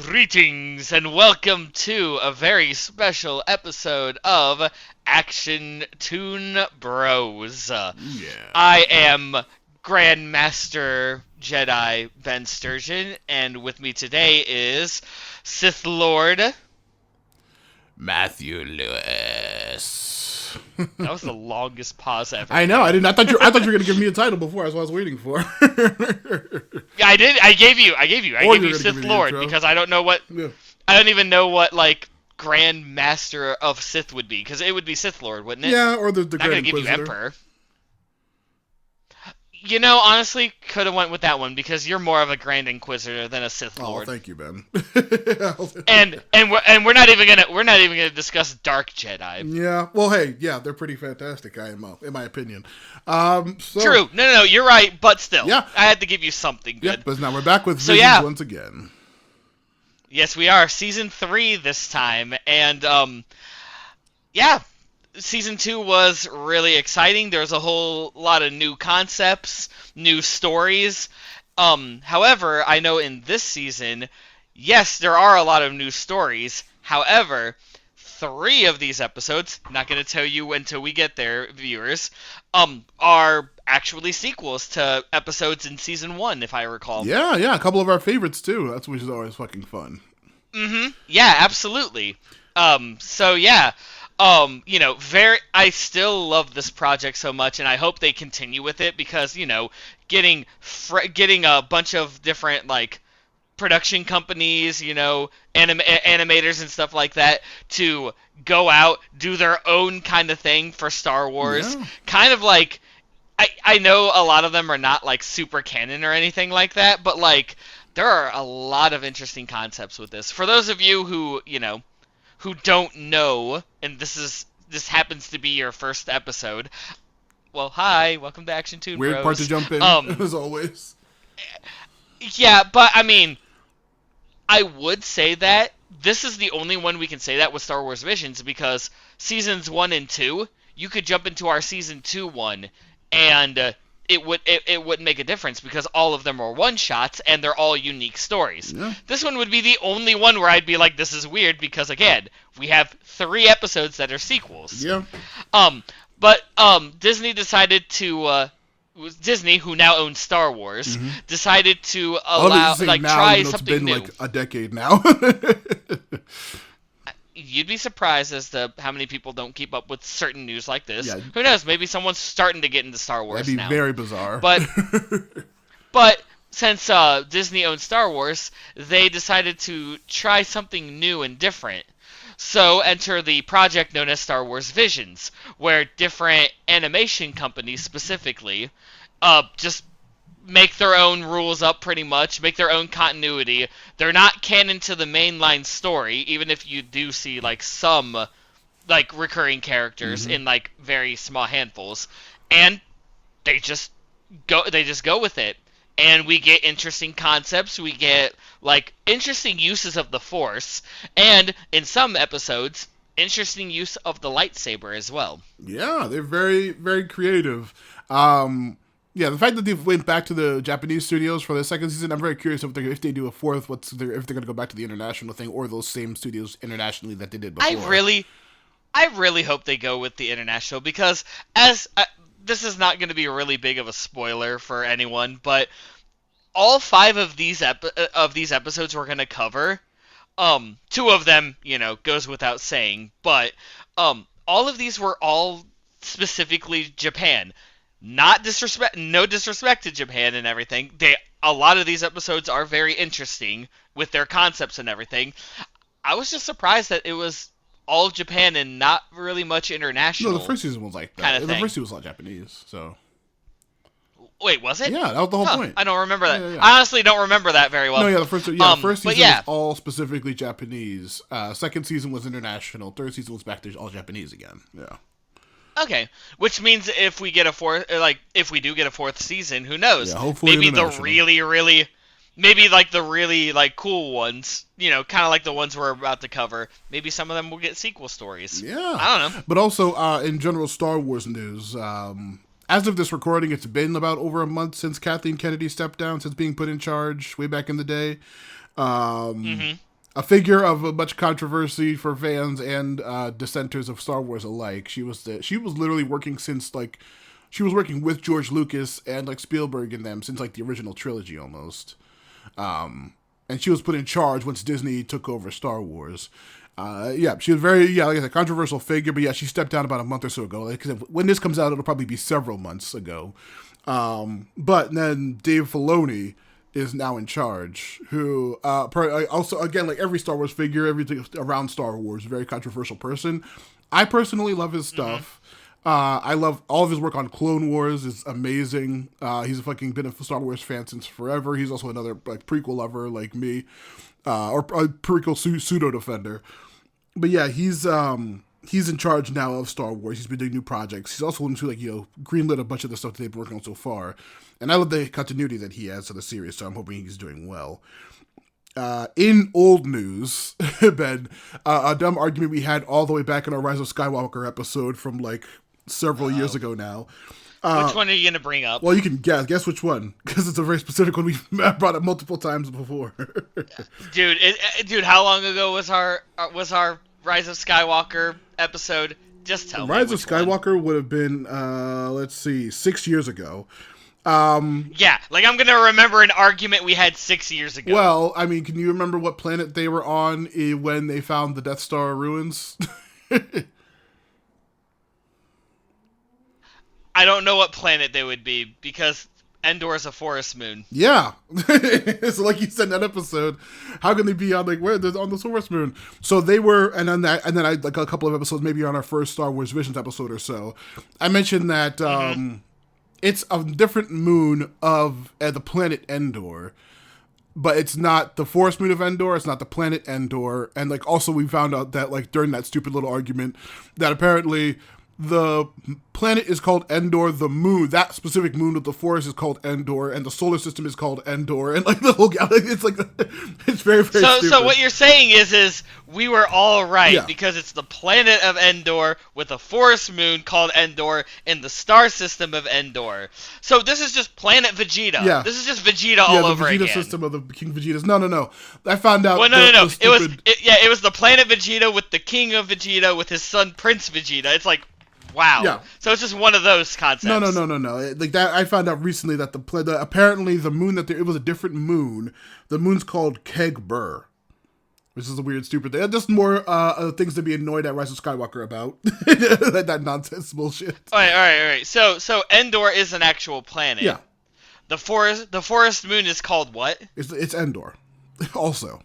Greetings and welcome to a very special episode of Action Toon Bros. Yeah. I am Grandmaster Jedi Ben Sturgeon, and with me today is Sith Lord. Matthew Lewis. That was the longest pause ever. I know. I didn't. I thought you were gonna give me a title before. That's what I was waiting for. Yeah, I did. I gave you. I gave you Sith Lord intro. because I don't know what. Yeah. I don't even know what Grand Master of Sith would be, because it would be Sith Lord, wouldn't it? Yeah, or the Not Grand gonna give you Inquisitor. Emperor. You know, honestly, could have went with that one because you're more of a Grand Inquisitor than a Sith Oh, Lord. thank you, Ben. And we're not even gonna discuss Dark Jedi. Yeah. Well, hey, yeah, they're pretty fantastic. In my opinion. So, True. No, you're right, but still, Yeah. I had to give you something good. Yep. But now we're back with So, Visions yeah. once again. Yes, we are. Season 3 this time, and yeah. Season 2 was really exciting. There was a whole lot of new concepts, new stories. However, I know in this season, yes, there are a lot of new stories. However, 3 of these episodes, not going to tell you until we get there, viewers, are actually sequels to episodes in Season 1, if I recall. Yeah. A couple of our favorites too. That's which is always fucking fun. Mm-hmm. Yeah, absolutely. So yeah. I still love this project so much, and I hope they continue with it because, getting a bunch of different, production companies, animators and stuff like that to go out, do their own kind of thing for Star Wars. Yeah. Kind of like, I know a lot of them are not, super canon or anything like that, but, there are a lot of interesting concepts with this. For those of you who don't know, and this happens to be your first episode, well, hi, welcome to Action Toon Bros. Weird part to jump in, as always. Yeah, but, I mean, I would say that this is the only one we can say that with Star Wars Visions, because Seasons 1 and 2, you could jump into our Season 2 one, and it wouldn't make a difference because all of them are one-shots and they're all unique stories. Yeah. This one would be the only one where I'd be like, this is weird because, again, we have 3 episodes that are sequels. Yeah. But Disney decided to Disney, who now owns Star Wars, decided to allow try it's something been new. a decade now. You'd be surprised as to how many people don't keep up with certain news like this. Yeah. Who knows? Maybe someone's starting to get into Star Wars That'd be now. very bizarre. But since Disney owns Star Wars, they decided to try something new and different. So enter the project known as Star Wars Visions, where different animation companies specifically just make their own rules up pretty much, make their own continuity. They're not canon to the mainline story, even if you do see some recurring characters in very small handfuls. And they just go with it. And we get interesting concepts, we get interesting uses of the Force, and in some episodes, interesting use of the lightsaber as well. Yeah, they're very, very creative. Yeah, the fact that they went back to the Japanese studios for the second season, I'm very curious if they do a fourth, if they're going to go back to the international thing or those same studios internationally that they did before. I really hope they go with the international because this is not going to be a really big of a spoiler for anyone, but all 5 of these episodes we're going to cover, 2 of them, goes without saying, but all of these were all specifically Japan. No disrespect to Japan and everything. A lot of these episodes are very interesting with their concepts and everything. I was just surprised that it was all Japan and not really much international. No, the first season was like that. Kind of the thing. first season was all Japanese, so. Wait, was it? Yeah, that was the whole point. I don't remember that. Yeah. I honestly don't remember that very well. No, yeah, the first season was all specifically Japanese. Second season was international. Third season was back to all Japanese again. Yeah. Okay, which means if we get a fourth, if we do get a 4th season, who knows? Yeah, hopefully maybe the international. really cool ones, kind of like the ones we're about to cover. Maybe some of them will get sequel stories. Yeah. I don't know. But also, in general Star Wars news, as of this recording, it's been about over a month since Kathleen Kennedy stepped down, since being put in charge way back in the day. a figure of a much controversy for fans and dissenters of Star Wars alike. She was literally working since like she was working with George Lucas and like Spielberg and them since like the original trilogy almost. And she was put in charge once Disney took over Star Wars. She was like a controversial figure, but she stepped down about a month or so ago. Like, when this comes out, it'll probably be several months ago. But then Dave Filoni is now in charge, who also, again, like every Star Wars figure, everything around Star Wars, very controversial person. I personally love his stuff. I love all of his work on Clone Wars. Is amazing. He's fucking been a Star Wars fan since forever. He's also another like prequel lover like me, or a prequel pseudo defender. But yeah, he's in charge now of Star Wars. He's been doing new projects. He's also into greenlit a bunch of the stuff that they've been working on so far. And I love the continuity that he has to the series, so I'm hoping he's doing well. In old news, Ben, a dumb argument we had all the way back in our Rise of Skywalker episode from like several years ago now. Which one are you going to bring up? Well, you can guess. Guess which one, because it's a very specific one. We've brought up multiple times before. Dude, how long ago was our Rise of Skywalker episode? Just tell me. Rise of Skywalker would have been, 6 years ago. Yeah, like I'm gonna remember an argument we had 6 years ago. Well, I mean, can you remember what planet they were on when they found the Death Star ruins? I don't know what planet they would be, because Endor is a forest moon. Yeah. So like you said in that episode, how can they be on where they're on the forest moon? So they were, and then I like a couple of episodes, maybe on our first Star Wars Visions episode or so, I mentioned that it's a different moon of the planet Endor, but it's not the forest moon of Endor, it's not the planet Endor, and like also we found out that like during that stupid little argument that apparently the planet is called Endor, the moon, that specific moon of the forest is called Endor, and the solar system is called Endor, and like the whole galaxy, it's like, it's very, very stupid. So what you're saying is we were all right, because it's the planet of Endor with a forest moon called Endor in the star system of Endor. So this is just planet Vegeta. Yeah. This is just Vegeta all over again. Yeah, the Vegeta system of the King Vegetas. No. I found out. Well, no. It was the planet Vegeta with the King of Vegeta with his son Prince Vegeta. It's like, wow. Yeah. So it's just one of those concepts. No. Like that, I found out recently that apparently the moon it was a different moon. The moon's called Keg-Bur, which is a weird, stupid thing. Just more things to be annoyed at Rise of Skywalker about. that nonsense bullshit. All right. So Endor is an actual planet. Yeah. The forest moon is called what? It's Endor. Also.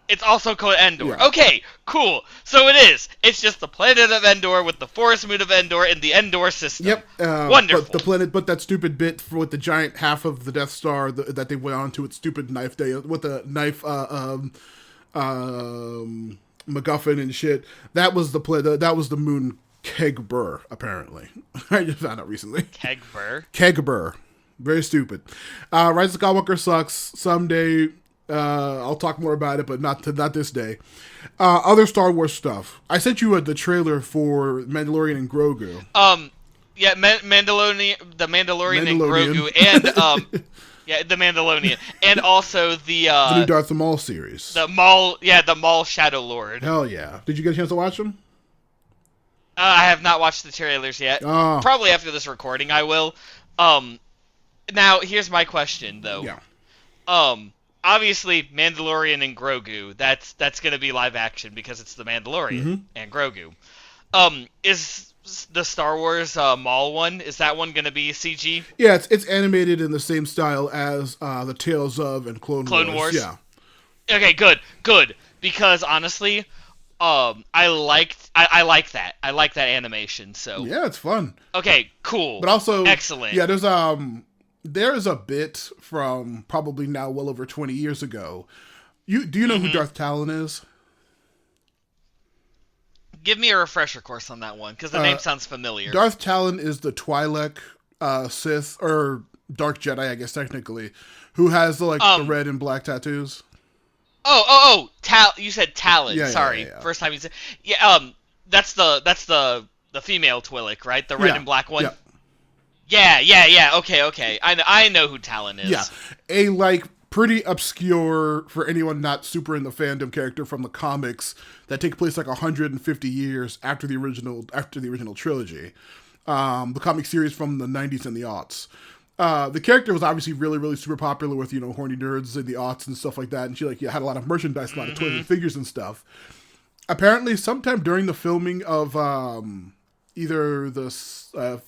It's also called Endor. Yeah. Okay, cool. So it is. It's just the planet of Endor with the forest moon of Endor in the Endor system. Yep. Wonderful. But that stupid bit with the giant half of the Death Star that they went on to its stupid knife day with the knife MacGuffin and shit. That was the moon Keg-Bur, apparently. I just found out recently. Keg-Bur? Keg-Bur. Very stupid. Rise of Skywalker sucks. Someday I'll talk more about it, but not this day. Other Star Wars stuff. I sent you the trailer for Mandalorian and Grogu. Yeah, the Mandalorian and Grogu, and the Mandalorian, and also the new Darth Maul series. The Maul Shadow Lord. Hell yeah! Did you get a chance to watch them? I have not watched the trailers yet. Probably after this recording, I will. Now here's my question though. Yeah. Obviously, Mandalorian and Grogu, that's going to be live action because it's the Mandalorian and Grogu. Is the Star Wars Maul one, is that one going to be CG? Yeah, it's animated in the same style as the Tales of and Clone Wars. Yeah. Okay, good. Because honestly, I like that. I like that animation. So yeah, it's fun. Okay, cool. But also excellent. Yeah, there's a bit from probably now well over 20 years ago. Do you know who Darth Talon is? Give me a refresher course on that one, because the name sounds familiar. Darth Talon is the Twi'lek Sith, or Dark Jedi, I guess technically, who has the red and black tattoos. You said Talon. Yeah, sorry, yeah. First time you said. Yeah, that's the female Twi'lek, right? The red and black one. Yeah. Yeah. Okay. I know who Talon is. Yeah, a pretty obscure for anyone not super in the fandom character from the comics that take place like 150 years after the original trilogy. The comic series from the 90s and the aughts. The character was obviously really, really super popular with, horny nerds in the aughts and stuff like that. And she had a lot of merchandise, a lot of toys and figures and stuff. Apparently, sometime during the filming of either the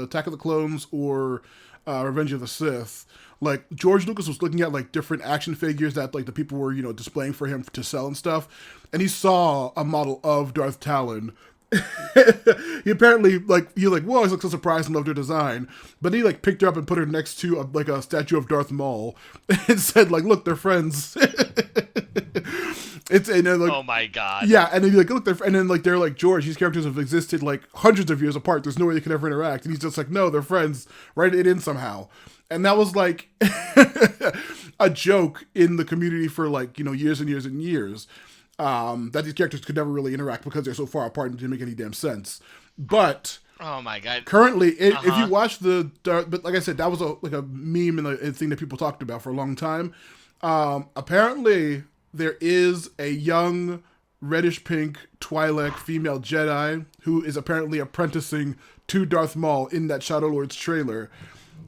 Attack of the Clones or Revenge of the Sith, like George Lucas was looking at like different action figures that like the people were displaying for him to sell and stuff, and he saw a model of Darth Talon. He apparently whoa, he's like so surprised and loved her design, but he like picked her up and put her next to a statue of Darth Maul and said like, look, they're friends. Oh my god. Yeah, and then look, they're like, George, these characters have existed like hundreds of years apart. There's no way they could ever interact, and he's just like, no, they're friends. Write it in somehow. And that was like a joke in the community for like years and years and years. That these characters could never really interact because they're so far apart and didn't make any damn sense. But oh my god, currently, if you watch but like I said, that was a meme and a thing that people talked about for a long time. Apparently, there is a young reddish pink Twi'lek female Jedi who is apparently apprenticing to Darth Maul in that Shadow Lord's trailer.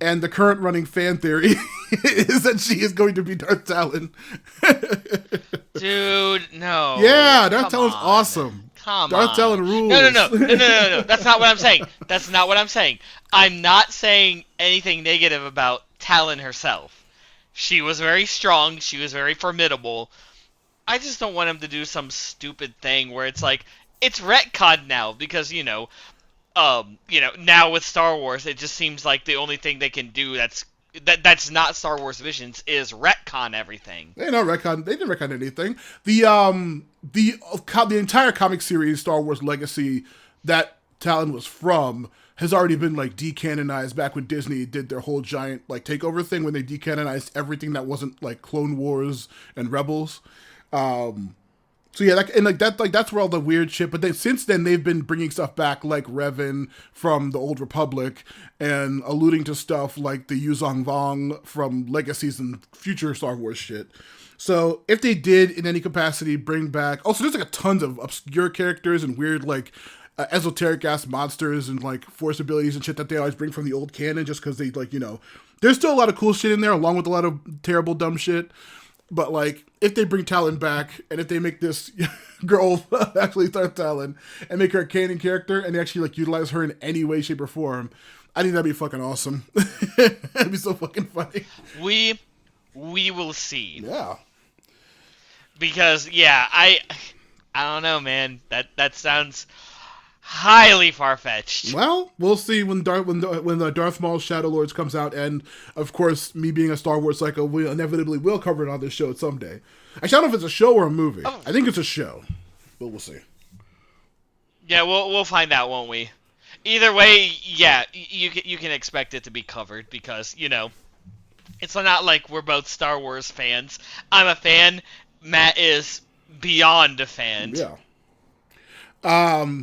And the current running fan theory is that she is going to be Darth Talon. Dude, no. Yeah, Darth Talon's awesome. Darth Talon rules. No. That's not what I'm saying. That's not what I'm saying. I'm not saying anything negative about Talon herself. She was very strong. She was very formidable. I just don't want him to do some stupid thing where it's like, it's retconned now because, now with Star Wars, it just seems like the only thing they can do that's not Star Wars Visions is retcon everything. They didn't retcon anything. The entire comic series Star Wars Legacy that Talon was from has already been like decanonized back when Disney did their whole giant like takeover thing when they decanonized everything that wasn't like Clone Wars and Rebels. So yeah, that's where all the weird shit. But then since then, they've been bringing stuff back like Revan from the Old Republic and alluding to stuff like the Yuzong Vong from Legacies and future Star Wars shit. So if they did in any capacity bring back, also there's like a tons of obscure characters and weird like esoteric ass monsters and like force abilities and shit that they always bring from the old canon just because they there's still a lot of cool shit in there along with a lot of terrible dumb shit. But, like, if they bring Talon back, and if they make this girl actually start Talon, and make her a canon character, and actually, like, utilize her in any way, shape, or form, I think that'd be fucking awesome. That'd be so fucking funny. We will see. Yeah. Because, yeah, I don't know, man. That sounds highly far-fetched. Well, we'll see when the Darth Maul Shadow Lords comes out, and of course, me being a Star Wars psycho, we inevitably will cover it on this show someday. Actually, I don't know if it's a show or a movie. Oh. I think it's a show, but we'll see. Yeah, we'll find out, won't we? Either way, yeah, you can expect it to be covered because it's not like we're both Star Wars fans. I'm a fan. Matt is beyond a fan. Yeah.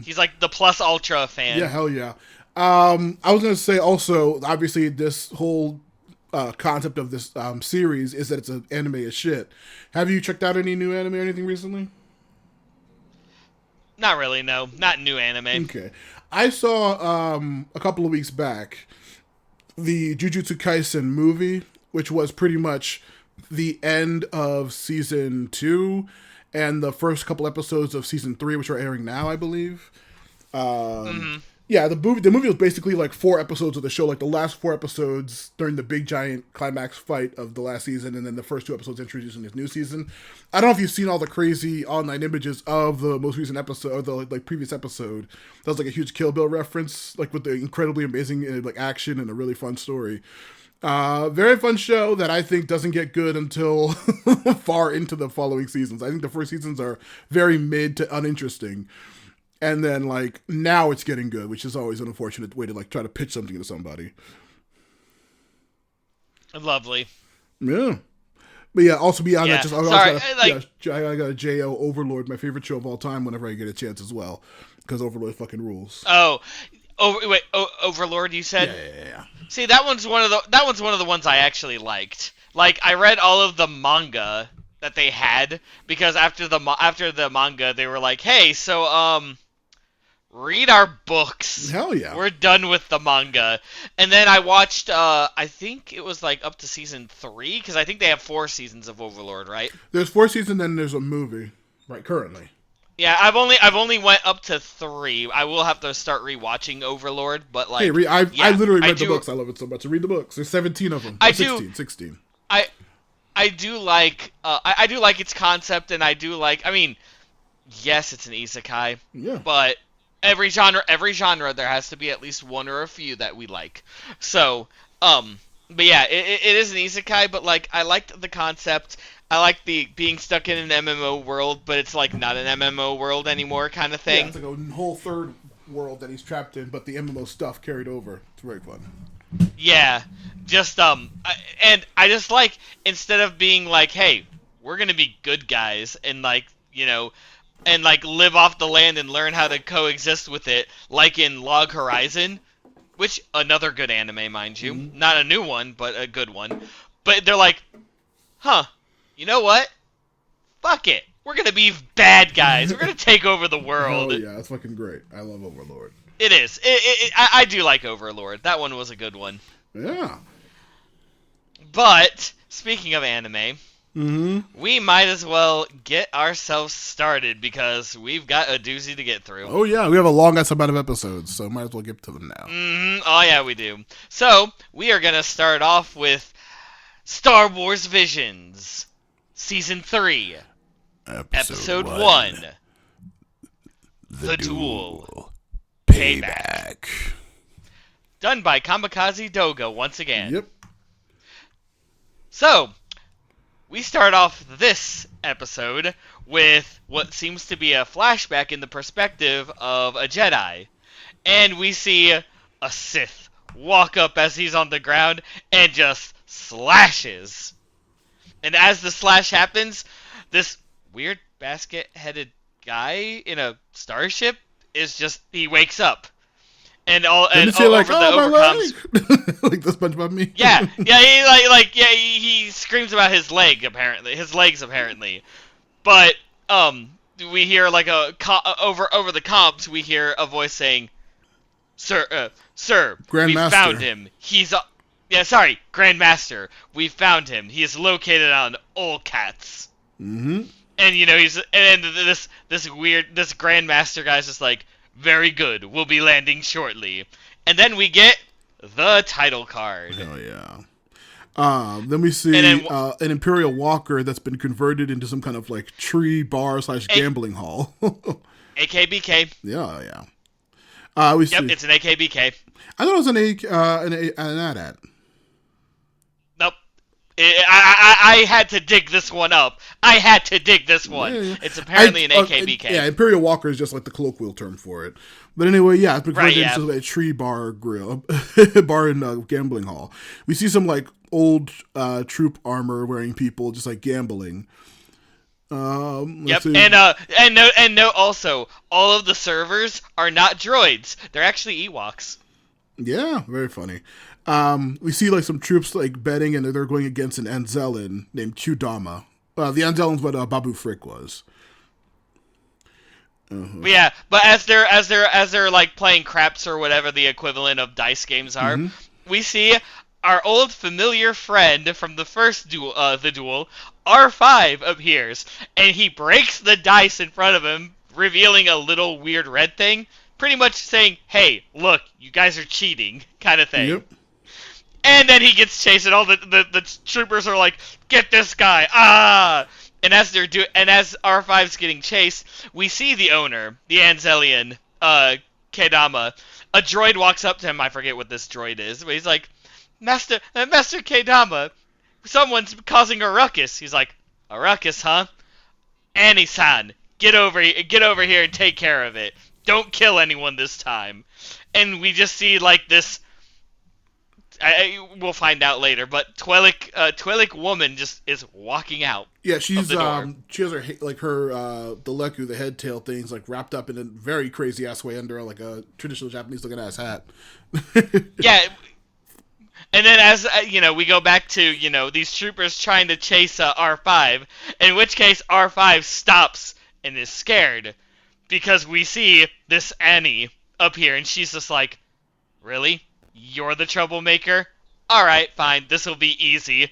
He's like the plus ultra fan. Yeah, hell yeah. I was gonna say also, obviously, this whole concept of this series is that it's an anime as shit. Have you checked out any new anime or anything recently? Not really, no. Not new anime. Okay. I saw a couple of weeks back the Jujutsu Kaisen movie, which was pretty much the end of season 2 and the first couple episodes of season 3, which are airing now, I believe. Yeah, the movie was basically like 4 episodes of the show, like the last 4 episodes during the big giant climax fight of the last season, and then the first 2 episodes introducing this new season. I don't know if you've seen all the crazy online images of the most recent episode, or the like previous episode. That was like a huge Kill Bill reference, like with the incredibly amazing like action and a really fun story. Very fun show that I think doesn't get good until far into the following seasons. I think the first seasons are very mid to uninteresting. And then, like, now it's getting good, which is always an unfortunate way to, like, try to pitch something to somebody. Lovely. Yeah. But yeah, also beyond that, I got a J.O. Overlord, my favorite show of all time, whenever I get a chance as well. Because Overlord fucking rules. Oh. Overlord, you said? Yeah. See, that one's one of the ones I actually liked. Like, I read all of the manga that they had because after the manga they were like, "Hey, so read our books. Hell yeah. We're done with the manga." And then I watched I think it was like up to season 3 cuz I think they have 4 seasons of Overlord, right? There's 4 seasons and there's a movie right currently. Yeah, I've only went up to 3. I will have to start rewatching Overlord, but like Hey, I literally read the do, books. I love it so much. Read the books. There's 17 of them. I 16, do 16. I I do like I do like its concept, and I do like, I mean, yes, it's an isekai, Yeah. but every genre there has to be at least one or a few that we like. So, but yeah, it is an isekai, but like I liked the concept. I like the being stuck in an MMO world, but it's like not an MMO world anymore kind of Yeah, thing. it's like a whole third world that he's trapped in, but the MMO stuff carried over. It's very fun. Yeah, just and I just like, instead of being like, "Hey, we're gonna be good guys," and like, and like live off the land and learn how to coexist with it, like in Log Horizon, which another good anime, mind you, not a new one, but a good one. But they're like, "Huh, you know what? Fuck it, we're gonna be bad guys. We're gonna take over the world." Oh yeah, that's fucking great. I love Overlord. It is. I do like Overlord. That one was a good one. Yeah. But speaking of anime, Mm-hmm. we might as well get ourselves started because we've got a doozy to get through. Oh yeah, we have a long ass amount of episodes, so might as well get to them now. Oh yeah, we do. So we are gonna start off with Star Wars Visions, Season 3, Episode 1, The Duel. Payback. Done by Kamikaze Doga once again. Yep. So, we start off this episode with what seems to be a flashback in the perspective of a Jedi. And we see a Sith walk up as he's on the ground and just slashes. And as the slash happens, this weird basket-headed guy in a starship he wakes up. And all like, over the overcomes. Like the SpongeBob meme. Yeah, he screams about his legs apparently. But we hear like over the comps, we hear a voice saying, "Sir, we Grandmaster. found him. Grandmaster. We found him. He is located on Olcats." Mm-hmm. And this Grandmaster guy's just like, "Very good. We'll be landing shortly." And then we get the title card. Hell yeah. Then we see an Imperial Walker that's been converted into some kind of like tree bar / gambling hall. AKBK. Yeah. Yep, it's an AKBK. I thought it was an AT-AT. Nope. I had to dig this one up. Yeah. It's apparently an AKBK. Yeah, Imperial Walker is just like the colloquial term for it. But anyway, yeah, it's been converted Right, yeah. into a tree bar bar and gambling hall. We see some like old troop armor wearing people just like gambling. Yep, see. and note also, all of the servers are not droids. They're actually Ewoks. Yeah, very funny. We see like some troops like betting, and they're going against an Anzellan named Qdama. The Anzellan's what Babu Frick was. Yeah, but as they're like playing craps or whatever the equivalent of dice games are, we see our old familiar friend from the first duel, the Duel, R5 appears, and he breaks the dice in front of him, revealing a little weird red thing, pretty much saying, "Hey, look, you guys are cheating," kind of thing. Yep. And then he gets chased, and all the troopers are like, "Get this guy!" Ah! And as R5's getting chased, we see the owner, the Anzellian, Kedama. A droid walks up to him. I forget what this droid is, but he's like, Master Kedama, someone's causing a ruckus." He's like, "A ruckus, huh? Annie-san, get over here and take care of it. Don't kill anyone this time." And we just see like this. We'll find out later, but Twi'lek woman just is walking out. Yeah, she's of the door. she has her the leku, the head tail things like wrapped up in a very crazy ass way under like a traditional Japanese looking ass hat. Yeah, And then as we go back to these troopers trying to chase R5, in which case R5 stops and is scared because we see this Annie up here, and she's just like, "Really? You're the troublemaker? All right, fine. This will be easy."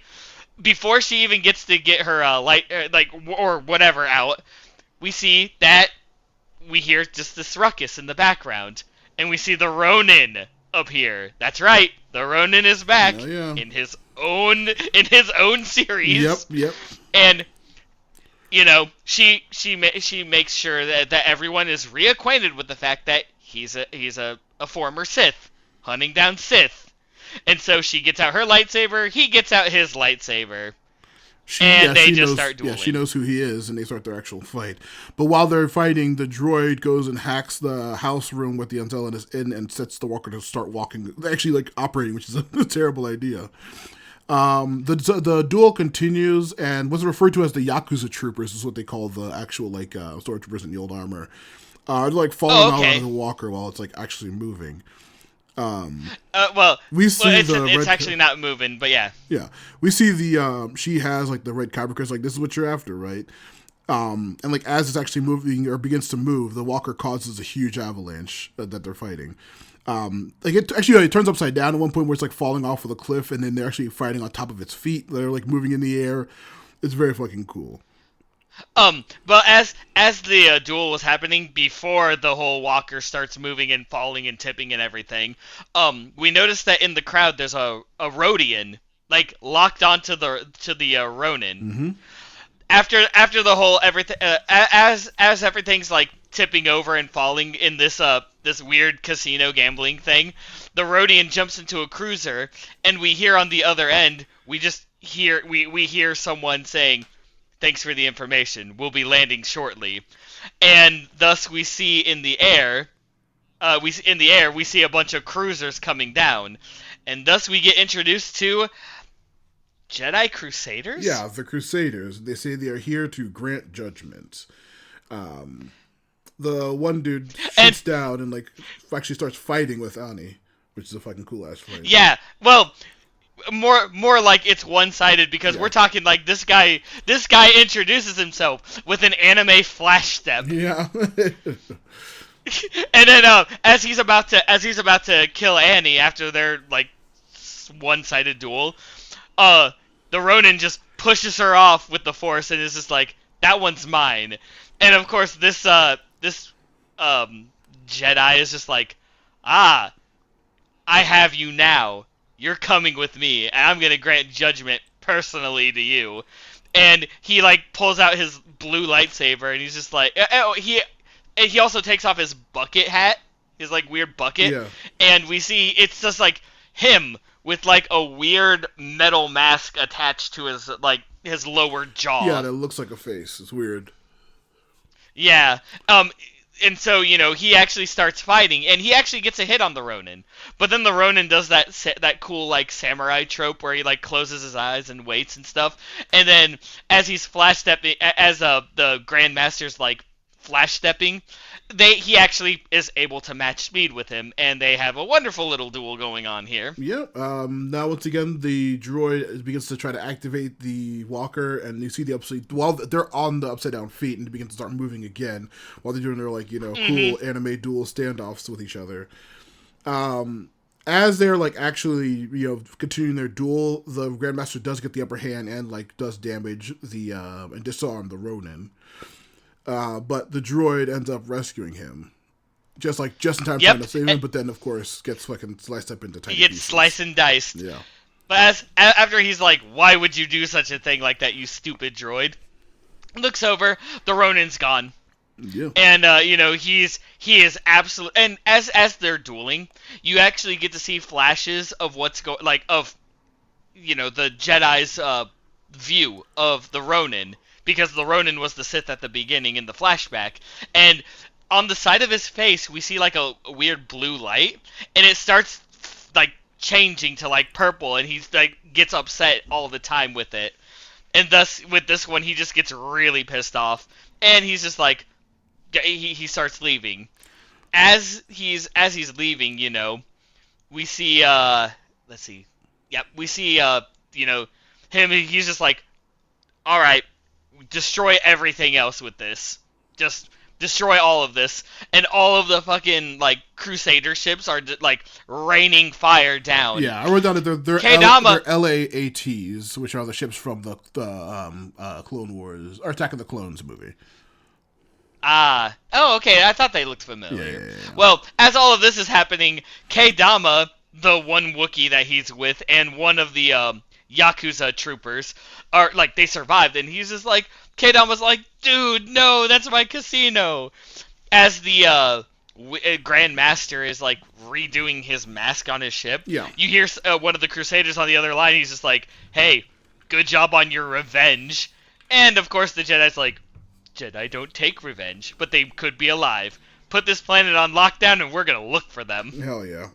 Before she even gets to get her light, or whatever out, we see that we hear just this ruckus in the background, and we see the Ronin up here. That's right, the Ronin is back in his own series. Yep. And she makes sure that everyone is reacquainted with the fact that he's a former Sith hunting down Sith. And so she gets out her lightsaber, he gets out his lightsaber. They just start dueling. Yeah, she knows who he is, and they start their actual fight. But while they're fighting, the droid goes and hacks the house room with the Unzellan is in and sets the walker to start walking, actually operating, which is a terrible idea. The duel continues, and what's referred to as the Yakuza troopers is what they call the actual stormtroopers in the old armor. They're falling out of the walker while it's actually moving. We see it's actually not moving, but yeah. Yeah, we see she has the red kyber crystals. This is what you're after, right? And as it's actually moving or begins to move, the walker causes a huge avalanche that they're fighting. It turns upside down at one point where it's falling off of the cliff, and then they're actually fighting on top of its feet. They're moving in the air. It's very fucking cool. But as the duel was happening, before the whole walker starts moving and falling and tipping and everything, we noticed that in the crowd there's a Rodian locked onto the Ronin. Mm-hmm. After the whole everything as everything's tipping over and falling in this weird casino gambling thing, the Rodian jumps into a cruiser, and we hear on the other end we hear someone saying, "Thanks for the information. We'll be landing shortly." And thus we see in the air, we see a bunch of cruisers coming down, and thus we get introduced to Jedi Crusaders? Yeah, the Crusaders. They say they are here to grant judgment. The one dude shoots down and actually starts fighting with Annie, which is a fucking cool ass fight. Yeah, well, more like it's one-sided because we're talking this guy introduces himself with an anime flash step. Yeah. And then as he's about to kill Annie after their one-sided duel, the Ronin just pushes her off with the Force and is just that one's mine. And of course this Jedi is just I have you now. You're coming with me, and I'm gonna grant judgment personally to you. And he pulls out his blue lightsaber, and he's just he also takes off his bucket hat, his weird bucket, and we see it's just him with a weird metal mask attached to his lower jaw. Yeah, that looks like a face. It's weird. Yeah. And so, he actually starts fighting, and he actually gets a hit on the Ronin. But then the Ronin does that cool, samurai trope where he, closes his eyes and waits and stuff. And then, as he's flash stepping, as the Grandmaster's, flash stepping, he actually is able to match speed with him, and they have a wonderful little duel going on here. Yep. Now, once again, the droid begins to try to activate the walker, and you see the while they're on the upside down feet, and they begin to start moving again while they're doing their cool anime duel standoffs with each other. As they're actually continuing their duel, the Grandmaster does get the upper hand and does damage and disarm the Ronin. But the droid ends up rescuing him. Just in time trying to save him, but then, of course, gets fucking sliced up into tiny pieces. He gets sliced and diced. Yeah. But after he's why would you do such a thing like that, you stupid droid? Looks over, the Ronin's gone. Yeah. And, he is absolute. And as they're dueling, you actually get to see flashes of what's going, the Jedi's, view of the Ronin. Because the Ronin was the Sith at the beginning in the flashback. And on the side of his face, we see a weird blue light. And it starts changing to purple. And he's gets upset all the time with it. And thus, with this one, he just gets really pissed off. And he's just he starts leaving. As he's leaving, we see, let's see. Yep, we see him. He's just like, all right, destroy everything else with this. Just destroy all of this, and all of the fucking like Crusader ships are like raining fire down. Yeah, I wrote down that K-Dama, they're LAATs, which are the ships from the Clone Wars or Attack of the Clones movie. okay, I thought they looked familiar. Yeah. Well, as all of this is happening, K-Dama, the one Wookiee that he's with, and one of the Yakuza troopers are like they survived, and he's just like K-Dama's like, dude, no, that's my casino. As the Grand Master is like redoing his mask on his ship, Yeah. you hear one of the Crusaders on the other line. He's just like, hey, good job on your revenge. And of course the Jedi's like, Jedi don't take revenge, but they could be alive. Put this planet on lockdown, and we're gonna look for them. Hell yeah.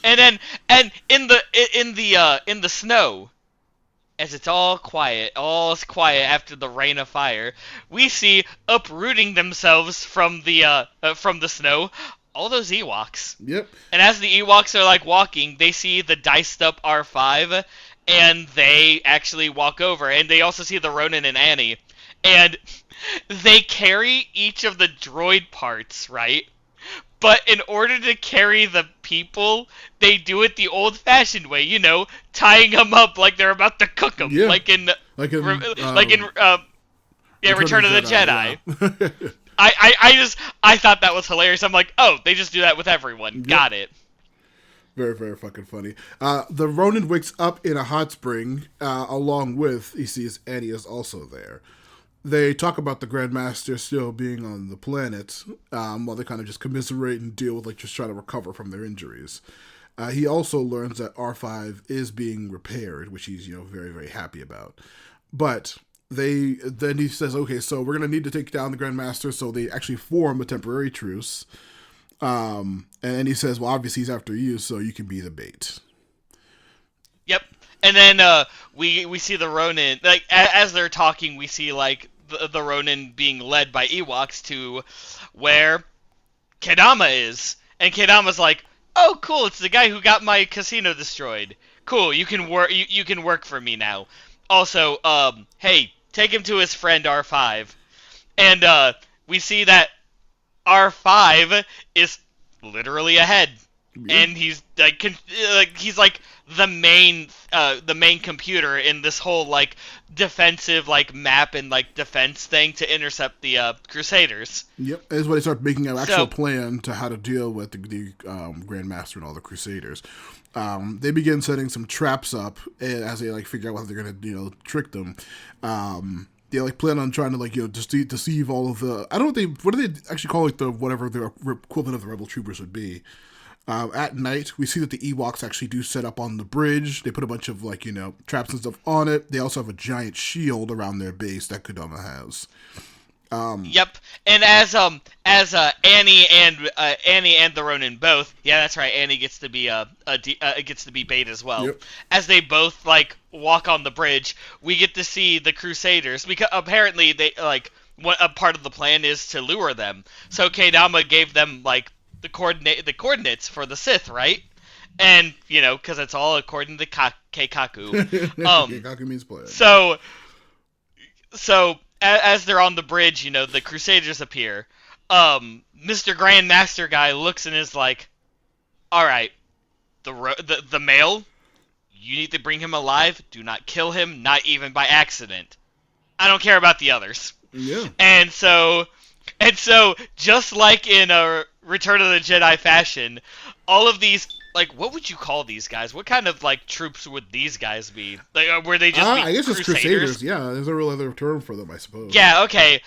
And in the snow, as it's all quiet after the rain of fire, we see uprooting themselves from the snow all those Ewoks. Yep. And as the Ewoks are like walking, they see the diced up R5, and they actually walk over, and they also see the Ronin and Annie. And they carry each of the droid parts, right? But in order to carry the people, they do it the old-fashioned way, tying them up like they're about to cook them, Yeah. like in Return of the Jedi. Yeah. I thought that was hilarious. I'm like, oh, they just do that with everyone. Yep. Got it. Very, very fucking funny. The Ronin wakes up in a hot spring, along with, he sees Annie is also there. They talk about the Grand Master still being on the planet, while they kind of just commiserate and deal with, like, just trying to recover from their injuries. He also learns that R5 is being repaired, which he's, very, very happy about. But then he says, okay, so we're going to need to take down the Grand Master, so they actually form a temporary truce. And he says, well, obviously he's after you, so you can be the bait. Yep. And then we see the Ronin, like, as they're talking, we see, like, the Ronin being led by Ewoks to where Kedama is. And Kedama's like, oh, cool, it's the guy who got my casino destroyed. Cool, you can work for me now. Also, hey, take him to his friend R5. And we see that R5 is literally ahead. Yeah. And he's like the main computer in this whole like defensive like map and like defense thing to intercept the Crusaders. Yep, that's why they start making an actual plan to how to deal with the Grand Master and all the Crusaders. They begin setting some traps up as they like figure out how they're gonna trick them. They like plan on trying to like deceive all of the. I don't know what do they actually call like the whatever the equivalent of the rebel troopers would be. At night, we see that the Ewoks actually do set up on the bridge. They put a bunch of like traps and stuff on it. They also have a giant shield around their base that Kodama has. Yep, and as Annie and the Ronin both, yeah, that's right. Annie gets to be gets to be bait as well. Yep. As they both like walk on the bridge, we get to see the Crusaders because apparently they like what a part of the plan is to lure them. So Kedama gave them like the coordinates for the Sith, right? And because it's all according to Keikaku. Keikaku means plan. So as they're on the bridge, the Crusaders appear. Mr. Grand Master guy looks and is like, all right, the male, you need to bring him alive. Do not kill him, not even by accident. I don't care about the others. Yeah. And so, just like in a Return of the Jedi fashion, all of these, like, what would you call these guys? What kind of, like, troops would these guys be? Like, were they just be I guess Crusaders? it's Crusaders. Yeah, there's a real other term for them, I suppose. Yeah, okay.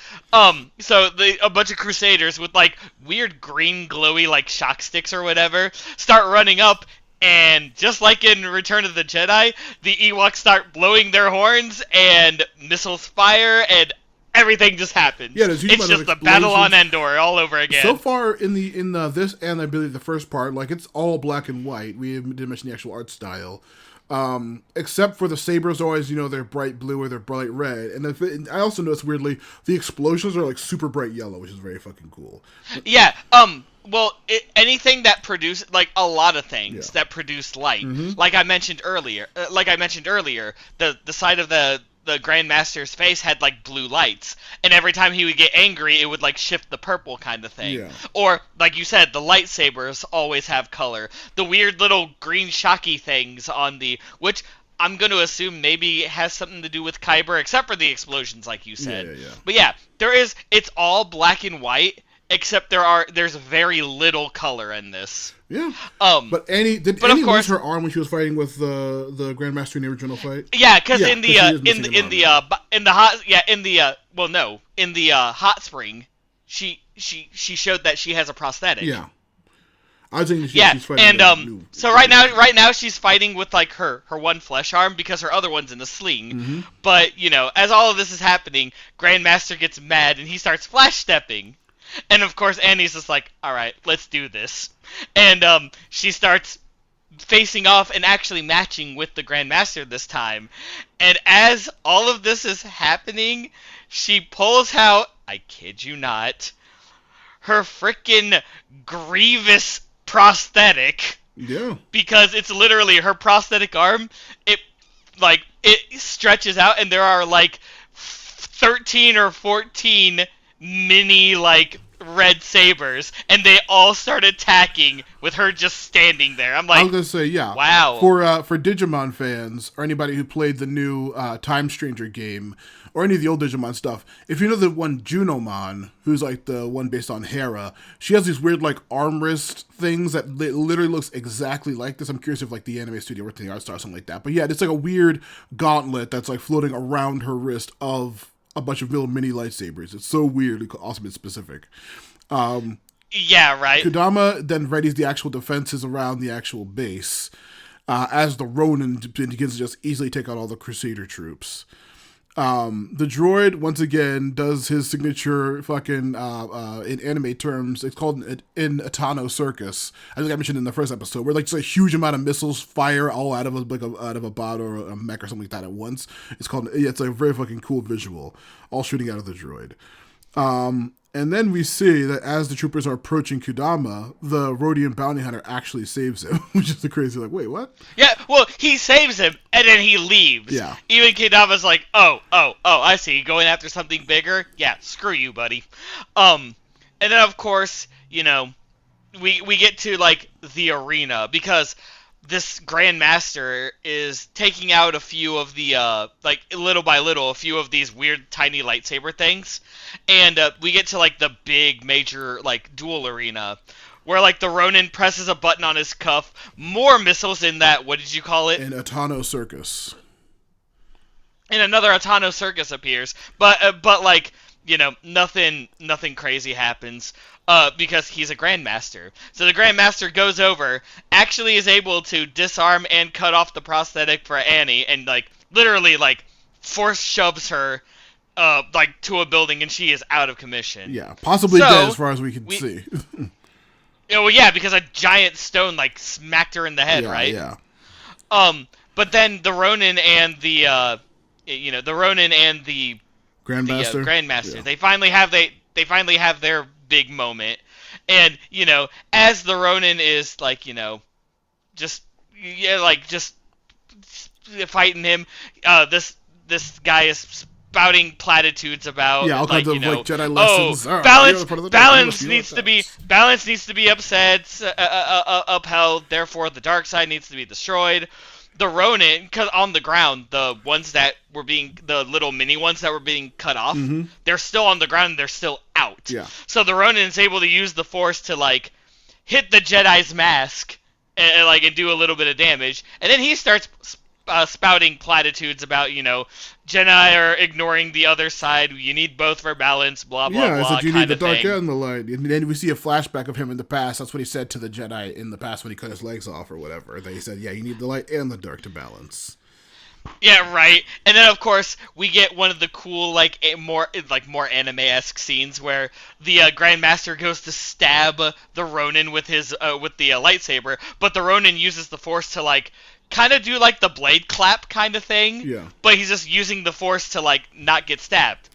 So a bunch of Crusaders with, like, weird green glowy, like, shock sticks or whatever start running up, and just like in Return of the Jedi, the Ewoks start blowing their horns, and missiles fire, and everything just happens. Yeah, it's just the battle on Endor all over again. So far in this and I believe the first part, like it's all black and white. We didn't mention the actual art style. Except for the sabers, always they're bright blue or they're bright red. And I also noticed weirdly the explosions are like super bright yellow, which is very fucking cool. Yeah. Well, anything that produce like a lot of things that produce light, like I mentioned earlier, the side of the Grandmaster's face had like blue lights, and every time he would get angry, it would like shift the purple kind of thing. Yeah. Or like you said, the lightsabers always have color. The weird little green shocky things on which I'm going to assume maybe has something to do with Kyber, except for the explosions, like you said. Yeah. But yeah, it's all black and white. Except there's very little color in this. Yeah. But Annie lose her arm when she was fighting with the Grandmaster in the original fight? Yeah, because in the hot spring, she showed that she has a prosthetic. Yeah. I was thinking she's fighting. And so right now she's fighting with like her one flesh arm because her other one's in the sling. Mm-hmm. But as all of this is happening, Grandmaster gets mad and he starts flash stepping. And of course Annie's just like, alright, let's do this. And she starts facing off and actually matching with the Grandmaster this time. And as all of this is happening, she pulls out, I kid you not, her frickin' Grievous prosthetic. Yeah. Because it's literally her prosthetic arm, it stretches out and there are like 13 or 14 mini like red sabers, and they all start attacking with her just standing there. I'm like, I was gonna say, yeah. Wow. For Digimon fans or anybody who played the new Time Stranger game or any of the old Digimon stuff, if you know the one Junomon, who's like the one based on Hera, she has these weird like armrest things that literally looks exactly like this. I'm curious if like the anime studio worked in the art style or something like that. But yeah, it's like a weird gauntlet that's like floating around her wrist of a bunch of little mini lightsabers. It's so weirdly awesome and specific. Yeah, right. Kodama then readies the actual defenses around the actual base as the Ronin begins to just easily take out all the Crusader troops. The droid, once again, does his signature fucking, in anime terms, it's called in Atano Circus. I think I mentioned in the first episode, where like just a huge amount of missiles fire all out of a bot or a mech or something like that at once. It's a very fucking cool visual, all shooting out of the droid. And then we see that as the troopers are approaching Kodama, the Rhodian bounty hunter actually saves him, which is the crazy, like, wait, what? Yeah, well, he saves him, and then he leaves. Yeah. Even Kodama's like, oh, I see, going after something bigger? Yeah, screw you, buddy. And then, of course, we get to, like, the arena, because this Grandmaster is taking out a few of the, little by little, a few of these weird tiny lightsaber things. And we get to, like, the big, major, like, duel arena, where, like, the Ronin presses a button on his cuff, more missiles in that, what did you call it? An Atano Circus. And another Atano Circus appears, but like, nothing crazy happens. Because he's a Grandmaster. So the Grandmaster goes over, actually is able to disarm and cut off the prosthetic for Annie, and, like, literally, like, force shoves her, like, to a building, and she is out of commission. Yeah, possibly dead as far as we can see. Well, yeah, because a giant stone, like, smacked her in the head, right? Yeah. But then the Ronin and the Grandmaster, Yeah. they finally have their big moment, and as the Ronin is like just fighting him, this guy is spouting platitudes about all kinds of like Jedi lessons. Balance needs to be upheld, therefore the dark side needs to be destroyed. The Ronin, because on the ground, the little mini ones that were being cut off, they're still on the ground and they're still out. Yeah. So the Ronin is able to use the Force to, like, hit the Jedi's mask and do a little bit of damage. And then he starts spouting platitudes about, Jedi are ignoring the other side. You need both for balance, blah, blah, blah. Yeah, you need the dark and the light. And then we see a flashback of him in the past. That's what he said to the Jedi in the past when he cut his legs off or whatever. That he said, yeah, you need the light and the dark to balance. Yeah, right. And then, of course, we get one of the cool, more anime-esque scenes where the Grandmaster goes to stab the Ronin with his with the lightsaber, but the Ronin uses the Force to, like, kind of do like the blade clap kind of thing, Yeah. but he's just using the force to like not get stabbed.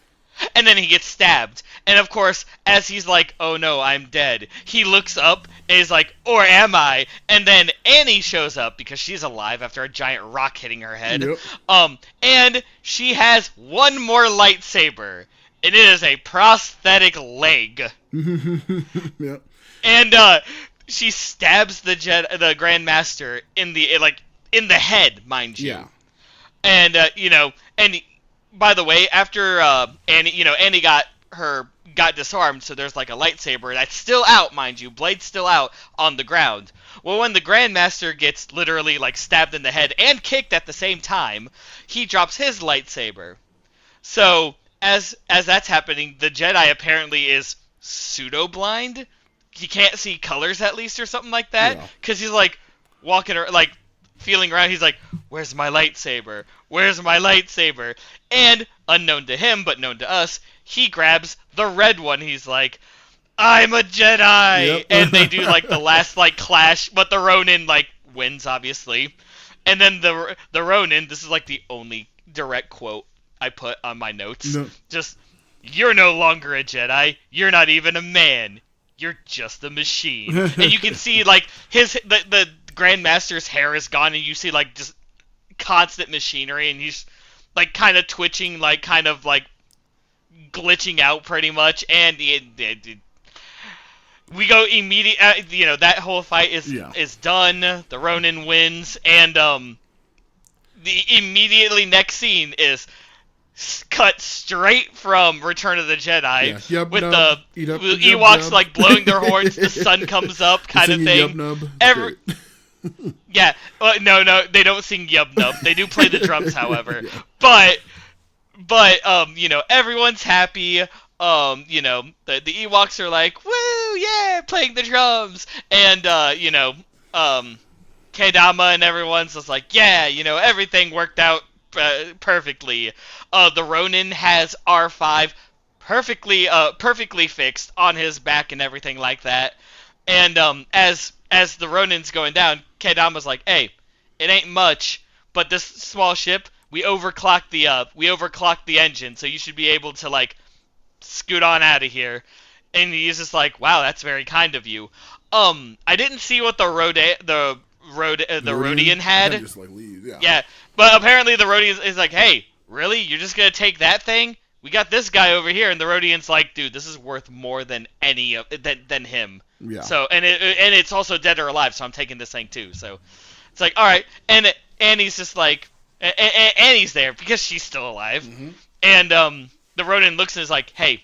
And then he gets stabbed. And of course, as he's like, oh no, I'm dead, he looks up and is like, or am I? And then Annie shows up because she's alive after a giant rock hitting her head. Yep. And she has one more lightsaber. And it is a prosthetic leg. Yep. And she stabs the Grandmaster in the head, mind you. Yeah. And and by the way, after Annie got disarmed, so there's like a lightsaber that's still out, mind you, blade's still out on the ground. Well, when the Grandmaster gets literally like stabbed in the head and kicked at the same time, he drops his lightsaber. So as that's happening, the Jedi apparently is pseudo blind. He can't see colors at least or something like that, because he's like walking or like feeling around. He's like, where's my lightsaber? Where's my lightsaber? And unknown to him, but known to us, he grabs the red one. He's like, I'm a Jedi! Yep. And they do like the last like clash, but the Ronin like wins, obviously. And then the Ronin, this is like the only direct quote I put on my notes. No. Just, you're no longer a Jedi. You're not even a man. You're just a machine. And you can see like the Grandmaster's hair is gone, and you see like just constant machinery, and he's like kind of twitching, like kind of like glitching out pretty much. And we go immediate. That whole fight is done. The Ronin wins, and the immediately next scene is cut straight from Return of the Jedi, with the Ewoks like blowing their horns, the sun comes up kind of thing. Yeah, no, they don't sing Yub Nub. They do play the drums, however. Yeah. But everyone's happy. The Ewoks are like, woo, yeah, playing the drums, and Kedama and everyone's just like, yeah, everything worked out perfectly. The Ronin has R5 perfectly fixed on his back and everything like that. And as the Ronin's going down, Kedama's like, hey, it ain't much, but this small ship, we overclocked the engine, so you should be able to like scoot on out of here. And he's just like, wow, that's very kind of you. I didn't see what the Rodian had. Just, like, leave. Yeah, but apparently the Rodian is like, hey, really? You're just gonna take that thing? We got this guy over here, and the Rodian's like, dude, this is worth more than than him. Yeah. So and it's also dead or alive, so I'm taking this thing too. So it's like, all right, and Annie's just like, Annie's there because she's still alive, and the Ronin looks and is like, hey,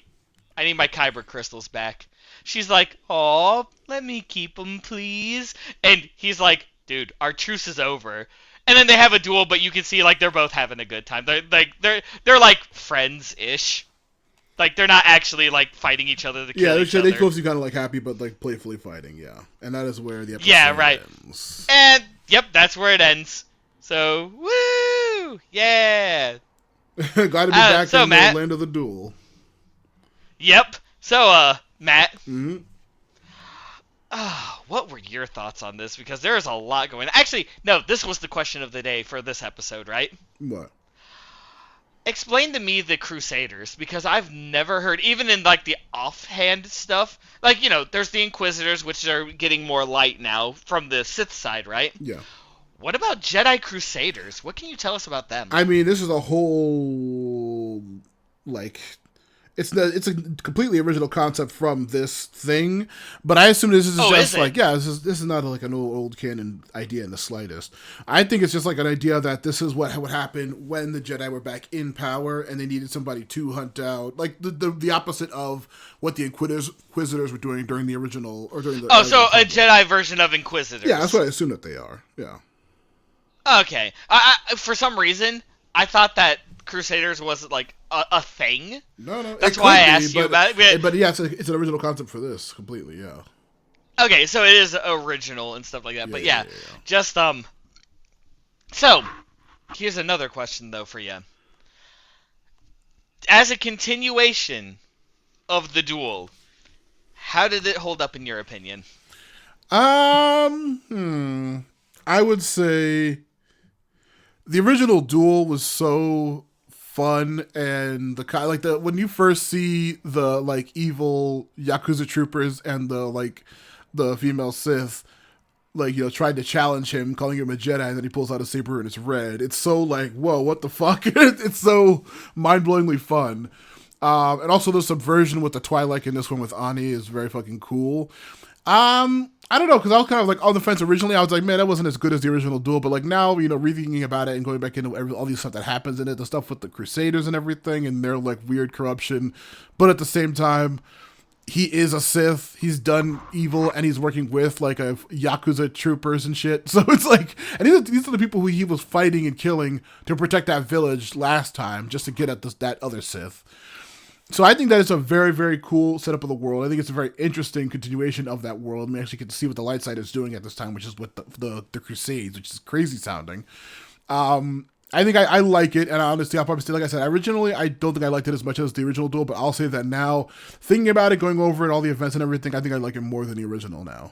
I need my Kyber crystals back. She's like, aw, let me keep them, please. And he's like, dude, our truce is over. And then they have a duel, but you can see like they're both having a good time. They're like friends-ish. Like they're not actually like fighting each other to kill each other. They're supposed to be kind of like happy, but like playfully fighting. Yeah, and that is where the episode ends. And yep, that's where it ends. So woo, yeah. Glad to be back in the land of the duel. Yep. So Matt. Mm-hmm. What were your thoughts on this? Because there is a lot going on. Actually, no, this was the question of the day for this episode, right? What? Explain to me the Crusaders, because I've never heard, even in like the offhand stuff, like, there's the Inquisitors, which are getting more light now from the Sith side, right? Yeah. What about Jedi Crusaders? What can you tell us about them? I mean, this is a whole, like... It's a completely original concept from this thing, but I assume this is just like, this is not like an old canon idea in the slightest. I think it's just like an idea that this is what would happen when the Jedi were back in power and they needed somebody to hunt out, like the opposite of what the Inquisitors were doing during the original or during the. Oh, so a Jedi version of Inquisitors. Yeah, that's what I assume that they are. Yeah. Okay, I for some reason I thought that Crusaders was like a thing. No. That's why I asked you about it. But yeah, it's an original concept for this completely. Yeah. Okay, so it is original and stuff like that. But yeah, just So, here's another question though for you. As a continuation of the duel, how did it hold up in your opinion? I would say The original Duel was so fun, and the when you first see the like evil Yakuza troopers and the female Sith, like, trying to challenge him, calling him a Jedi, and then he pulls out a saber and it's red. It's so like, whoa, what the fuck? It's so mind-blowingly fun. And also the subversion with the Twilight in this one with Ani is very fucking cool. I don't know, because I was kind of like on the fence originally. I was like, man, that wasn't as good as the original Duel. But like now, rethinking about it and going back into all these stuff that happens in it, the stuff with the Crusaders and everything, and their like weird corruption. But at the same time, he is a Sith. He's done evil, and he's working with like a Yakuza troopers and shit. So it's like, and these are the people who he was fighting and killing to protect that village last time, just to get at that other Sith. So I think that it's a very, very cool setup of the world. I think it's a very interesting continuation of that world. We actually get to see what the light side is doing at this time, which is with the Crusades, which is crazy sounding. I think I like it, and honestly, I'll probably say, like I said, originally, I don't think I liked it as much as the original Duel, but I'll say that now, thinking about it, going over it, all the events and everything, I think I like it more than the original now.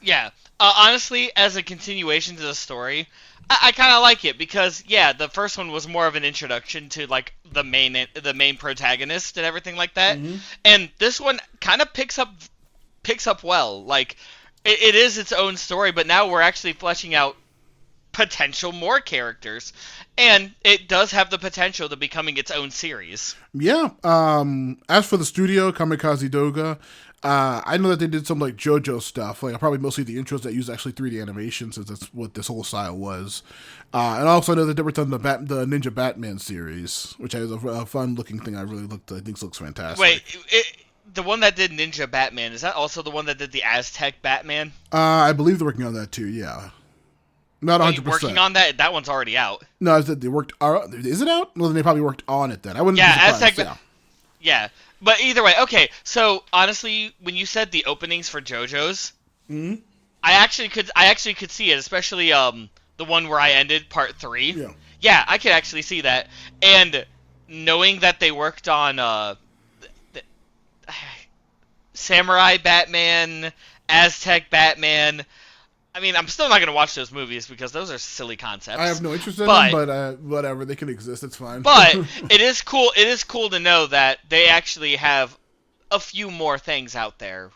Yeah. Honestly, as a continuation to the story, I kind of like it because, yeah, the first one was more of an introduction to like the main protagonist and everything like that, and this one kind of picks up well. Like it is its own story, but now we're actually fleshing out potential more characters, and it does have the potential to becoming its own series. Yeah. As for the studio, Kamikaze Doga, I know that they did some like JoJo stuff, like probably mostly the intros that use actually 3D animation, since that's what this whole style was. And also I know that they were done the Ninja Batman series, which is a fun looking thing. I think looks fantastic. Wait, the one that did Ninja Batman, is that also the one that did the Aztec Batman? I believe they're working on that too. Yeah. Not 100%. Working on that? That one's already out. No, is it they worked? Is it out? Well, then they probably worked on it then. I wouldn't. Yeah, be surprised. Aztec. Yeah, but either way, okay. So honestly, when you said the openings for JoJo's, I actually could see it, especially the one where I ended part 3. Yeah. Yeah, I could actually see that, and knowing that they worked on Samurai Batman, Aztec Batman. I mean, I'm still not going to watch those movies because those are silly concepts. I have no interest in them, but whatever. They can exist. It's fine. But it is cool. It is cool to know that they actually have a few more things out there.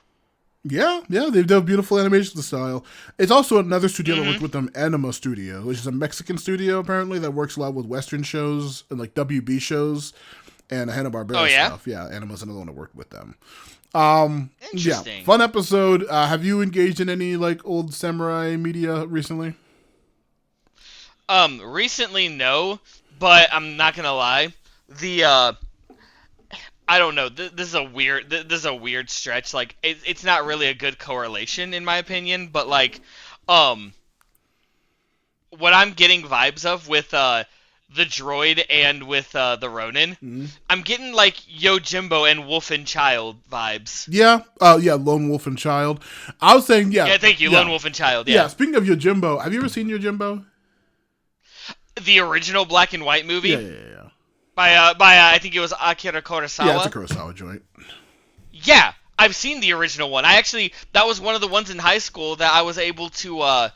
Yeah, they've done beautiful animation style. It's also another studio that worked with them, Anima Studio, which is a Mexican studio, apparently, that works a lot with Western shows and like WB shows and Hanna-Barbera stuff. Yeah, Anima's another one that worked with them. Interesting. Yeah, fun episode. Have you engaged in any like old samurai media recently? Recently no, but I'm not gonna lie. I don't know. This is a weird stretch. Like it's not really a good correlation in my opinion. But like, what I'm getting vibes of with the droid and with the Ronin, I'm getting like Yojimbo and Wolf and Child vibes. Yeah, Lone Wolf and Child. I was saying, Yeah, thank you, Lone Wolf and Child. Yeah. Speaking of Yojimbo, have you ever seen Yojimbo? The original black and white movie. Yeah. By I think it was Akira Kurosawa. Yeah, it's a Kurosawa joint. Yeah, I've seen the original one. That was one of the ones in high school that I was able to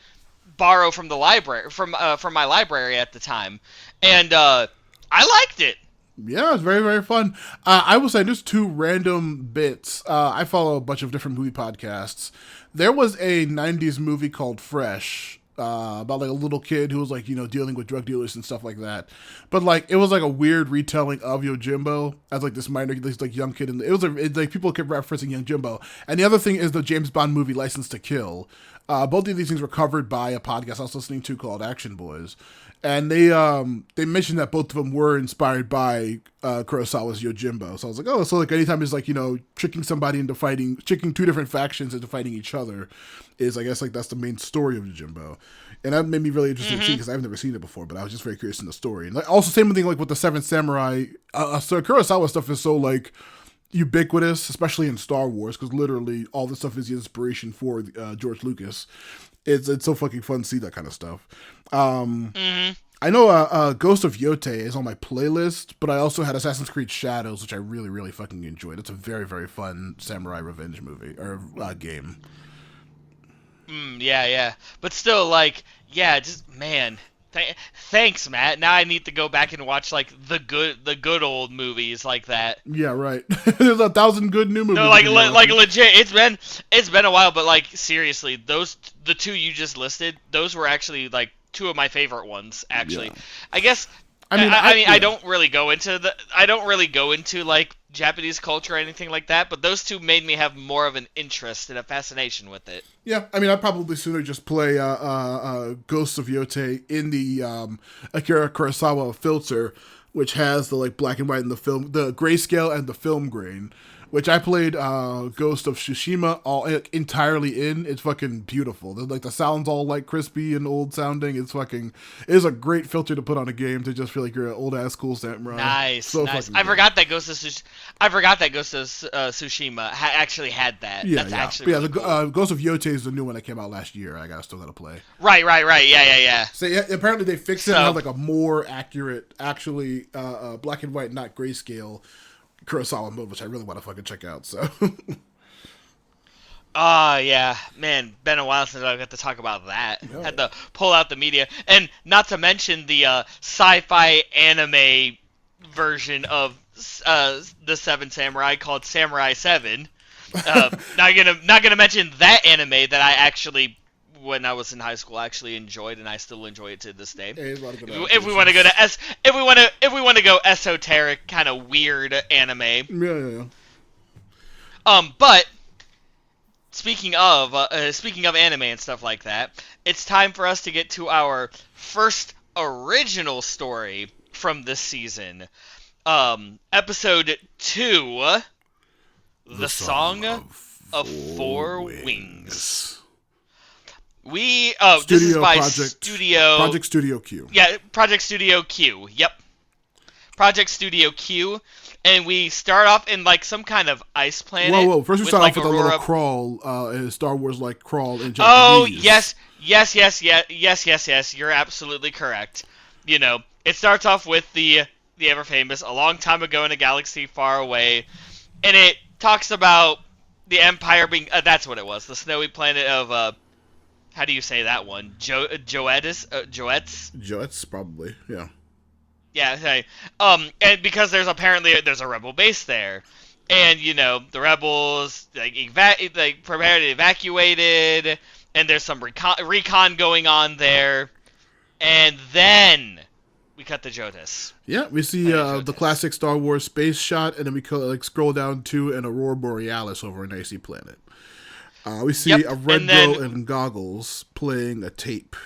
borrow from the library from my library at the time, and I liked it. Yeah, it's very, very fun. I will say just 2 random bits. I follow a bunch of different movie podcasts. There was a 90s movie called Fresh, about like a little kid who was like, dealing with drug dealers and stuff like that. But like, it was like a weird retelling of Yojimbo as like this like young kid. And it's like people kept referencing Young Jimbo. And the other thing is the James Bond movie License to Kill. Both of these things were covered by a podcast I was listening to called Action Boys. And they mentioned that both of them were inspired by Kurosawa's Yojimbo. So I was like, oh, so like anytime it's like, tricking somebody into fighting, tricking 2 different factions into fighting each other is, I guess, like that's the main story of Yojimbo. And that made me really interested to see because I've never seen it before, but I was just very curious in the story. And like, also, same thing like with the Seventh Samurai. So Kurosawa stuff is so like ubiquitous, especially in Star Wars, because literally all this stuff is the inspiration for George Lucas. It's so fucking fun to see that kind of stuff. I know Ghost of Yote is on my playlist, but I also had Assassin's Creed Shadows, which I really, really fucking enjoyed. It's a very, very fun samurai revenge movie or game. Yeah. But still, like, yeah, just man, Thanks, Matt. Now I need to go back and watch like the good old movies like that. Yeah, right. There's 1,000 good new movies. No, like legit. It's been a while, but like seriously, the two you just listed, those were actually like two of my favorite ones. Actually, Yeah. I guess. I don't really go into like Japanese culture or anything like that, but those two made me have more of an interest and a fascination with it. Yeah, I mean, I'd probably sooner just play Ghosts of Yote in the Akira Kurosawa filter, which has the like black and white in the film, the grayscale and the film grain. Which I played Ghost of Tsushima all entirely in. It's fucking beautiful. Like the sound's all like crispy and old sounding. It's a great filter to put on a game to just feel like you're an old ass cool samurai. Nice, so nice. Fucking I good. forgot that Ghost of Tsushima actually had that. Yeah, That's yeah. actually But really the cool. Ghost of Yote is the new one that came out last year. I still gotta play. Right. Yeah. So yeah, apparently they fixed it So- and have like a more accurate, actually black and white, not grayscale Kurosawa mode, which I really want to fucking check out. So Yeah, man, been a while since I got to talk about that. Yeah. Had to pull out the media, and not to mention the sci-fi anime version of the Seven Samurai called Samurai 7. Not gonna mention that anime that I actually, when I was in high school, actually enjoyed, and I still enjoy it to this day. there's a lot of good If we want to go to if we want to go esoteric, kind of weird anime. yeah. But speaking of anime and stuff like that, it's time for us to get to our first original story from this season. Episode 2, The Song of Four Wings. This is by Project Studio Q. Yeah, Project Studio Q. Yep. Project Studio Q. And we start off in like some kind of ice planet. Whoa. First we start like off with a Aurora. little crawl, Star Wars like crawl in Japanese. Oh, yes. You're absolutely correct. You know, it starts off with the ever famous "A long time ago in a galaxy far away," and it talks about the Empire being that's what it was, the snowy planet of how do you say that one? Joetis? Jets, probably, yeah. Yeah, okay. And because there's a rebel base there, and you know the rebels prepare to evacuated, and there's some recon going on there, and then we cut to Jotis. Yeah, we see the classic Star Wars space shot, and then we scroll down to an Aurora Borealis over an icy planet. We see a red girl in goggles playing a tape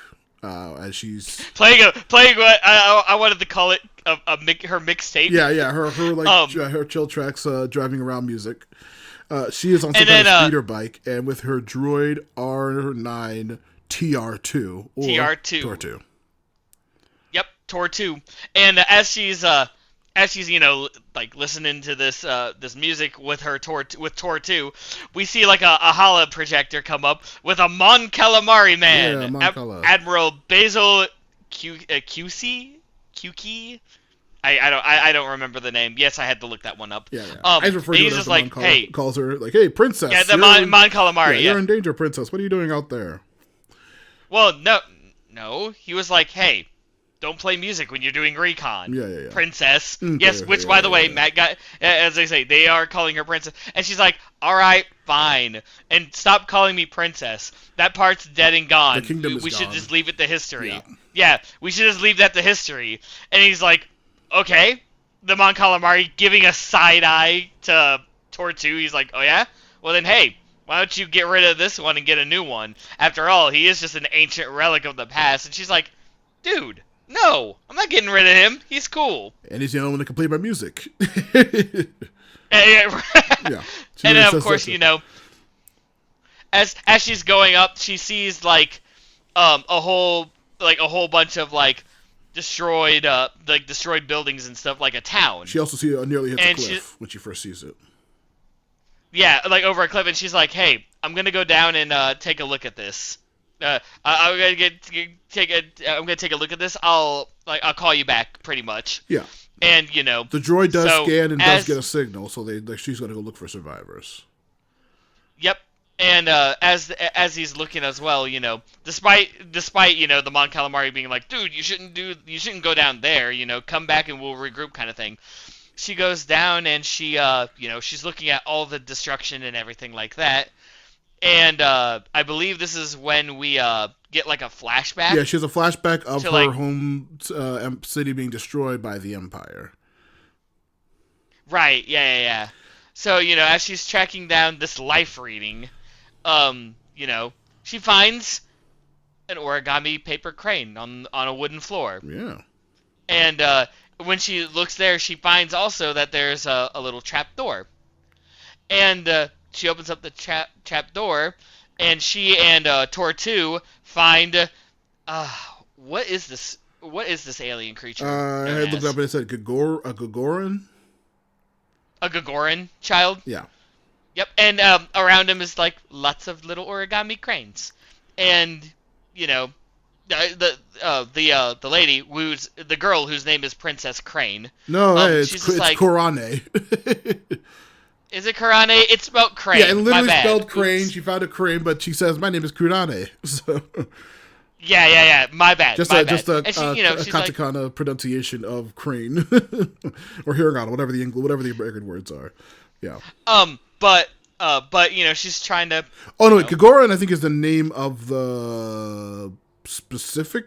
as she's playing what I wanted to call it her mixtape. Yeah, her chill tracks, driving around music. She is on some kind of speeder bike, and with her droid R9 TR2 or TR2. Yep, TOR2. And as she's you know like listening to this music with her TOR2, we see like a holo projector come up with a Mon Calamari man, yeah, Mon Cala. Admiral Basil QC. I don't remember the name. Yes, I had to look that one up. Yeah. I just refer to it as like, hey, calls her like, hey, princess. Yeah, the Mon Calamari. You're in danger, princess. What are you doing out there? Well, no. He was like, hey, don't play music when you're doing recon. Yeah. Princess. Okay, Yes, which, by the way, Matt got, as they say, they are calling her princess. And she's like, all right, fine. And stop calling me princess. That part's dead and gone. The kingdom is we should gone. just leave it to history. Yeah, we should just leave that to history. And he's like, okay. The Mon Calamari giving a side eye to TOR2. He's like, oh yeah? Well then, hey, why don't you get rid of this one and get a new one? After all, he is just an ancient relic of the past. And she's like, dude, no, I'm not getting rid of him. He's cool. And he's the only one that can play my music. Yeah. Yeah. And then, of course, you know, as she's going up, she sees like a whole bunch of like destroyed buildings and stuff, like a town. She also nearly hits And a cliff when she first sees it. Yeah, like over a cliff, and she's like, "Hey, I'm gonna go down and take a look at this. I'm gonna take a look at this. I'll call you back, pretty much." Yeah. And you know, The droid does scan and does get a signal, so she's gonna go look for survivors. Yep. And as he's looking as well, despite the Mon Calamari being like, dude, you shouldn't go down there, come back and we'll regroup, kind of thing. She goes down and she's looking at all the destruction and everything like that. And I believe this is when we get like a flashback. Yeah, she has a flashback of to, her home city being destroyed by the Empire. Right. Yeah. So as she's tracking down this life reading, she finds an origami paper crane on a wooden floor. Yeah. And when she looks there, she finds also that there's a little trap door. And she opens up the trap door, and she and Tortu find what is this? What is this alien creature? I had looked up and it said a Gagoran. A Gagoran child. Yeah. Yep. And around him is like lots of little origami cranes, and the lady who's the girl whose name is Princess Crane. No, it's like, Korane. Is it Karane? It's spelled crane. Yeah, and literally My bad. spelled crane. Oops. She found a crane, but she says, my name is Kurane. So, yeah. My bad. Just my a bad. a she's katakana like, pronunciation of crane. Or hiragana, whatever the American words are. Yeah. But she's trying to... Oh, no, Gagoran, I think, is the name of the specific...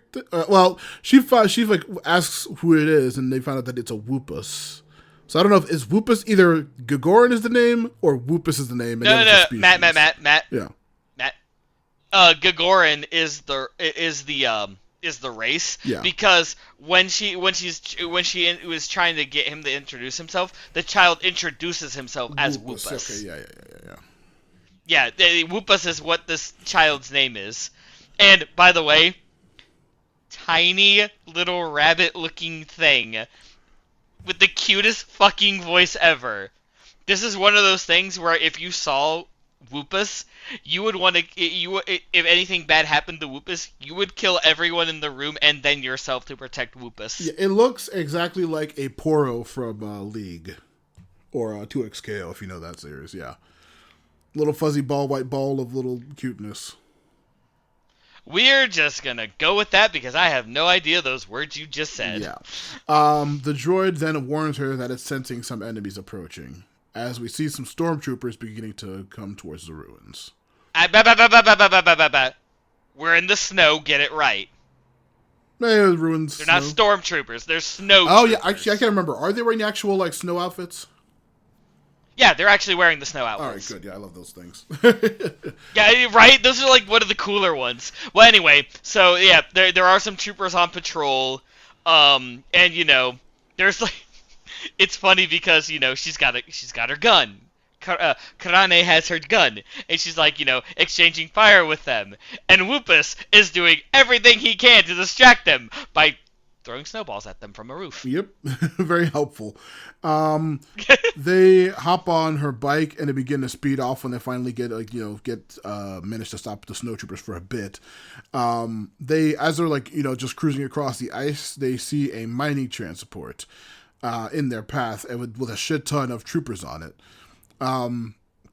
she like asks who it is, and they find out that it's a Woopus. So I don't know if is Woopus either Gagoran is the name or Woopus is the name. No, Matt. Yeah. Matt. Gagoran is the race. Yeah. Because when she was trying to get him to introduce himself, the child introduces himself as Woopus. Okay, yeah. Yeah, Woopus is what this child's name is. And by the way, tiny little rabbit-looking thing with the cutest fucking voice ever. This is one of those things where if you saw Woopus, you would want to... if anything bad happened to Woopus, you would kill everyone in the room and then yourself to protect Woopus. Yeah, it looks exactly like a Poro from League. Or 2XKO, if you know that series, yeah. Little fuzzy white ball of little cuteness. We're just gonna go with that because I have no idea those words you just said. Yeah. The droid then warns her that it's sensing some enemies approaching, as we see some stormtroopers beginning to come towards the ruins. We're in the snow, get it right. Ruins. They're not stormtroopers, they're snow Oh, troopers. yeah, actually, I can't remember. Are they wearing actual, snow outfits? Yeah, they're actually wearing the snow outfits. Alright, good. Yeah, I love those things. Yeah, right? Those are one of the cooler ones. Well, anyway, so yeah, there are some troopers on patrol, and there's it's funny because she's got her gun. Karane has her gun, and she's exchanging fire with them, and Woopus is doing everything he can to distract them by throwing snowballs at them from a roof. Yep, very helpful. They hop on her bike and they begin to speed off when they finally manage to stop the snowtroopers for a bit. As they're just cruising across the ice, they see a mining transport in their path and with a shit ton of troopers on it.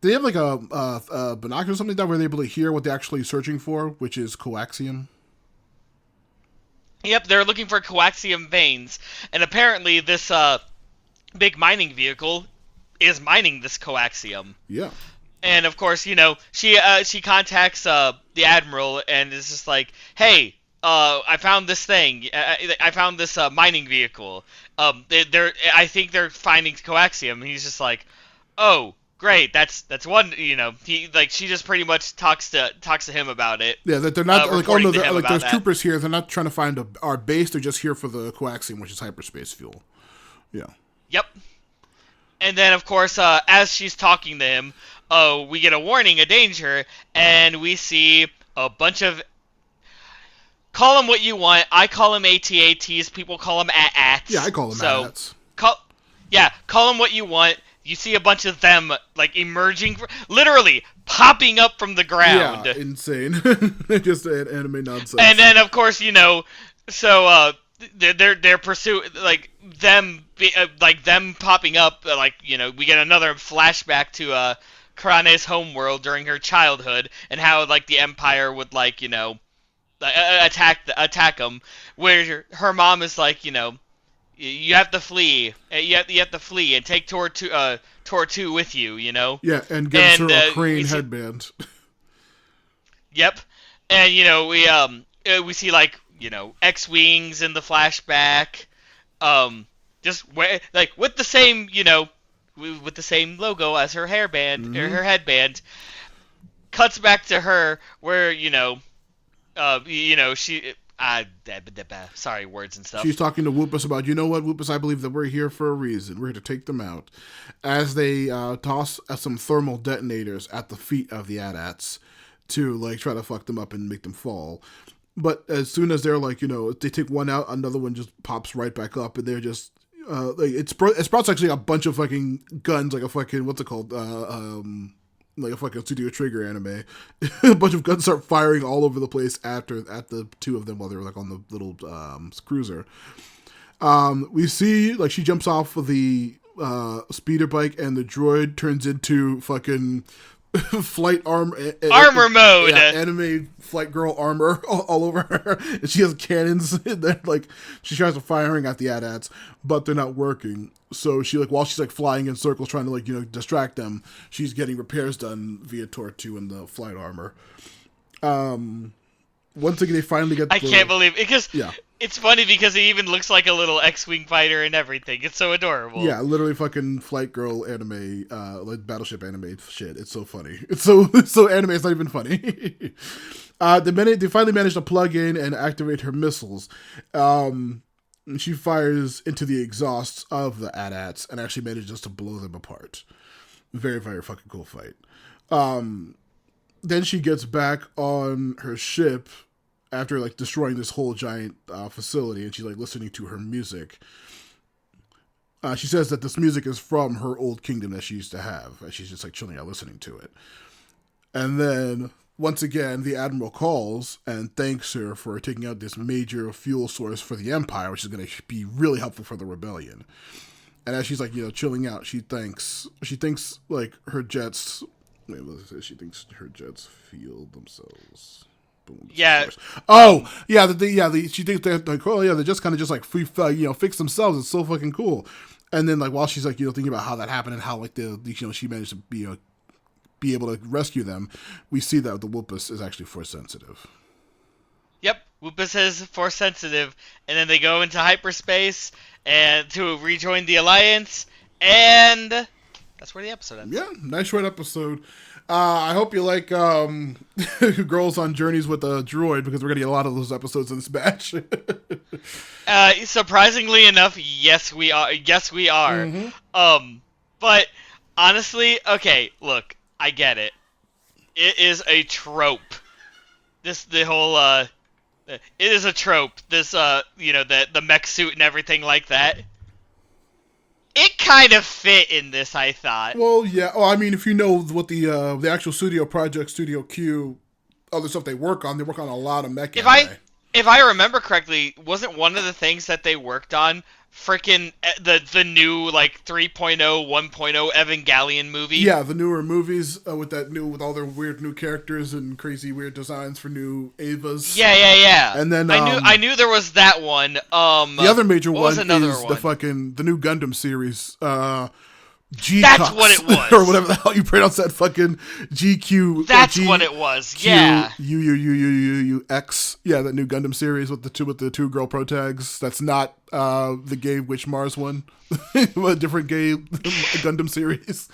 They have a binocular or something like that where they're able to hear what they're actually searching for, which is coaxium. Yep, they're looking for coaxium veins, and apparently this big mining vehicle is mining this coaxium. Yeah. And of course, she contacts the admiral and is just like, "Hey, I found this thing. I found this mining vehicle. I think they're finding coaxium." And he's just like, "Oh, great. That's one." She just pretty much talks to him about it. Yeah, that they're not there's that. troopers here. They're not trying to find our base. They're just here for the coaxium, which is hyperspace fuel. Yeah. Yep. And then, of course, as she's talking to him, we get a warning, a danger, and we see a bunch of... Call them what you want. I call them AT-ATs. People call them AT-ATs. Yeah, I call them AT-ATs. Call them what you want. You see a bunch of them, emerging... Literally, popping up from the ground. Yeah, insane. Just anime nonsense. And then, of course, their pursuit, them popping up, we get another flashback to Karane's homeworld during her childhood, and how like the Empire would like attack them. Where her mom is like, you have to flee. You have to flee and take Tor 2 with you. Yeah, and gives her a crane see, headband. Yep, and we see like X-wings in the flashback, just like with the same with the same logo as her hairband or her headband. Cuts back to her where she. Sorry, words and stuff. She's talking to Whoopus about, Whoopus, I believe that we're here for a reason. We're here to take them out. As they toss some thermal detonators at the feet of the AT-ATs to, like, try to fuck them up and make them fall. But as soon as they're, like, they take one out, another one just pops right back up, and they're just, it sprouts actually a bunch of fucking guns, like a fucking, what's it called, like a fucking Studio Trigger anime. A bunch of guns start firing all over the place at the two of them while they're like on the little cruiser. We see like she jumps off of the speeder bike and the droid turns into fucking flight armor mode. Yeah, anime flight girl armor all over her, and she has cannons. And then like she tries to firing at the AT-ATs, but they're not working. So she while she's like flying in circles trying to distract them, she's getting repairs done via Tor 2 and the flight armor. Once again, they finally get. I can't believe it because it's funny because he even looks like a little X-wing fighter and everything. It's so adorable. Yeah, literally fucking flight girl anime, like battleship anime shit. It's so funny. It's so anime. It's not even funny. The minute they finally manage to plug in and activate her missiles, she fires into the exhausts of the AT-ATs and actually manages to blow them apart. Very, very fucking cool fight. Then she gets back on her ship after like destroying this whole giant facility, and she's like listening to her music. She says that this music is from her old kingdom that she used to have, and she's just like chilling out listening to it. And then once again, the Admiral calls and thanks her for taking out this major fuel source for the Empire, which is going to be really helpful for the rebellion. And as she's like, chilling out, she thinks like her jets. Wait, what is it? She thinks her jets feel themselves. Boom. Yeah. Oh, yeah. She thinks they're like, oh yeah, they're just kind of just like free, fix themselves. It's so fucking cool. And then like while she's like, thinking about how that happened and how like she managed to be able to rescue them, we see that the Whoopus is actually force sensitive. Yep, Whoopus is force sensitive, and then they go into hyperspace and to rejoin the Alliance, and that's where the episode ends. Yeah, nice short episode. I hope you like Girls on Journeys with a Droid, because we're going to get a lot of those episodes in this batch. Surprisingly enough, yes we are. Mm-hmm. But honestly, okay, look, I get it. It is a trope. It is a trope. This, the mech suit and everything like that. It kind of fit in this, I thought. Well, yeah. Oh, I mean, if you know what the actual studio project, Studio Q, other stuff they work on a lot of mech anime. If I remember correctly, wasn't one of the things that they worked on freaking the new like 3.0, 1.0 Evangelion movie? Yeah, the newer movies with all their weird new characters and crazy weird designs for new Evas. Yeah. And then I knew there was that one. The other major one is the new Gundam series. That's what it was. Or whatever the hell you pronounce that fucking GQ. That's what it was. Yeah. X. Yeah, that new Gundam series with the two girl protags. That's not the gay Witch Mars one. A different gay Gundam series.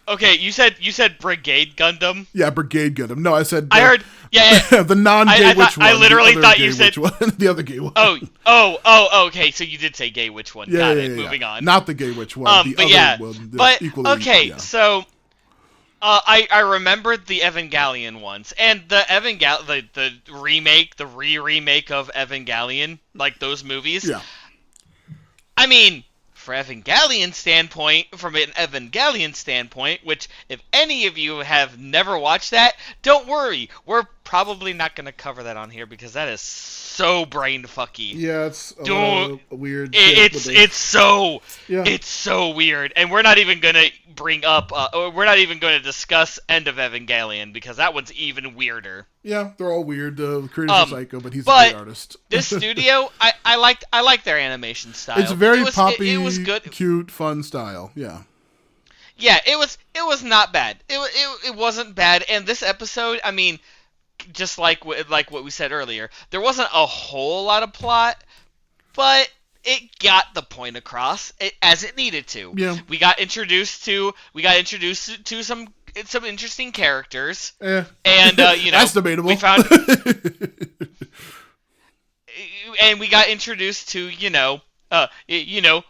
Okay, you said Brigade Gundam? Yeah, Brigade Gundam. No, I said I heard the non-gay witch one. I literally thought you said the other gay one. Okay, so you did say gay witch one. Yeah, Got yeah, it. yeah. Moving on. Not the gay witch one. But okay, yeah. So I remembered the Evangelion ones, and the re-remake of Evangelion, like those movies. Yeah. I mean, from an Evangelion standpoint, which if any of you have never watched that, don't worry. We're probably not going to cover that on here because that is so brain fucky. Yeah, it's weird. It's so weird, and we're not even going to we're not even going to discuss End of Evangelion because that one's even weirder. Yeah, they're all weird. The creator's a psycho, but he's a great artist. This studio, I like their animation style. It's very poppy, it was good, cute, fun style. Yeah. Yeah, it was not bad. It wasn't bad. And this episode, I mean, just like what we said earlier, there wasn't a whole lot of plot, but it got the point across as it needed to. Yeah. We got introduced to some interesting characters. Yeah. And that's debatable. We found and we got introduced to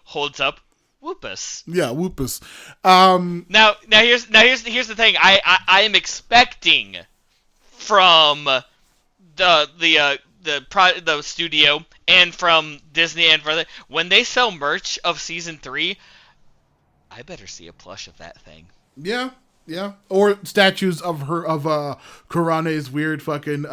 holds up Whoopus. Yeah, Whoopus. Now here's the thing. I am expecting from the studio and from Disney and for when they sell merch of season 3, I better see a plush of that thing. Yeah. Yeah, or statues of Kurane's weird fucking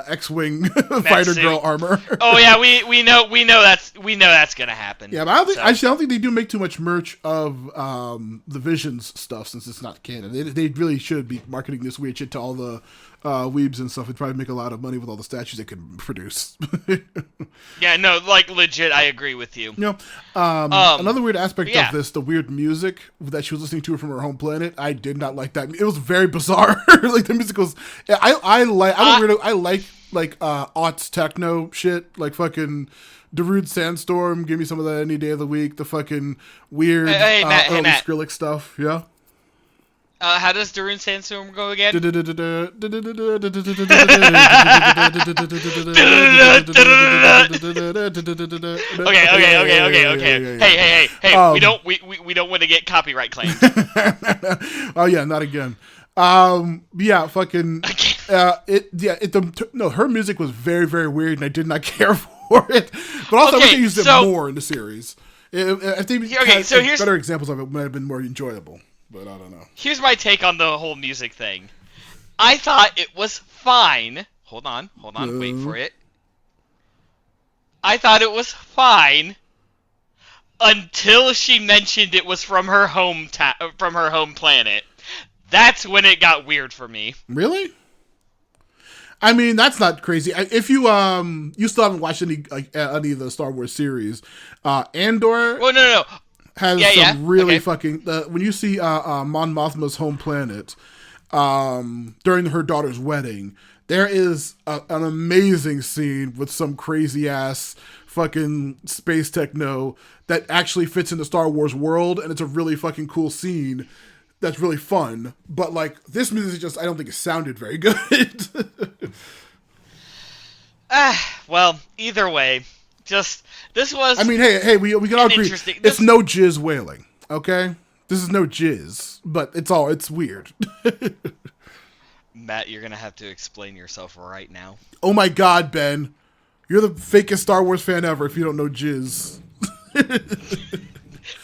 X-wing fighter girl armor. Oh yeah, we know that's gonna happen. Yeah, but I don't think they do make too much merch of the Visions stuff since it's not canon. They really should be marketing this weird shit to all the weebs and stuff. It'd probably make a lot of money with all the statues they could produce. Yeah, no, like legit, I agree with you. You know, another weird aspect of this, the weird music that she was listening to from her home planet. I did not like that. It was very bizarre. Like the music was. I like aughts techno shit, like fucking Darude Sandstorm. Give me some of that any day of the week. The fucking weird Matt, Skrillex stuff. Yeah. How does Darude Sandstorm go again? Okay. Hey. We don't want to get copyright claimed. Oh yeah, not again. Yeah, fucking. Her music was very, very weird, and I did not care for it. But also, I wish they used it more in the series. I think here's better examples of it might have been more enjoyable. But I don't know. Here's my take on the whole music thing. I thought it was fine. Hold on, wait for it. I thought it was fine until she mentioned it was from her home planet. That's when it got weird for me. Really? I mean, that's not crazy. If you you still haven't watched any of the Star Wars series, Andor. Well, no. Has some really fucking when you see Mon Mothma's home planet during her daughter's wedding, there is an amazing scene with some crazy ass fucking space techno that actually fits in the Star Wars world, and it's a really fucking cool scene that's really fun. But like this music I don't think it sounded very good. Well, either way. This was. I mean, hey, we can all agree. It's no jizz wailing, okay? This is no jizz, but it's weird. Matt, you're gonna have to explain yourself right now. Oh my God, Ben, you're the fakest Star Wars fan ever. If you don't know jizz.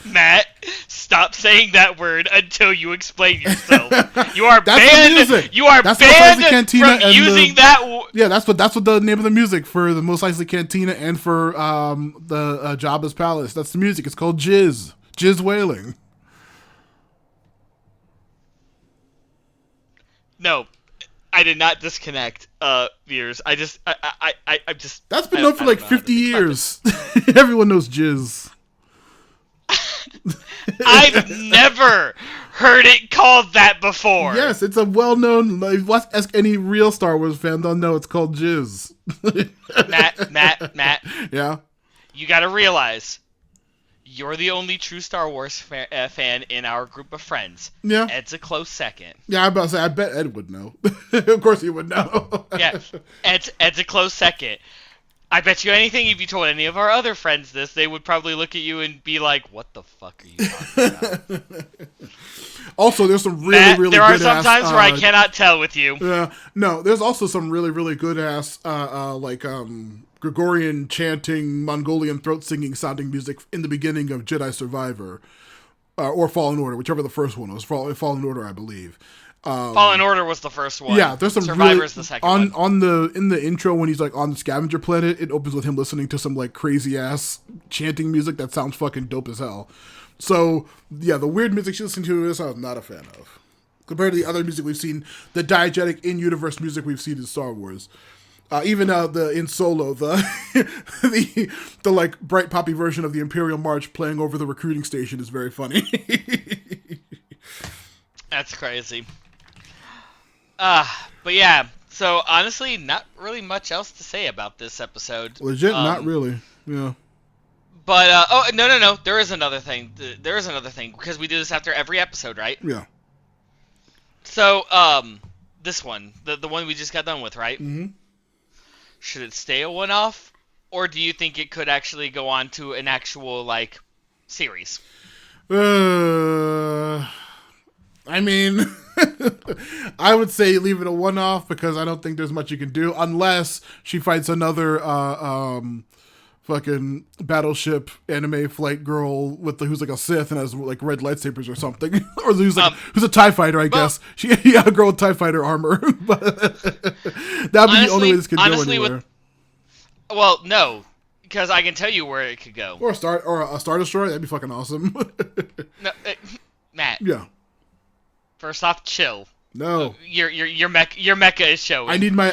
Matt, stop saying that word until you explain yourself. You are banned. You are banned from using that. Yeah, that's what the name of the music for the Mos Eisley Cantina and for the Jabba's Palace. That's the music. It's called jizz wailing. No, I did not disconnect, viewers. I'm just. That's been known for like 50 years. Everyone knows jizz. I've never heard it called that before. Yes, it's a well-known. Ask any real Star Wars fan; they'll know it's called jizz. Matt. Yeah. You got to realize, you're the only true Star Wars fan in our group of friends. Yeah. Ed's a close second. Yeah, I'm about to say. I bet Ed would know. Of course, he would know. Yeah, Ed's a close second. I bet you anything, if you told any of our other friends this, they would probably look at you and be like, "What the fuck are you talking about?" Also, there's some really good there are some times where I cannot tell with you. No, there's also some really good ass Gregorian chanting, Mongolian throat singing sounding music in the beginning of Jedi Survivor, or Fallen Order, whichever the first one was. Fallen Order, I believe. Fallen Order was the first one. Yeah, there's some Survivor's the second one. In the intro when he's like on the scavenger planet, it opens with him listening to some like crazy ass chanting music that sounds fucking dope as hell. So yeah, the weird music she listened to this I was not a fan of. Compared to the other music we've seen, the diegetic in-universe music we've seen in Star Wars. Even in Solo, the like bright poppy version of the Imperial March playing over the recruiting station is very funny. That's crazy. But yeah, so honestly, not really much else to say about this episode. Legit, not really. Yeah. But no, there is another thing. There is another thing because we do this after every episode, right? Yeah. So this one, the one we just got done with, right? Mm-hmm. Should it stay a one-off, or do you think it could actually go on to an actual like series? I mean, I would say leave it a one-off because I don't think there's much you can do unless she fights another fucking battleship anime flight girl who's like a Sith and has like red lightsabers or something, or who's a TIE fighter, I guess. A girl with TIE fighter armor. But that'd be the only way this could go anywhere. Well, no, because I can tell you where it could go. Or a Star Destroyer. That'd be fucking awesome. No, Matt. Yeah. First off, chill. No. Your mecha is showing. I need my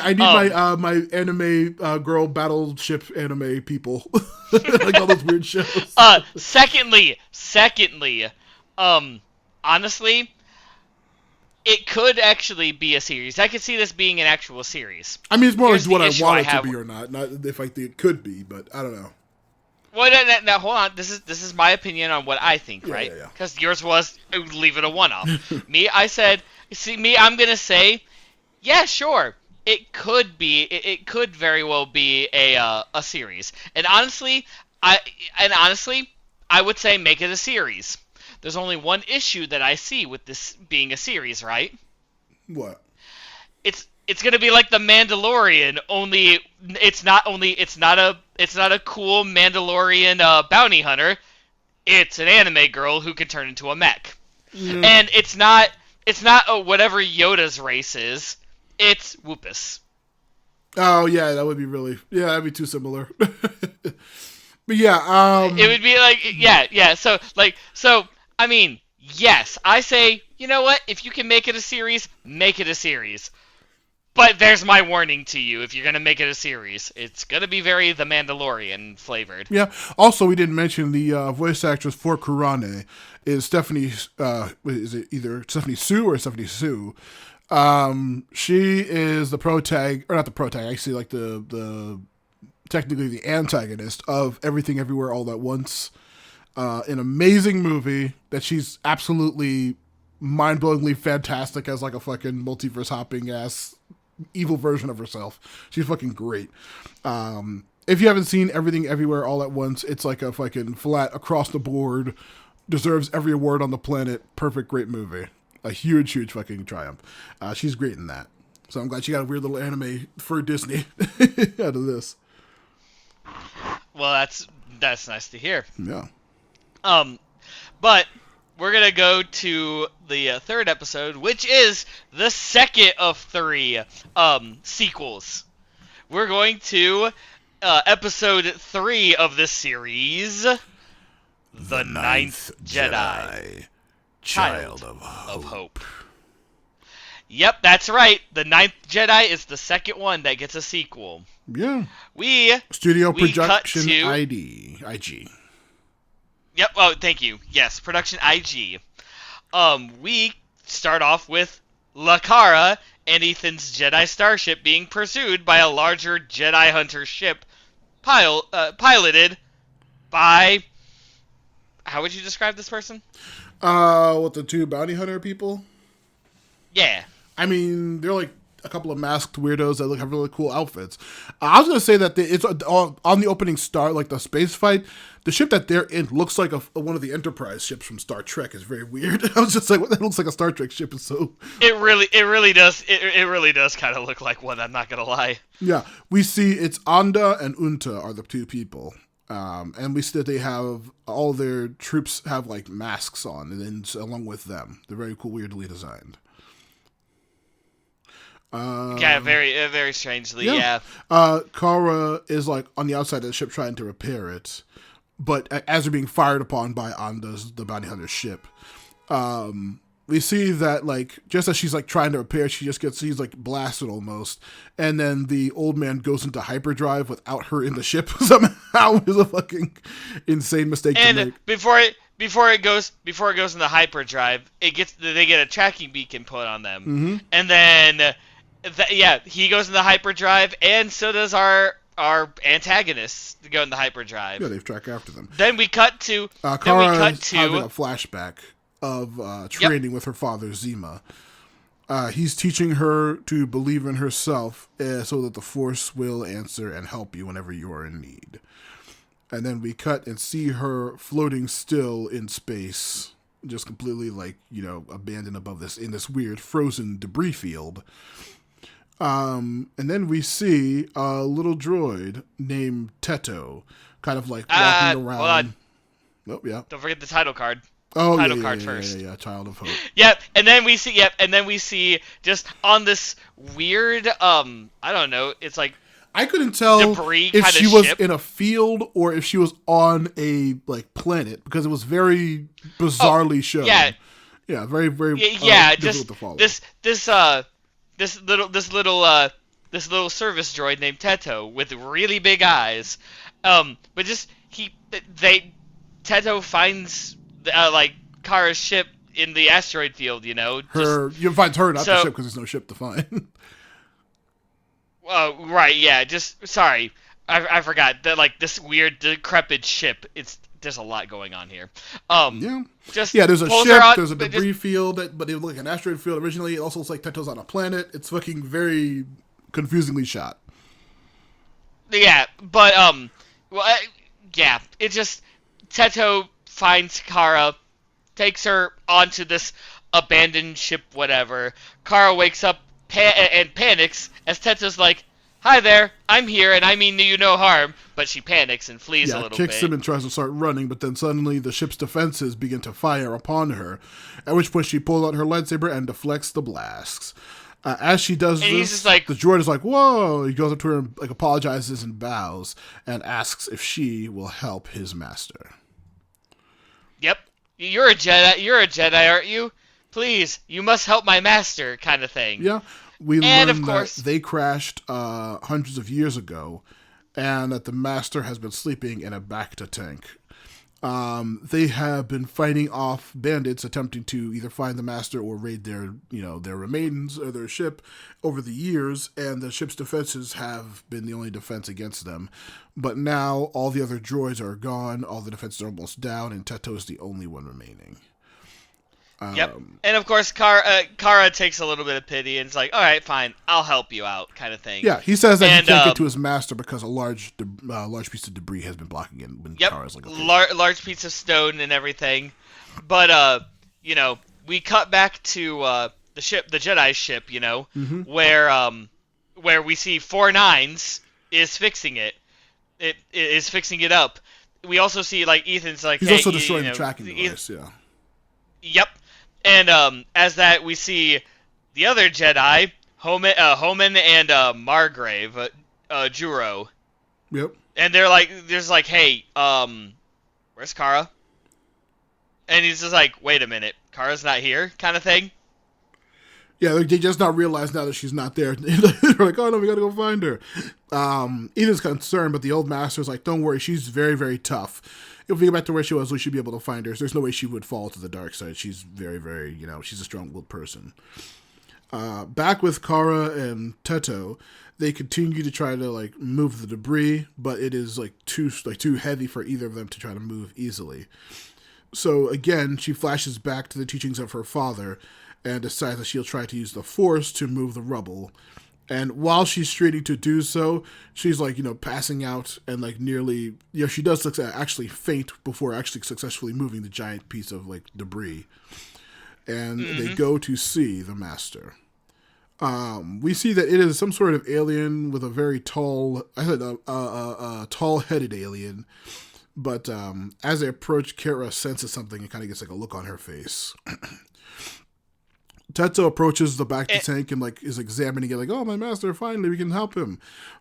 anime girl battleship anime people. Like all those weird shows. Secondly, honestly, it could actually be a series. I could see this being an actual series. I mean, it's more like what I want it to be or not. Not if I think it could be, but I don't know. Well, now hold on. This is my opinion on what I think, right? Because yours was leave it a one-off. I'm gonna say, yeah, sure. It could be. It could very well be a series. And honestly, I would say make it a series. There's only one issue that I see with this being a series, right? What? It's gonna be like the Mandalorian, only it's not a cool Mandalorian bounty hunter. It's an anime girl who can turn into a mech, and it's not whatever Yoda's race is. It's Woopus. Oh yeah, that would be that'd be too similar. But yeah, it would be like yeah. So I mean, yes, I say, you know what? If you can make it a series, make it a series. But there's my warning to you: if you're gonna make it a series, it's gonna be very The Mandalorian flavored. Yeah. Also, we didn't mention the voice actress for Kurane is Stephanie. Is it either Stephanie Sue or Stephanie Sue? She is the protag, or not the protag. Actually, like the technically the antagonist of Everything Everywhere All at Once. An amazing movie that she's absolutely mind-blowingly fantastic as like a fucking multiverse hopping ass evil version of herself. She's fucking great. If you haven't seen Everything Everywhere All at Once, it's like a fucking flat across the board, deserves every award on the planet, perfect, great movie. A huge fucking triumph. She's great in that. So I'm glad she got a weird little anime for Disney out of this. Well, that's nice to hear. Yeah. But we're gonna go to the third episode, which is the second of 3 sequels. We're going to episode 3 of this series, The Ninth Jedi. Child of Hope. Yep, that's right. The Ninth Jedi is the second one that gets a sequel. Yeah. Studio Production IG. Yep. Oh, thank you. Yes, Production IG. We start off with Lakara and Ethan's Jedi starship being pursued by a larger Jedi hunter ship, piloted by. How would you describe this person? With the 2 bounty hunter people? Yeah. I mean, they're like a couple of masked weirdos that have really cool outfits. I was gonna say that it's on the opening star, like the space fight. The ship that they're in looks like one of the Enterprise ships from Star Trek. It's very weird. I was just like, what? That looks like a Star Trek ship. Is so. It really does. It really does kind of look like one. I'm not gonna lie. Yeah, we see it's Anda and Unta are the two people. And we see that they have all their troops have like masks on, and then along with them, they're very cool, weirdly designed. Yeah, very strangely. Yeah. Kara is like on the outside of the ship trying to repair it, but as they're being fired upon by Anda's the bounty hunter's ship, we see that like just as she's like trying to repair, she's like blasted almost, and then the old man goes into hyperdrive without her in the ship somehow. Is a fucking insane mistake to make. And before it goes into hyperdrive, they get a tracking beacon put on them, and then he goes into hyperdrive, and so does our antagonists to go into hyperdrive. Yeah, they've tracked after them. Then we cut to Kara having a flashback of training with her father, Zima. He's teaching her to believe in herself so that the Force will answer and help you whenever you are in need. And then we cut and see her floating still in space, just completely abandoned above in this weird frozen debris field. And then we see a little droid named Teto, kind of like walking around. Hold on. Oh, yeah. Don't forget the title card. Oh, title card first. Yeah, Child of Hope. Yep, and then we see just on this weird I don't know, it's like I couldn't tell debris if she was ship. in a field or if she was on a planet, because it was very bizarrely shown. Yeah. Yeah, very very just to follow. this little service droid named Teto with really big eyes. But just Teto finds Kara's ship in the asteroid field, you finds her, not the ship, because there's no ship to find. Right, yeah, sorry. I forgot that, this weird decrepit ship, there's a lot going on here. There's a ship, there's a debris field, but it was like an asteroid field originally. It also looks like Teto's on a planet. It's fucking very confusingly shot. Yeah, but, it just, Teto finds Kara, takes her onto this abandoned ship, whatever. Kara wakes up and panics as Teto's like, "Hi there, I'm here, and I mean you no harm." But she panics and flees a little bit. Kicks him and tries to start running, but then suddenly the ship's defenses begin to fire upon her, at which point she pulls out her lightsaber and deflects the blasts. As she does this, the droid is like, "Whoa!" He goes up to her and apologizes and bows and asks if she will help his master. Yep. You're a Jedi, aren't you? Please, you must help my master, kind of thing. Yeah. We learned that they crashed hundreds of years ago, and that the master has been sleeping in a Bacta tank. They have been fighting off bandits attempting to either find the master or raid their remains or their ship over the years, and the ship's defenses have been the only defense against them. But now all the other droids are gone, all the defenses are almost down, and Teto is the only one remaining. Yep. And of course, Kara takes a little bit of pity and is like, "All right, fine, I'll help you out," kind of thing. Yeah, he says that he can't get to his master because a large piece of debris has been blocking it. When Kara's like, okay. Large piece of stone and everything. But we cut back to the ship, the Jedi ship, where we see 4 Nines is fixing it. It is fixing it up. We also see Ethan's like, he's hey, also destroying the tracking device. Yeah. Yep. And as that, we see the other Jedi, Homan and Margrave, Juro. Yep. And they're like, "Hey, where's Kara?" And he's just like, "Wait a minute, Kara's not here," kind of thing. Yeah, they just not realize now that she's not there. They're like, "Oh no, we gotta go find her." Ethan's concerned, but the old master's like, "Don't worry, she's very, very tough. If we get back to where she was, we should be able to find her. There's no way she would fall to the dark side. She's very, very, she's a strong-willed person." Back with Kara and Teto, they continue to try to move the debris, but it is too heavy for either of them to try to move easily. So again, she flashes back to the teachings of her father, and decides that she'll try to use the Force to move the rubble. And while she's straining to do so, she's like, passing out and like nearly, she does actually faint before actually successfully moving the giant piece of like debris. And they go to see the Master. We see that it is some sort of alien with a very tall, tall-headed alien. But as they approach, Kara senses something and kind of gets like a look on her face. Teto approaches the back of the tank and like is examining it, like, "Oh, my master! Finally, we can help him."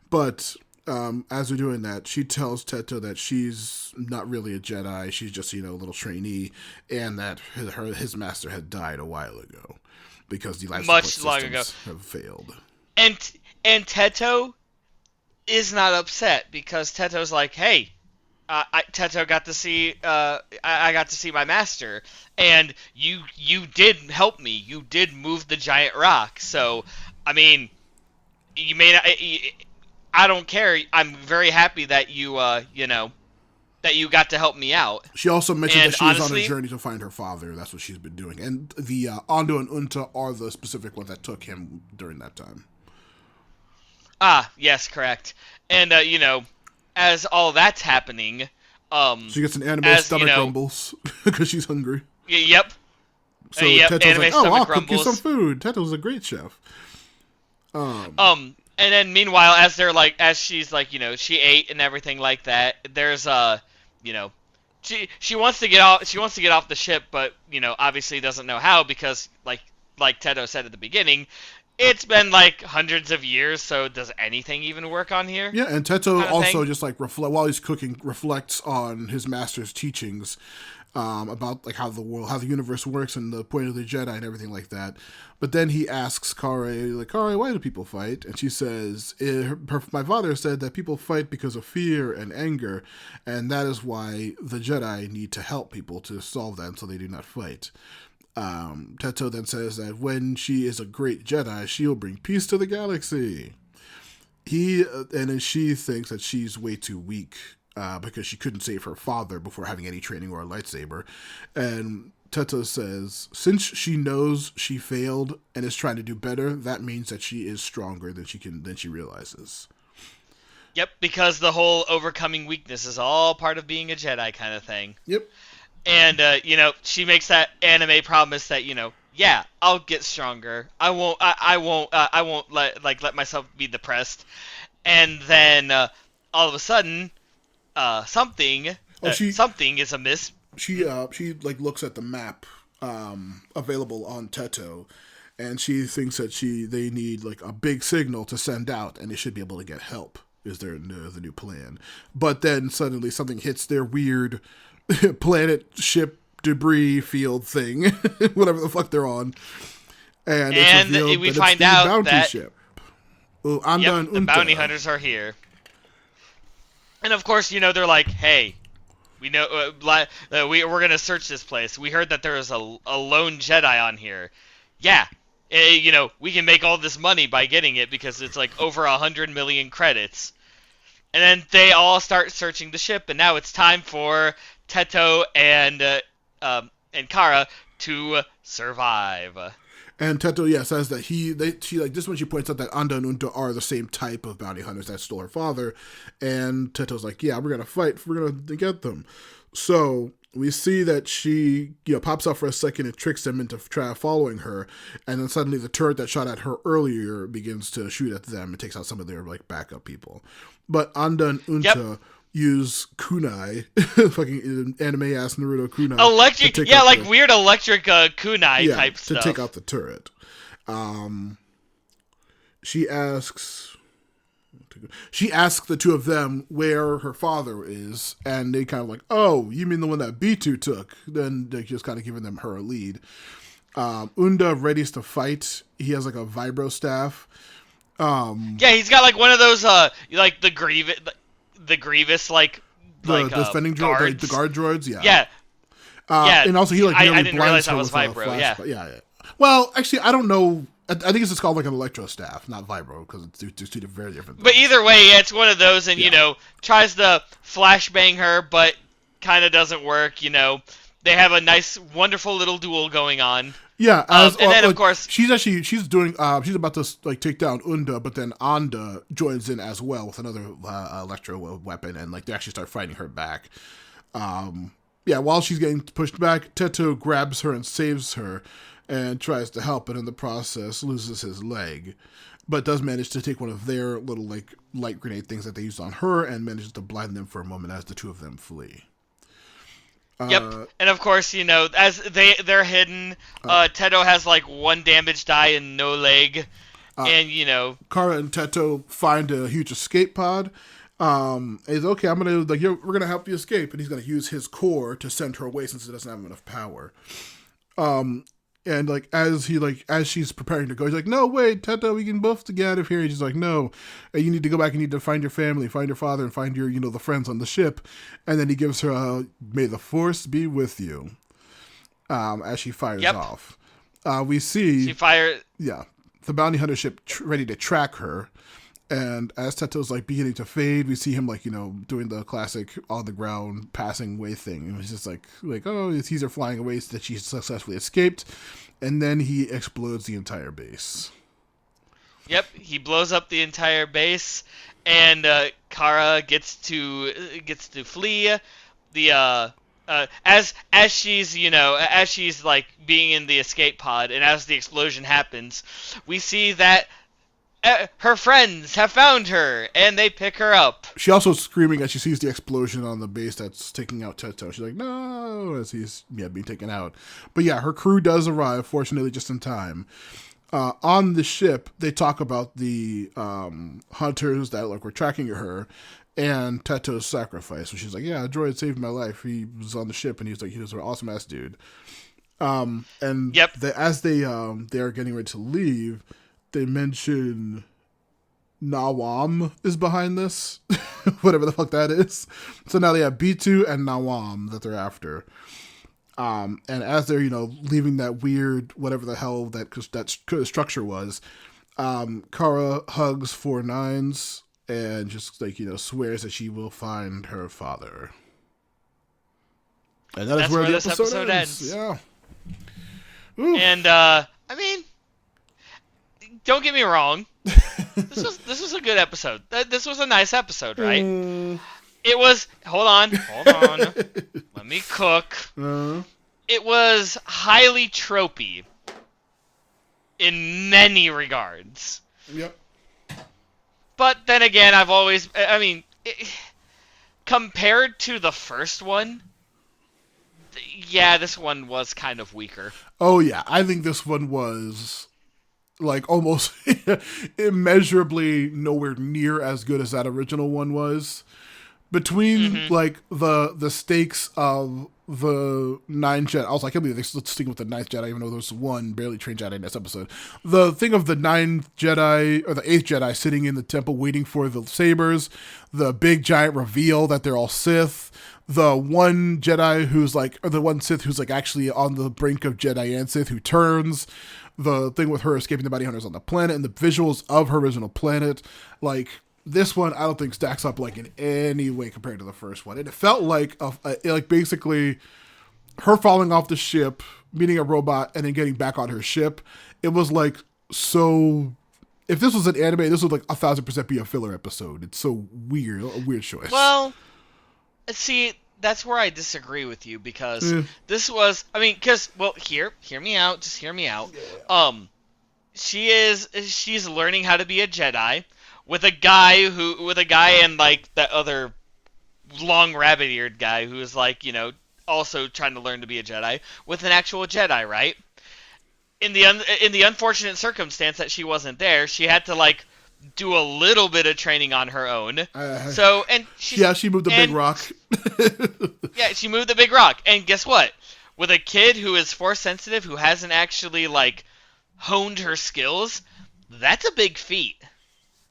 But as they're doing that, she tells Teto that she's not really a Jedi; she's just a little trainee, and that his master had died a while ago because the life support systems have failed. And Teto is not upset because Teto's like, "Hey, Teto got to see. I got to see my master, and you did help me. You did move the giant rock. So, I mean, you may not. I don't care. I'm very happy that you that you got to help me out." She also mentioned that she was on a journey to find her father. That's what she's been doing, and the Ando and Unta are the specific ones that took him during that time. Yes, correct. And as all that's happening, she gets an anime stomach rumbles because she's hungry. Yep. So Teto's like, "Oh, I'll cook you some food." Teto's a great chef. And then meanwhile, as she's like, she ate and everything like that. There's she wants to get off. She wants to get off the ship, but obviously doesn't know how because like Teto said at the beginning. It's been like hundreds of years, so does anything even work on here? Yeah, and Teto also just like while he's cooking, reflects on his master's teachings about like how the universe works and the point of the Jedi and everything like that. But then he asks Kare, like, "Kare, why do people fight?" And she says, "My father said that people fight because of fear and anger, and that is why the Jedi need to help people to solve that so they do not fight." Teto then says that when she is a great Jedi, she'll bring peace to the galaxy. And then she thinks that she's way too weak because she couldn't save her father before having any training or a lightsaber. And Teto says, since she knows she failed and is trying to do better, that means that she is stronger than she realizes. Yep, because the whole overcoming weakness is all part of being a Jedi kind of thing. Yep. And she makes that anime promise that yeah, I'll get stronger. I won't let myself be depressed. And then all of a sudden, something is amiss. She like looks at the map available on Teto, and she thinks that they need like a big signal to send out, and they should be able to get help. Is the new plan? But then suddenly something hits their weird planet ship debris field thing, whatever the fuck they're on, and we find out bounty that ship. The bounty hunters are here, and of course, they're like, "Hey, we know we're gonna search this place. We heard that there is a lone Jedi on here. Yeah, we can make all this money by getting it because it's like over 100 million credits." And then they all start searching the ship, and now it's time for Teto and Kara to survive. And Teto, says that she like this when she points out that Anda and Unta are the same type of bounty hunters that stole her father, and Teto's like, "Yeah, we're gonna fight. We're gonna get them." So we see that she pops up for a second and tricks them into following her, and then suddenly the turret that shot at her earlier begins to shoot at them and takes out some of their like backup people. But Anda and Unta use kunai, fucking anime ass Naruto kunai. Electric, weird electric kunai type stuff. To take out the turret. She asks the two of them where her father is, and they kind of like, "Oh, you mean the one that B2 took?" Then they're just kind of giving her a lead. Unda readies to fight. He has like a vibro staff. He's got like one of those like the Grievous like the defending droid, the guard droids. Yeah. And also he like nearly I didn't realize that was vibro. Yeah. Well, actually, I don't know. I think it's just called like an electro staff, not vibro, because it's two very different things. But either way, it's one of those, and tries to flashbang her, but kind of doesn't work. They have a nice, wonderful little duel going on. Yeah, as And then, of like, course, she's doing she's about to like take down Unda, but then Anda joins in as well with another electro weapon, and like they actually start fighting her back. Yeah, while she's getting pushed back, Teto grabs her and saves her, and tries to help, but in the process loses his leg, but does manage to take one of their little like light grenade things that they used on her, and manages to blind them for a moment as the two of them flee. Yep, and of course, as they're hidden, Teto has like one damaged eye and no leg, and Kara and Teto find a huge escape pod. He's okay. We're gonna help you escape, and he's gonna use his core to send her away since it doesn't have enough power. And like as she's preparing to go, he's like, "No, wait, Teto, we can both get out of here." He's like, "No, you need to go back. You need to find your family, find your father, and find your the friends on the ship." And then he gives her a "May the Force be with you." As she fires off, we see the bounty hunter ship ready to track her. And as Teto's like beginning to fade, we see him like doing the classic on the ground passing away thing. And it's just like oh, he's flying away so that she successfully escaped, and then he explodes the entire base. Yep, he blows up the entire base, and Kara gets to flee. The as she's like being in the escape pod, and as the explosion happens, we see that her friends have found her, and they pick her up. She also screaming as she sees the explosion on the base that's taking out Teto. She's like, "No!" as he's being taken out. But yeah, her crew does arrive, fortunately just in time. On the ship, they talk about the hunters that were tracking her, and Teto's sacrifice. So she's like, "Yeah, a droid saved my life. He was on the ship, and he was an awesome ass dude." And as they are getting ready to leave, they mention Nawam is behind this, whatever the fuck that is. So now they have B2 and Nawam that they're after. And as they're leaving that weird whatever the hell that structure was, Kara hugs 4-9s and just swears that she will find her father. And that's where the episode ends. Yeah. Ooh. And don't get me wrong. This was a good episode. This was a nice episode, right? It was. Hold on. Let me cook. It was highly tropey in many regards. Yep. But then again, compared to the first one, this one was kind of weaker. Oh yeah, I think this one was like almost immeasurably nowhere near as good as that original one was. Between like the stakes of the 9 Jedi, I was like, I can't believe they're still sticking with the 9th Jedi, even though there's one barely trained Jedi in this episode. The thing of the 9th Jedi or the 8th Jedi sitting in the temple waiting for the sabers, the big giant reveal that they're all Sith, the one Jedi who's like, or the one Sith who's like actually on the brink of Jedi and Sith who turns, the thing with her escaping the bounty hunters on the planet, and the visuals of her original planet, like. This one, I don't think stacks up like in any way compared to the first one. And it felt like like basically her falling off the ship, meeting a robot, and then getting back on her ship. It was like so. If this was an anime, this would like 1,000% be a filler episode. It's so weird, a weird choice. Well, see, that's where I disagree with you because this was. Hear me out. Just hear me out. Yeah. She's learning how to be a Jedi. With a guy and like that other long rabbit-eared guy who is like, also trying to learn to be a Jedi with an actual Jedi, right? In the unfortunate circumstance that she wasn't there, she had to like do a little bit of training on her own. She moved the big rock. She moved the big rock. And guess what? With a kid who is force sensitive, who hasn't actually like honed her skills, that's a big feat.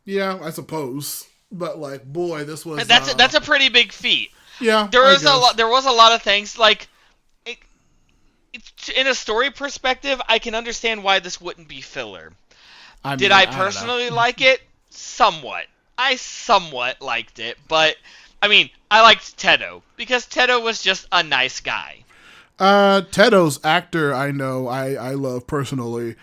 Yeah, I suppose, but like, boy, this was that's a pretty big feat. Yeah, there was a lot of things like, in a story perspective, I can understand why this wouldn't be filler. Did I personally like it? Somewhat. I somewhat liked it, but I liked Teto because Teto was just a nice guy. Tedo's actor I love personally,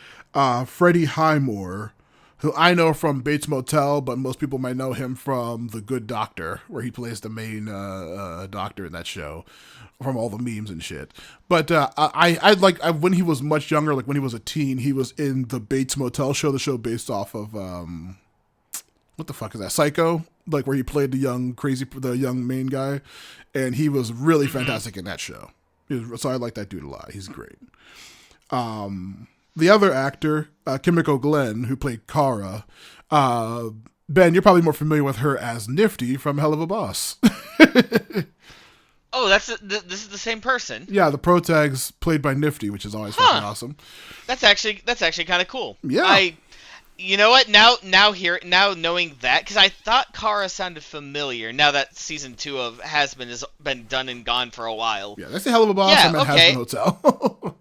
Freddie Highmore, who I know from Bates Motel, but most people might know him from The Good Doctor, where he plays the main doctor in that show, from all the memes and shit. But when he was much younger, like when he was a teen, he was in the Bates Motel show, the show based off of what the fuck is that? Psycho, like where he played the young main guy, and he was really fantastic in that show. So I like that dude a lot. He's great. The other actor, Kimiko Glenn, who played Kara, Ben, you're probably more familiar with her as Nifty from Hell of a Boss. Oh, this is the same person. Yeah, the protag's played by Nifty, which is always fucking awesome. That's actually kind of cool. Yeah. You know what? Now knowing that, because I thought Kara sounded familiar. Now that season 2 of has been done and gone for a while. Yeah, that's the Hell of a Boss and then Has Been Hotel.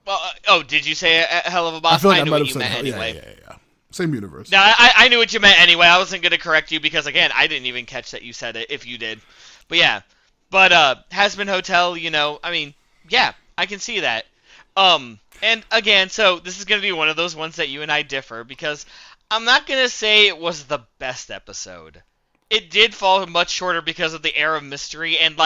Well, did you say a Hell of a Boss? I feel like I knew might what have you said meant anyway. Yeah. Same universe. No, I knew what you meant anyway. I wasn't gonna correct you because again, I didn't even catch that you said it. If you did, but yeah, Has Been Hotel. I mean, yeah, I can see that. And again, so this is going to be one of those ones that you and I differ, because I'm not going to say it was the best episode. It did fall much shorter because of the air of mystery, and,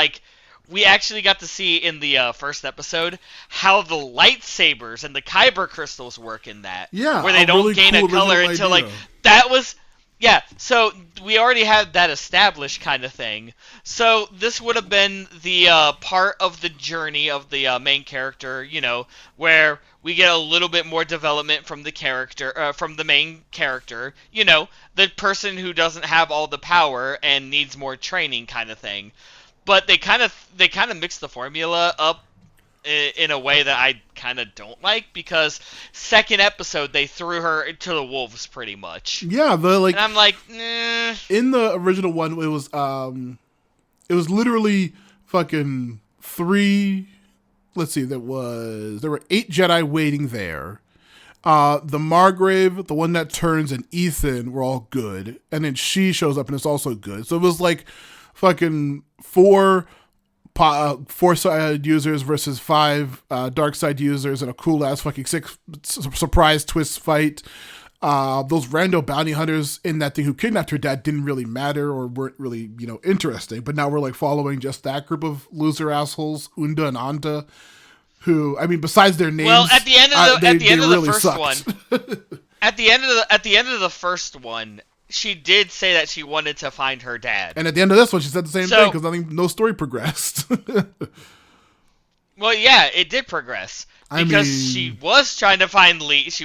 we actually got to see in the first episode how the lightsabers and the kyber crystals work in that. Yeah, where they don't really gain cool a color until, idea. that was... Yeah, so we already had that established kind of thing. So this would have been the part of the journey of the main character, where we get a little bit more development from the main character, the person who doesn't have all the power and needs more training kind of thing. But they kind of mix the formula up in a way that I kind of don't like, because second episode they threw her to the wolves pretty much. Yeah, and I'm like, nah. In the original one, it was literally fucking 3. Let's see, there were 8 Jedi waiting there. The Margrave, the one that turns, and Ethan were all good, and then she shows up and it's also good. So it was like fucking 4 side users versus 5 dark side users, and a cool ass fucking 6 surprise twist fight. Those rando bounty hunters in that thing who kidnapped her dad didn't really matter or weren't really interesting, but now we're following just that group of loser assholes, Unda and Anta, who, I mean, besides their names, well, at the end of the first sucked. one, at the end of the first one, she did say that she wanted to find her dad. And at the end of this one, she said the same thing, because no story progressed. Well, yeah, it did progress. Because she was trying to find leads.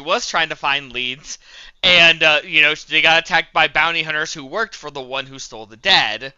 And, they got attacked by bounty hunters who worked for the one who stole the dad.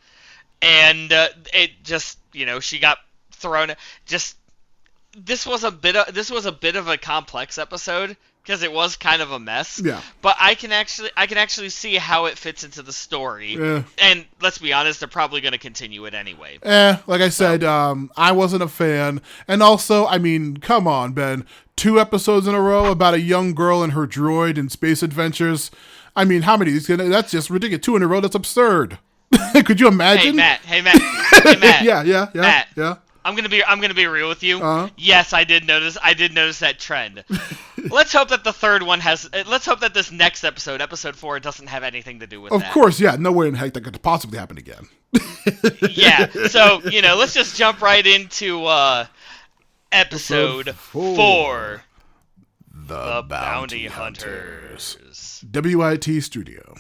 And it just, she got thrown. This was a bit of a complex episode, because it was kind of a mess. Yeah. But I can actually see how it fits into the story. Yeah. And let's be honest, they're probably going to continue it anyway. Like I said, I wasn't a fan. And also, I mean, come on, Ben. 2 episodes in a row about a young girl and her droid and space adventures. I mean, how many? That's just ridiculous. 2 in a row, that's absurd. Could you imagine? Hey, Matt. Yeah. Matt. Yeah. I'm gonna be real with you. Uh-huh. Yes, I did notice that trend. Let's hope that the third one has. Let's hope that this next episode 4, doesode have anything to do with that. Of course, yeah. No way in heck that could possibly happen again. Yeah. So let's just jump right into episode 4. The Bounty Hunters. WIT Studio.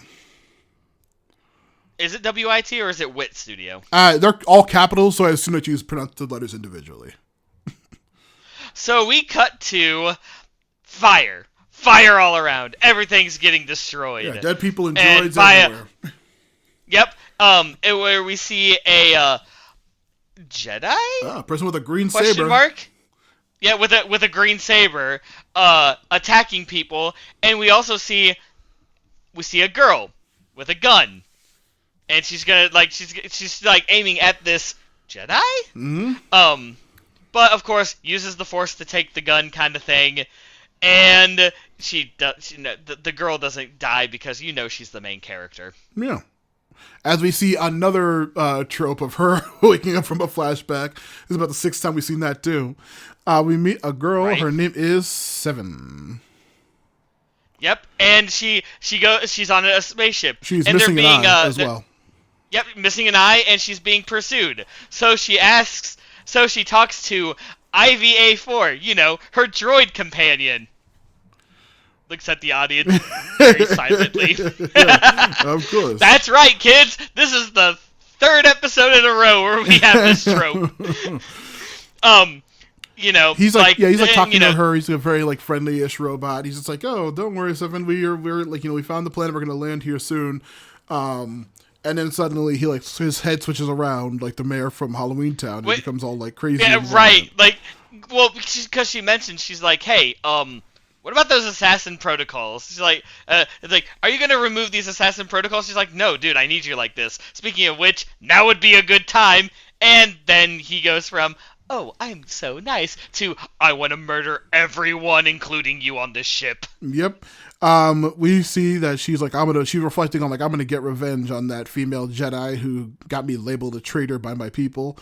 Is it WIT or is it WIT Studio? They're all capitals, so I assume that you pronounce the letters individually. So we cut to fire. Fire all around. Everything's getting destroyed. Yeah, dead people and droids everywhere. Yep. Where we see a Jedi? A person with a green Question saber. Mark? Yeah, with a green saber, attacking people, and we also see a girl with a gun. And she's gonna she's aiming at this Jedi. Mm-hmm. But of course uses the Force to take the gun, kind of thing, and the girl doesn't die because she's the main character. Yeah. As we see another trope of her waking up from a flashback. This is about the 6th time we've seen that too. We meet a girl. Right. Her name is Seven. Yep, and she's on a spaceship. She's and missing they're being, an eye as well. Yep, missing an eye, and she's being pursued. So she talks to IVA-4, her droid companion. Looks at the audience very silently. Yeah, of course. That's right, kids. This is the 3rd episode in a row where we have this trope. He's like talking to her. He's a very like friendly-ish robot. He's just like, oh, don't worry, Seven. We're like, we found the planet. We're gonna land here soon. And then suddenly he like his head switches around like the mayor from Halloween Town. And he becomes all like crazy. Yeah, right. Like, well, because she mentioned, she's like, hey, what about those assassin protocols? She's like, it's like, are you gonna remove these assassin protocols? She's like, no, dude, I need you like this. Speaking of which, now would be a good time. And then he goes from, oh, I'm so nice, to, I want to murder everyone, including you on this ship. Yep. We see that she's like, she's reflecting on like, I'm gonna get revenge on that female Jedi who got me labeled a traitor by my people.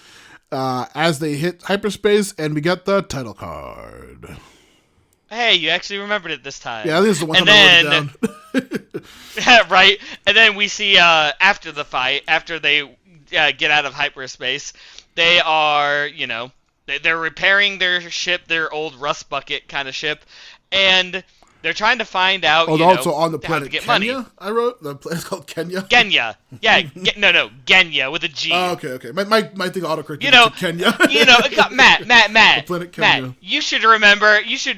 As they hit hyperspace, and we get the title card. Hey, you actually remembered it this time. Yeah, this is the one I wrote down. Yeah, right. And then we see after the fight, after they get out of hyperspace, they are, they're repairing their ship, their old rust bucket kind of ship, and they're trying to find out. Also on the how to planet get Kenya. money. I wrote the planet's called Kenya. Genya, yeah, no, Genya with a G. Oh, okay. My thing autocorrected to Kenya. Matt. The planet Kenya. Matt, you should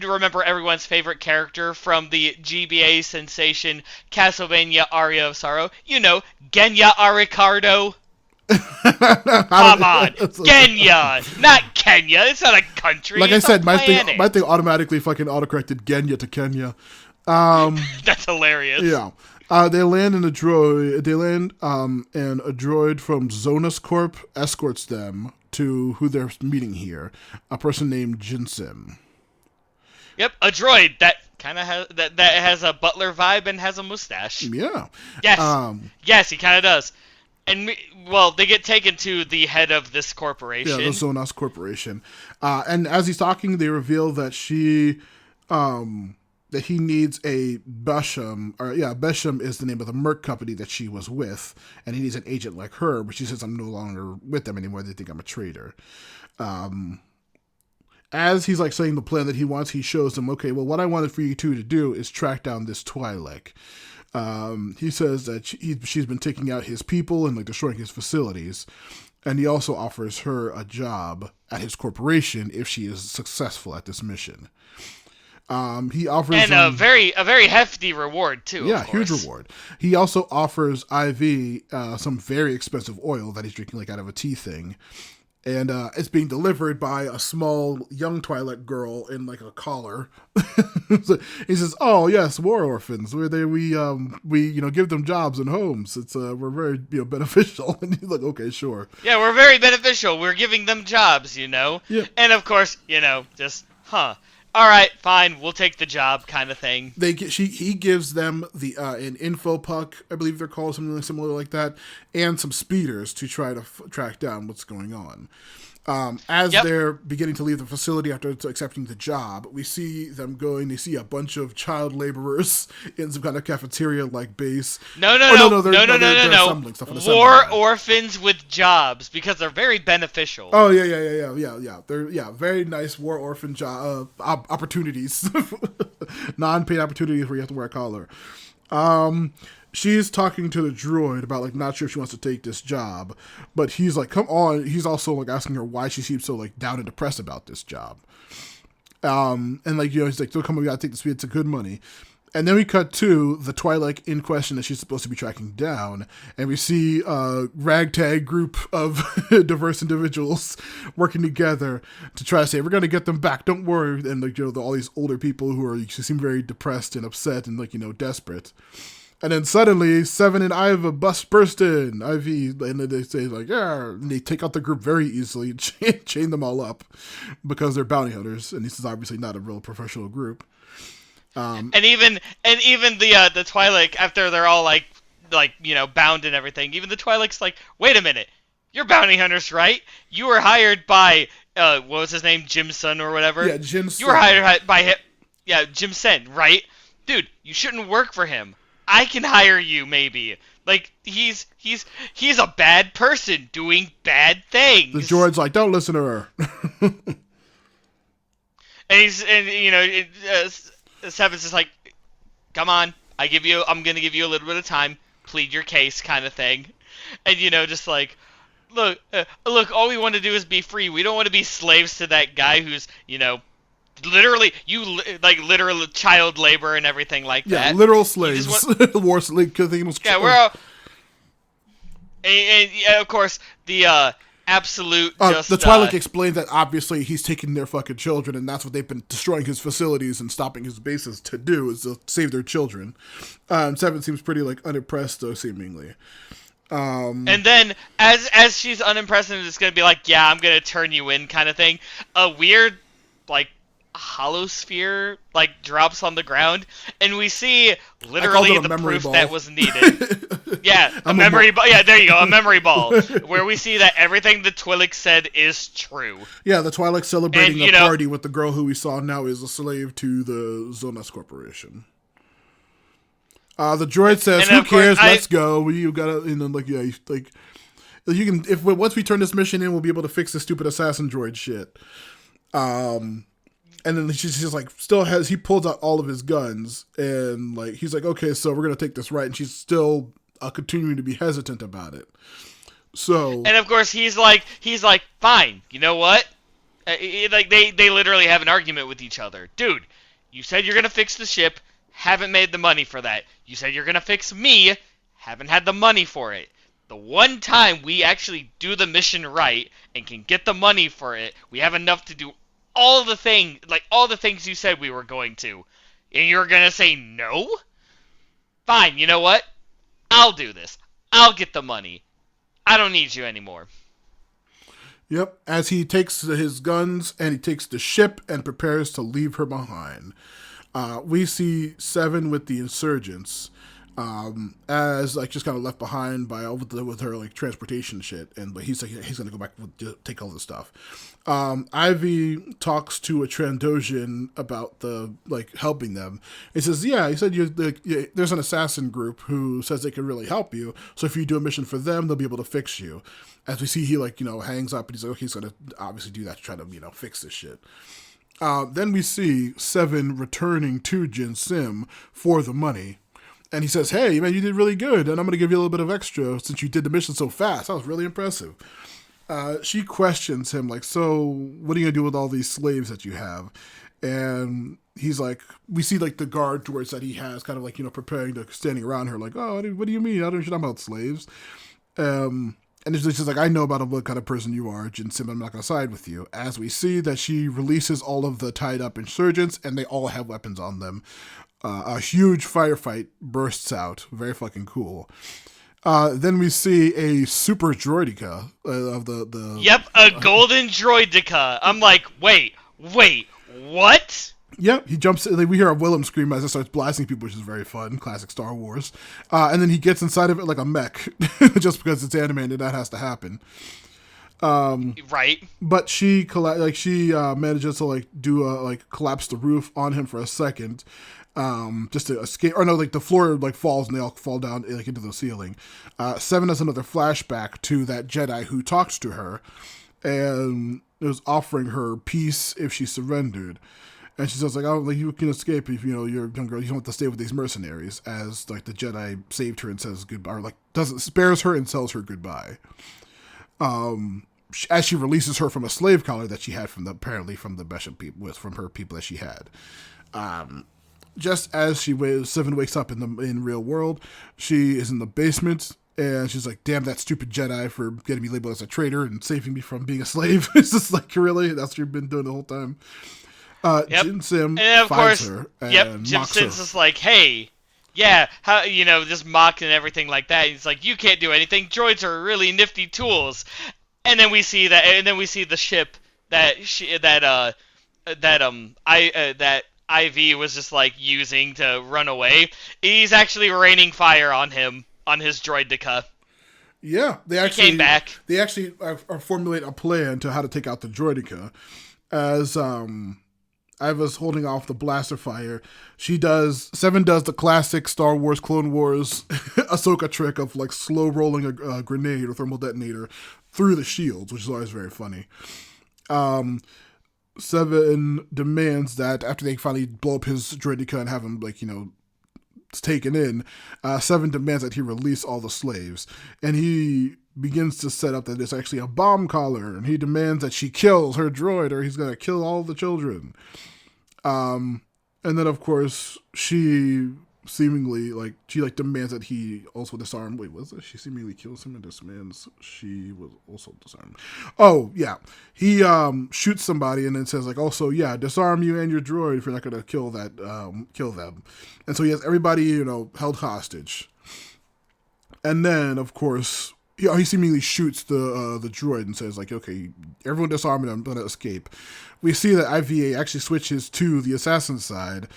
remember everyone's favorite character from the GBA sensation Castlevania Aria of Sorrow. Genya Aricardo. Come on, Genya, not Kenya. It's not a country. Like I said, my thing automatically fucking autocorrected Genya to Kenya. That's hilarious. Yeah. They land in a droid. And a droid from Zonus Corp escorts them to who they're meeting here. A person named Jinsim. Yep, a droid that kind of has that has a butler vibe and has a mustache. Yeah. Yes. Yes, he kind of does. And they get taken to the head of this corporation. Yeah, the Zonos Corporation. And as he's talking, they reveal that that he needs a Besham, Besham is the name of the Merc company that she was with, and he needs an agent like her, but she says, I'm no longer with them anymore. They think I'm a traitor. As he's like saying the plan that he wants, he shows them, okay, well, what I wanted for you two to do is track down this Twi'lek. He says that she's been taking out his people and like destroying his facilities, and he also offers her a job at his corporation if she is successful at this mission. He offers a very hefty reward too. Yeah, of course. Huge reward. He also offers Ivy some very expensive oil that he's drinking like out of a tea thing. And it's being delivered by a small young Twi'lek girl in like a collar. So he says, "Oh yes, war orphans. We give them jobs and homes. It's we're very beneficial." And he's like, "Okay, sure." Yeah, we're very beneficial. We're giving them jobs, Yeah. And of course, just all right, fine, we'll take the job, kind of thing. He gives them an info puck, I believe they're called, something similar like that, and some speeders to try to track down what's going on. They're beginning to leave the facility after accepting the job, we see them going. They see a bunch of child laborers in some kind of cafeteria-like base. No. They're assembling stuff. War orphans with jobs, because they're very beneficial. Oh yeah. They're very nice war orphan job opportunities, non-paid opportunities where you have to wear a collar. She's talking to the droid about, like, not sure if she wants to take this job. But he's like, come on. He's also, like, asking her why she seems so, like, down and depressed about this job. And, like, he's like, come on, we gotta take this. It's a good money. And then we cut to the Twi'lek in question that she's supposed to be tracking down. And we see a ragtag group of diverse individuals working together to try to say, we're going to get them back. Don't worry. And, like, all these older people who seem very depressed and upset and, like, desperate. And then suddenly, Seven and Iva burst in. Ivy, and then they say, like, yeah. And they take out the group very easily and chain them all up because they're bounty hunters. And this is obviously not a real professional group. And even the Twi'lek, after they're all, like, like, bound and everything. Even the Twi'lek's like, wait a minute, you're bounty hunters, right? You were hired by, what was his name, Jim Sun or whatever? Yeah, Jin You were Sen. hired by him, yeah, Jim Sen, right? Dude, you shouldn't work for him. I can hire you, maybe. Like, he's a bad person doing bad The things. droid's like, don't listen to her. Seven's just like, come on, I'm gonna give you a little bit of time, plead your case, kind of thing, and just like, look, all we want to do is be free. We don't want to be slaves to that guy who's, literally, literal child labor and everything like Yeah, that. literal slaves. War slave. Yeah, we're all, and yeah, of course, the absolute just the Twi'lek explains that obviously he's taking their fucking children, and that's what they've been destroying his facilities and stopping his bases to do, is to save their children. Seven seems pretty unimpressed though, seemingly. And then as she's unimpressed and is gonna be like, yeah, I'm gonna turn you in, kind of thing, a weird holosphere drops on the ground, and we see literally the proof ball. that was needed. Yeah, a memory ball. Yeah, there you go, a memory ball, where we see that everything the Twi'lek said is true. Yeah, the Twi'lek celebrating a party with the girl who we saw now is a slave to the Zonas Corporation. The droid says, "Who cares? Let's go. You gotta," and then you can, if once we turn this mission in, we'll be able to fix this stupid assassin droid shit. And then she's just like, he pulls out all of his guns, and he's like, okay, so we're gonna take this right, and she's still continuing to be hesitant about it. So, and of course he's like, fine, you know what? They literally have an argument with each other, dude. You said you're gonna fix the ship, haven't made the money for that. You said you're gonna fix me, haven't had the money for it. The one time we actually do the mission right and can get the money for it, we have enough to do all the things you said we were going to, and you're gonna say no? Fine, you know what? I'll do this. I'll get the money. I don't need you anymore. Yep, as he takes his guns and he takes the ship and prepares to leave her behind. We see Seven with the insurgents, as just kind of left behind with her transportation shit, but he's gonna go back to take all this stuff. Ivy talks to a Trandoshan about helping them. He says, yeah, he said there's an assassin group who says they can really help you, so if you do a mission for them, they'll be able to fix you. As we see, he hangs up, and he's like, okay, he's gonna obviously do that to try to fix this shit. Then we see Seven returning to Jin Sim for the money. And he says, hey, man, you did really good, and I'm going to give you a little bit of extra since you did the mission so fast. That was really impressive. She questions him, so what are you going to do with all these slaves that you have? And he's like, we see, the guard droids that he has kind of, preparing to standing around her, oh, what do you mean? I don't know about slaves. And it's just I know about what kind of person you are, Jin Sim, I'm not going to side with you. As we see that she releases all of the tied up insurgents, and they all have weapons on them. A huge firefight bursts out. Very fucking cool. Then we see a super droidica of the... Yep, a golden droidica. I'm like, wait, what? Yep, he jumps... we hear a Willem scream as it starts blasting people, which is very fun. Classic Star Wars. And then he gets inside of it like a mech. Just because it's animated, that has to happen. Right. But she manages to do collapse the roof on him for a second. Just to escape, or no, the floor falls and they all fall down into the ceiling. Seven has another flashback to that Jedi who talked to her, and it was offering her peace if she surrendered. And she says oh, you can escape if you're a young girl. You don't have to stay with these mercenaries. As the Jedi saved her and says goodbye, or doesn't spares her and tells her goodbye. As she releases her from a slave collar that she had from the Besham people, from her people that she had. Just as Seven wakes up in real world, she is in the basement, and she's like, damn that stupid Jedi for getting me labeled as a traitor and saving me from being a slave. It's just really? That's what you've been doing the whole time. Yep. Jin Sim and finds her and Jin mocks Sim's her. just like, hey, yeah, how, just mocked and everything like that. He's like, you can't do anything. Droids are really nifty tools. And then we see the ship that Ivy was just using to run away. He's actually raining fire on him on his droideka. Yeah, He came back. They actually formulate a plan to how to take out the droideka. As I was holding off the blaster fire, Seven does the classic Star Wars Clone Wars Ahsoka trick of like slow rolling a grenade or thermal detonator through the shields, which is always very funny. Seven demands that after they finally blow up his droideka and have him taken in, Seven demands that he release all the slaves, and he begins to set up that it's actually a bomb collar, and he demands that she kills her droid or he's gonna kill all the children. And then of course she seemingly demands that he also disarm. Wait, was it? She seemingly kills him and demands she was also disarmed. Oh yeah, he shoots somebody and then says also disarm you and your droid if you're not gonna kill them. And so he has everybody held hostage. And then of course he seemingly shoots the droid and says okay, everyone disarm and I'm gonna escape. We see that IVA actually switches to the assassin side.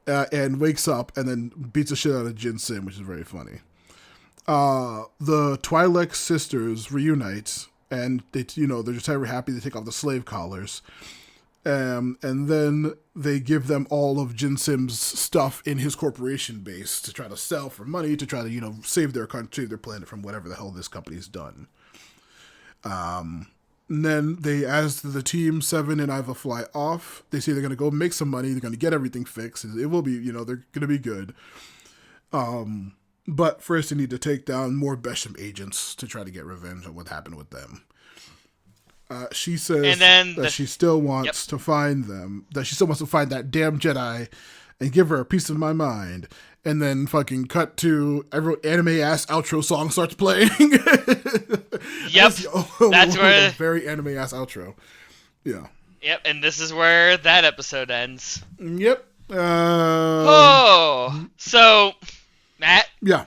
And wakes up and then beats the shit out of Jin Sim, which is very funny. The Twi'lek sisters reunite, and they're just very happy. They take off the slave collars, and then they give them all of Jin Sim's stuff in his corporation base to try to sell for money to try to save their country, their planet from whatever the hell this company's done. And then as the team, Seven and Iva fly off, they say they're going to go make some money. They're going to get everything fixed. It will be, they're going to be good. But first they need to take down more Besham agents to try to get revenge on what happened with them. She says that she still wants to find them, that she still wants to find that damn Jedi and give her a piece of my mind. And then fucking cut to anime-ass outro song starts playing. Yep. That's where... a very anime-ass outro. Yeah. Yep, and this is where that episode ends. Yep. So, Matt? Yeah.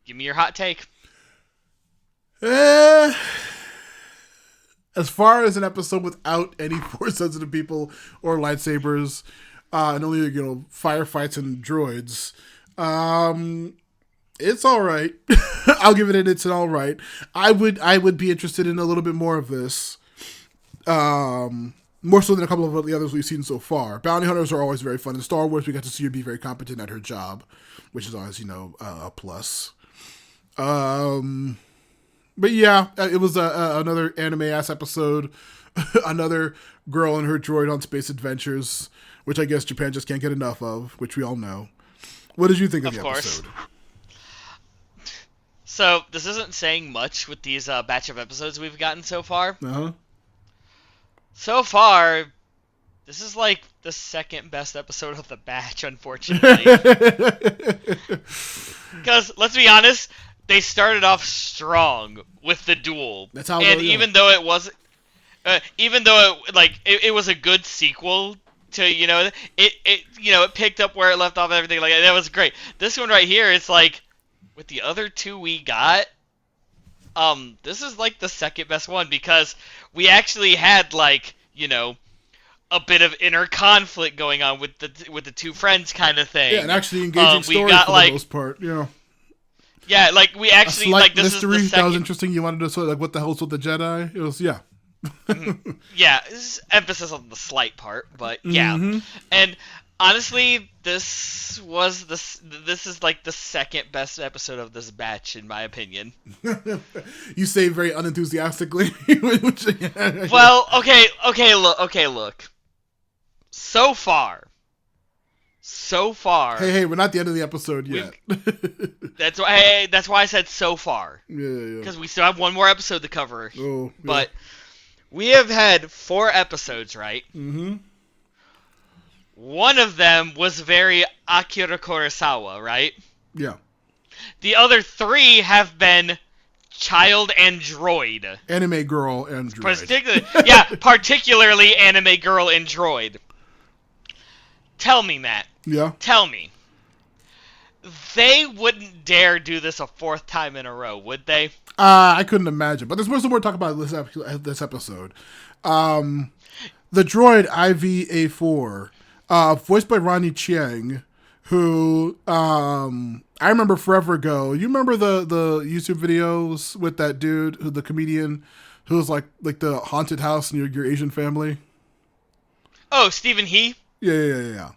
Give me your hot take. As far as an episode without any Force-sensitive people or lightsabers... and only firefights and droids. It's all right. I'll give it it's an all right. I would be interested in a little bit more of this. More so than a couple of the others we've seen so far. Bounty hunters are always very fun. In Star Wars, we got to see her be very competent at her job, which is always a plus. But yeah, it was another anime ass episode. Another girl and her droid on space adventures, which I guess Japan just can't get enough of, which we all know. What did you think of the episode? So, this isn't saying much with these batch of episodes we've gotten so far. Uh-huh. So far, this is the second best episode of the batch, unfortunately. Because, let's be honest, they started off strong with the duel. That's how even though it wasn't... even though it was a good sequel to it picked up where it left off and everything like that. That was great. This one right here, it's with the other two we got, this is the second best one because we actually had a bit of inner conflict going on with the two friends kind of thing. Yeah, and actually engaging story for the most part. Yeah. Yeah, we actually this mystery is the second... that was interesting. You wanted to sort of what the hell's with the Jedi? It was Yeah, this is emphasis on the slight part, but yeah. Mm-hmm. And honestly, this is the second best episode of this batch in my opinion. You say very unenthusiastically. Well, okay, look. So far. Hey, we're not at the end of the episode yet. That's why I said so far. Yeah. Because we still have one more episode to cover. Oh, yeah. But we have had 4 episodes, right? Mm-hmm. One of them was very Akira Kurosawa, right? Yeah. The other 3 have been child and droid. Anime girl and droid. Particularly anime girl and droid. Tell me, Matt. Yeah? Tell me. They wouldn't dare do this a 4th time in a row, would they? I couldn't imagine. But there's more to talk about this episode. The droid IVA4, voiced by Ronnie Chiang, who I remember forever ago. You remember the YouTube videos with that dude, who the comedian, who was like the haunted house in your Asian family? Oh, Stephen He? Yeah.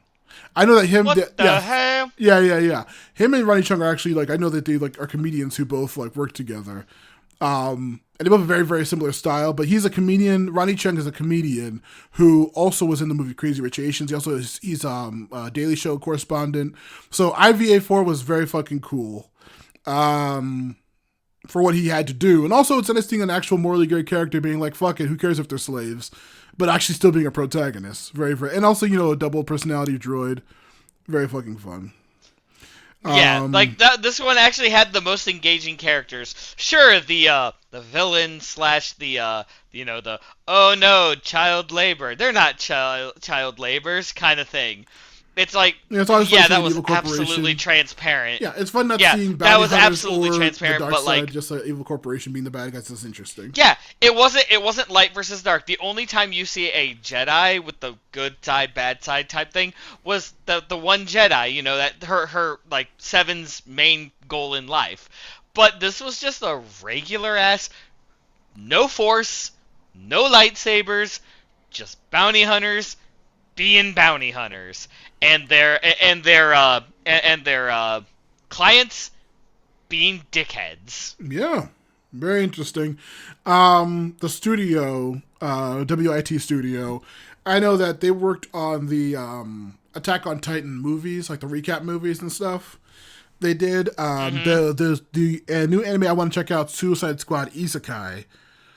I know that him. What the Yeah, hell? yeah. Him and Ronnie Chung are actually like, I know that they like are comedians who both like work together. And they both have a very, very similar style, but he's a comedian. Ronnie Chung is a comedian who also was in the movie Crazy Rich Asians. He also he's a Daily Show correspondent. So IVA4 was very fucking cool. For what he had to do. And also it's interesting an actual morally good character being like, fuck it, who cares if they're slaves? But actually still being a protagonist. Very, very, and also, a double personality droid. Very fucking fun. Yeah, like that. This one actually had the most engaging characters. Sure, the villain slash the the oh no, child labor. They're not child laborers kind of thing. It's like, it's always fun that seeing was Evil Corporation. absolutely transparent. Yeah, it's fun not seeing bounty that was hunters absolutely or transparent, the dark but side, like just Evil Corporation being the bad guys. That's interesting. Yeah, it wasn't light versus dark. The only time you see a Jedi with the good side, bad side type thing was the one Jedi, that her like Seven's main goal in life. But this was just a regular ass, no force, no lightsabers, just bounty hunters being bounty hunters, and their clients being dickheads. Yeah, very interesting. The studio, WIT studio, I know that they worked on the Attack on Titan movies, like the recap movies and stuff. They did. The new anime I want to check out, Suicide Squad Isekai,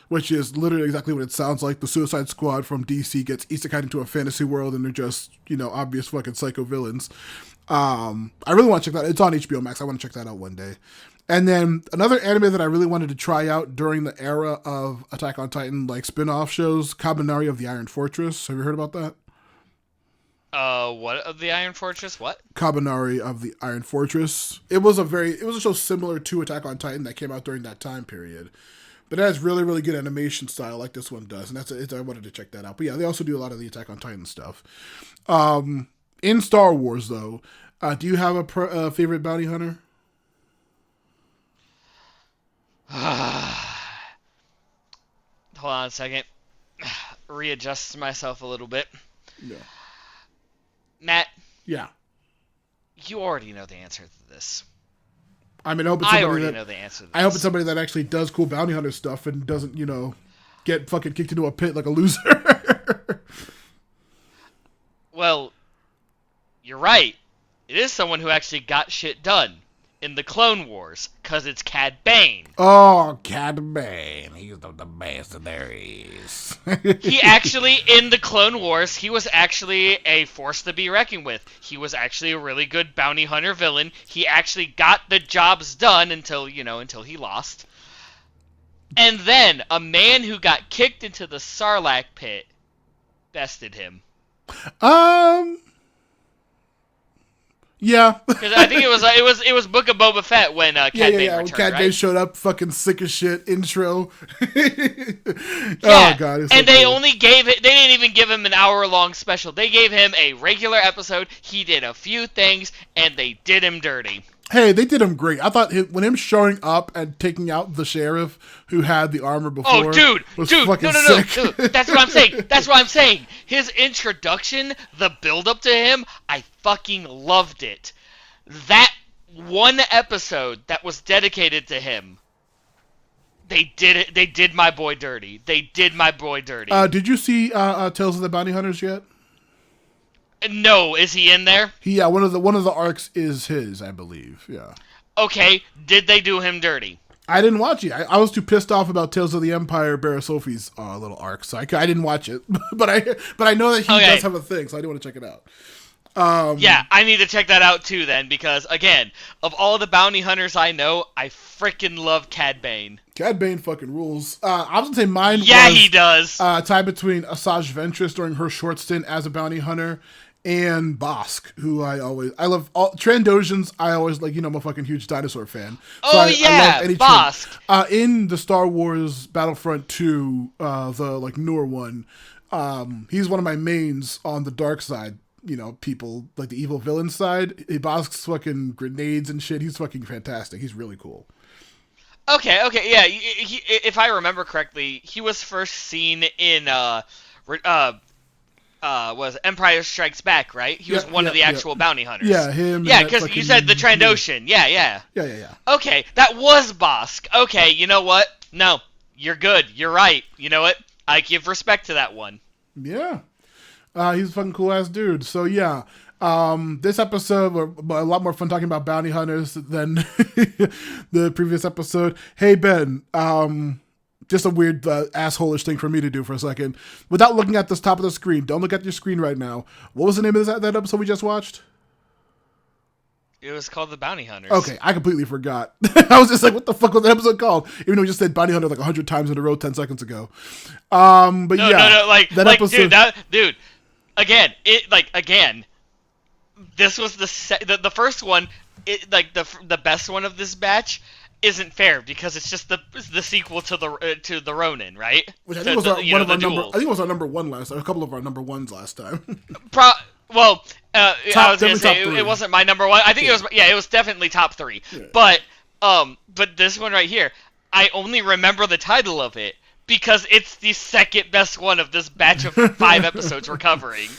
which is literally exactly what it sounds like. The Suicide Squad from DC gets isekai into a fantasy world, and they're just, obvious fucking psycho villains. I really want to check that. It's on HBO Max. I want to check that out one day. And then another anime that I really wanted to try out during the era of Attack on Titan, like spin-off shows, Kabanari of the Iron Fortress. Have you heard about that? What of the Iron Fortress? What? Kabanari of the Iron Fortress. It was a show similar to Attack on Titan that came out during that time period. But it has really, really good animation style like this one does. And I wanted to check that out. But yeah, they also do a lot of the Attack on Titan stuff. In Star Wars, though, do you have a favorite bounty hunter? Hold on a second. Readjust myself a little bit. Yeah. Matt. Yeah. You already know the answer to this. I mean, I hope I already know the answer to this. I hope it's somebody that actually does cool bounty hunter stuff and doesn't, get fucking kicked into a pit like a loser. Well, you're right. It is someone who actually got shit done in the Clone Wars, because it's Cad Bane. Oh, Cad Bane. He's the best there is. He actually, in the Clone Wars, he was actually a force to be reckoned with. He was actually a really good bounty hunter villain. He actually got the jobs done until he lost. And then, a man who got kicked into the Sarlacc pit bested him. Yeah, because I think it was Book of Boba Fett when Cad Bane returned, when Cad Bane showed up, fucking sick as shit intro. Oh god, and they didn't even give him an hour-long special. They gave him a regular episode. He did a few things, and they did him dirty. Hey, they did him great. I thought when him showing up and taking out the sheriff who had the armor before. Oh, dude, no. That's what I'm saying. His introduction, the build-up to him, I fucking loved it. That one episode that was dedicated to him, they did it. They did my boy dirty. Did you see Tales of the Bounty Hunters yet? No, is he in there? Yeah, one of the arcs is his, I believe. Yeah. Okay, did they do him dirty? I didn't watch it. I was too pissed off about Tales of the Empire, Barra Sophie's little arc, so I didn't watch it. but I know that he does have a thing, so I do want to check it out. Yeah, I need to check that out too then, because again, of all the bounty hunters I know, I freaking love Cad Bane. Cad Bane fucking rules. I was gonna say mine. Yeah, he does. Tied between Asajj Ventress during her short stint as a bounty hunter, and Bosk, who I love. Trandoshans, I always like. I'm a fucking huge dinosaur fan. So I love any Bosk. In the Star Wars Battlefront 2, the newer one, he's one of my mains on the dark side. people, like the evil villain side. Bosk's fucking grenades and shit. He's fucking fantastic. He's really cool. Okay, yeah. If I remember correctly, he was first seen in was Empire Strikes Back, right? He was one of the actual bounty hunters. Yeah, him. Yeah, because you said the Trandoshan. Yeah. Okay, that was Bosk. Okay, you know what? No, you're good. You're right. You know what? I give respect to that one. Yeah. He's a fucking cool ass dude. So yeah. This episode, a lot more fun talking about bounty hunters than the previous episode. Hey Ben, just a weird asshole-ish thing for me to do for a second. Without looking at the top of the screen, don't look at your screen right now. What was the name of that episode we just watched? It was called The Bounty Hunters. Okay, I completely forgot. I was just like, what the fuck was that episode called? Even though we just said Bounty Hunter like 100 times in a row 10 seconds ago. But no, that episode... dude, again, this was the first one, the best one of this batch isn't fair because it's just the sequel to the Ronin, right? Which I think was our number one last time. A couple of our number ones last time. I was gonna say it wasn't my number one. I think it was definitely top 3. Yeah. But this one right here, I only remember the title of it because it's the second best one of this batch of 5 episodes we're covering.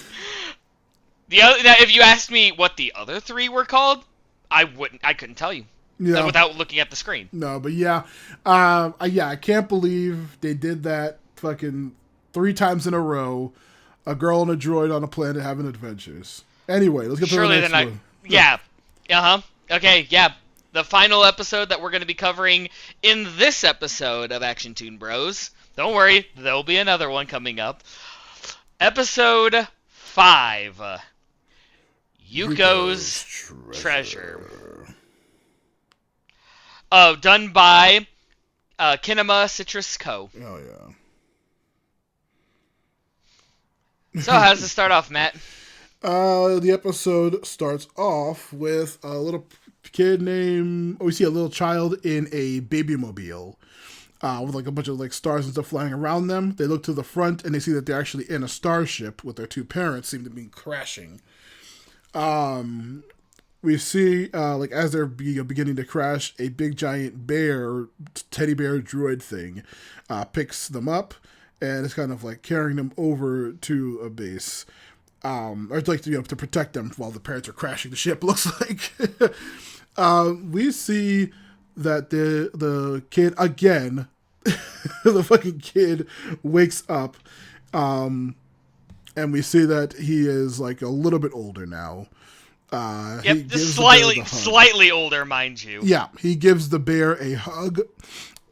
Now, if you asked me what the other 3 were called, I couldn't tell you. Yeah. Without looking at the screen. No, but I can't believe they did that fucking 3 times in a row. A girl and a droid on a planet having adventures. Anyway, let's get to the next one. Yeah. Okay, yeah. The final episode that we're going to be covering in this episode of Action Toon Bros. Don't worry, there'll be another one coming up. Episode 5. Yuko's Treasure. Done by Kinema Citrus Co. Oh, yeah. So, how does it start off, Matt? The episode starts off with a little kid we see a little child in a babymobile with like a bunch of like stars and stuff flying around them. They look to the front and they see that they're actually in a starship with their 2 parents seem to be crashing. We see, as they're beginning to crash, a big giant teddy bear droid thing picks them up and is kind of like carrying them over to a base. To protect them while the parents are crashing the ship, looks like. We see that the kid, again, the fucking kid wakes up, and we see that he is like a little bit older now. Just slightly older, mind you. Yeah, he gives the bear a hug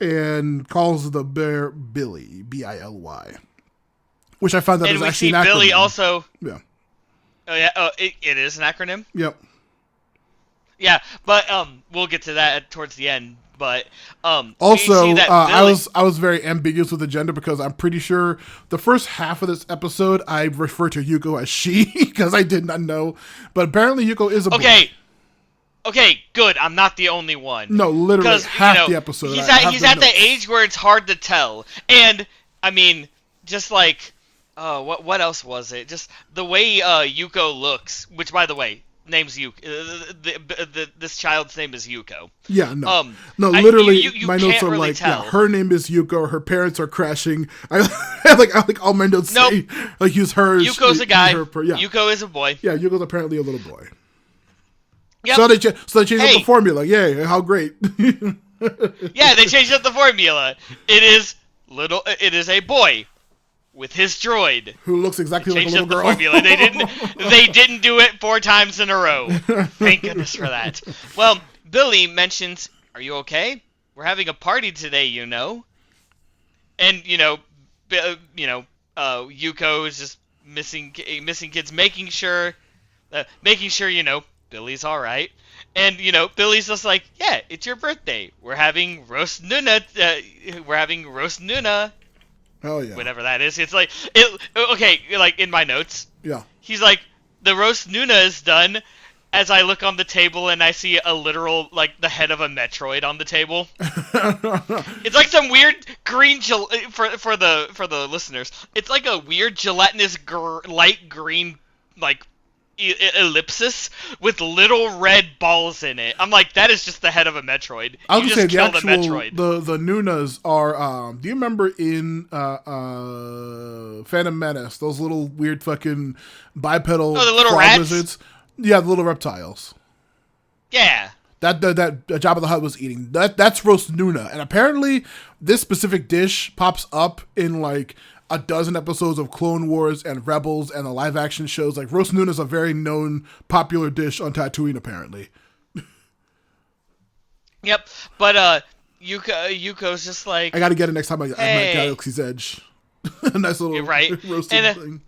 and calls the bear Billy, Billy, which I found that was actually an acronym. Billy also. Yeah. Oh yeah. Oh, it is an acronym. Yep. Yeah, but we'll get to that towards the end. But also, I was very ambiguous with the gender because I'm pretty sure the first half of this episode I refer to Yuko as she because I did not know, but apparently Yuko is a boy. Okay, good. I'm not the only one. No, literally half the episode. He's at the age where it's hard to tell, and I mean, just like, what else was it? Just the way Yuko looks, which by the way. Name's Yuko. This child's name is Yuko. Yeah, no, literally, my notes are really like, her name is Yuko. Her parents are crashing. I like all my notes say like use hers. Yuko's a guy. Yuko is a boy. Yeah, Yuko's apparently a little boy. Yep. So they changed up the formula. Yay! How great. Yeah, they changed up the formula. It is a boy. With his droid, who looks exactly like a little girl. Formula. They didn't do it 4 times in a row. Thank goodness for that. Well, Billy mentions, "Are you okay? We're having a party today, you know." And Yuko is just missing kids, making sure Billy's all right. And Billy's just like, "Yeah, it's your birthday. We're having roast nuna. Hell yeah. Whatever that is. It's like, like in my notes. Yeah. He's like, the roast nuna is done as I look on the table and I see a literal, like, the head of a Metroid on the table. It's like some weird green, for the listeners, it's like a weird gelatinous light green, like, ellipsis with little red balls in it. I'm like, that is just the head of a Metroid. I was You gonna say just the killed a actual Metroid. the Nunas are. Do you remember in Phantom Menace those little weird fucking bipedal Oh, the little frog rats? lizards? Yeah, the little reptiles. Yeah. That Jabba the Hutt was eating. That's roast Nuna, and apparently this specific dish pops up in like a dozen episodes of Clone Wars and Rebels and the live action shows. Like roast Nuna is a very known popular dish on Tatooine, apparently. Yep. But Yuko's just like, I got to get it next time I'm at hey, Galaxy's Edge. A nice little you're right. roasted And thing.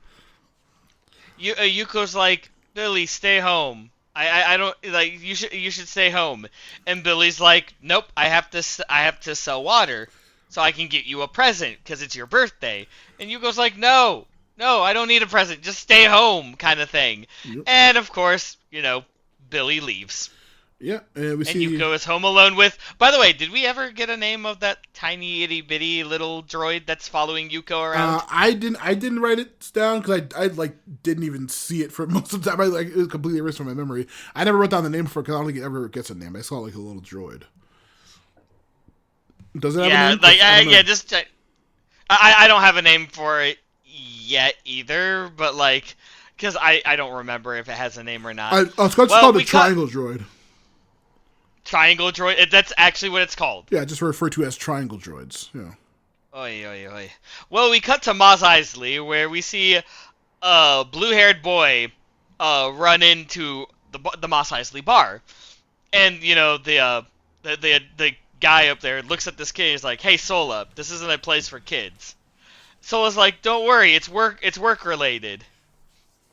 Yuko's like, Billy, stay home. I don't like you should stay home. And Billy's like, nope, I have to sell water so I can get you a present because it's your birthday. And Yuko's like, no, I don't need a present, just stay home, kind of thing. Yep. And of course, Billy leaves. Yeah, and we And see Yuko is home alone with. By the way, did we ever get a name of that tiny itty bitty little droid that's following Yuko around? I didn't write it down because I like didn't even see it for most of the time. It was completely erased from my memory. I never wrote down the name for it because I don't think it ever gets a name. I saw like a little droid. Does it have a name? Yeah, just I don't have a name for it yet either, but like, because I don't remember if it has a name or not. It's called the Triangle Droid. Triangle Droid. That's actually what it's called. Yeah, just referred to as Triangle Droids. Yeah. Oy, oy, oy. Well, we cut to Mos Eisley, where we see a blue-haired boy run into the Mos Eisley bar, and the guy up there looks at this kid and is like, "Hey, Sola, this isn't a place for kids." Sola's like, "Don't worry, it's work related,"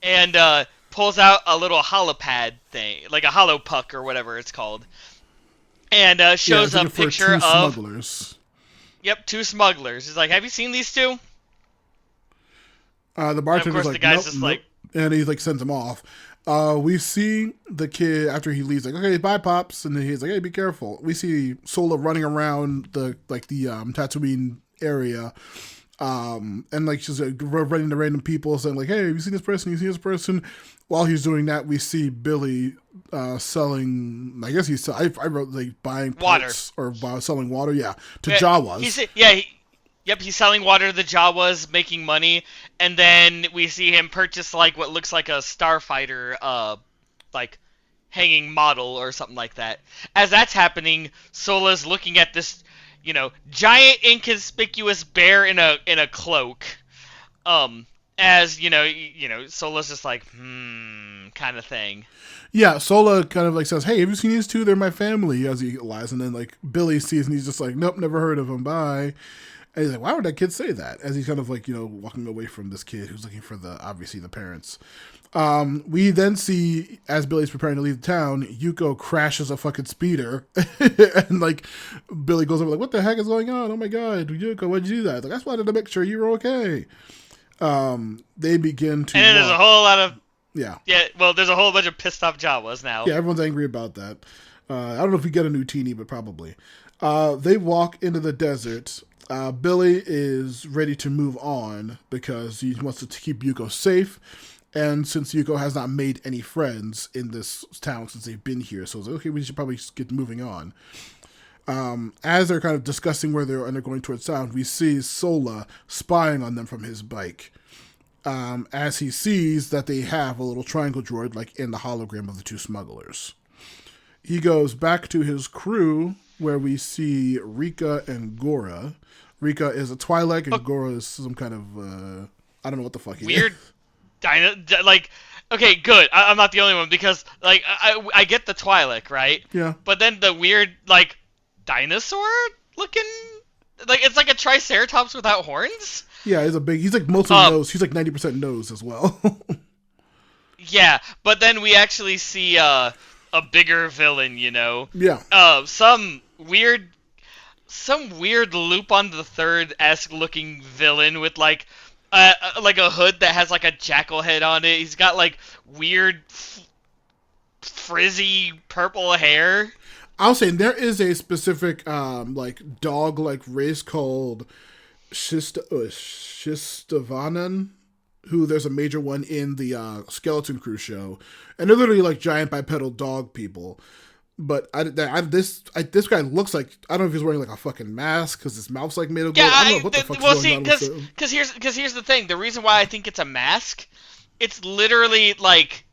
and pulls out a little holopad thing, like a holopuck or whatever it's called, and shows a picture of smugglers. Yep, two smugglers. He's like, "Have you seen these two?" The bartender's like, the guy's nope, just nope. like, and he like sends him off. We see the kid after he leaves, like, okay, bye, pops, and then he's like, hey, be careful. We see Sola running around the Tatooine area, and like she's like, running to random people, saying like, hey, have you seen this person? You seen this person? While he's doing that, we see Billy selling. I guess I wrote like buying parts or selling water. Yeah, to Jawas. He's selling water to the Jawas, making money, and then we see him purchase like what looks like a starfighter, like hanging model or something like that. As that's happening, Sola's looking at this, giant inconspicuous bear in a cloak. As Sola's just like, kind of thing. Yeah, Sola kind of like says, hey, have you seen these two? They're my family, as he lies. And then like Billy sees and he's just like, nope, never heard of them. Bye. And he's like, why would that kid say that? As he's kind of like, walking away from this kid who's looking for obviously the parents. We then see, as Billy's preparing to leave town, Yuko crashes a fucking speeder. And like, Billy goes over like, what the heck is going on? Oh my God, Yuko, why'd you do that? Like, I just wanted to make sure you were okay. They begin to. And there's a whole lot of. Yeah. Yeah, well, there's a whole bunch of pissed off Jawas now. Yeah, everyone's angry about that. I don't know if we get a new teenie, but probably. They walk into the desert. Billy is ready to move on because he wants to keep Yuko safe. And since Yuko has not made any friends in this town since they've been here, so it's like, okay, we should probably get moving on. As they're kind of discussing where they're going towards town, we see Sola spying on them from his bike. As he sees that they have a little triangle droid like in the hologram of the two smugglers. He goes back to his crew where we see Rika and Gora. Rika is a Twi'lek and Gora is some kind of, I don't know what the fuck he weird is. like, okay, good. I'm not the only one because, like, I get the Twi'lek, right? Yeah. But then the weird, like, dinosaur looking, like, it's like a Triceratops without horns? Yeah, he's like mostly nose. He's like 90% nose as well. Yeah, but then we actually see a bigger villain, Yeah. Some weird Loop on the Third-esque looking villain with like a hood that has like a jackal head on it. He's got like weird frizzy purple hair. I'll say there is a specific like dog like race called Shistavanan. who there's a major one in the Skeleton Crew show, and they're literally like giant bipedal dog people. But this guy looks like, I don't know if he's wearing like a fucking mask because his mouth's like made of gold. I don't know what the fuck's going on with him. Because here's the thing. The reason why I think it's a mask, it's literally like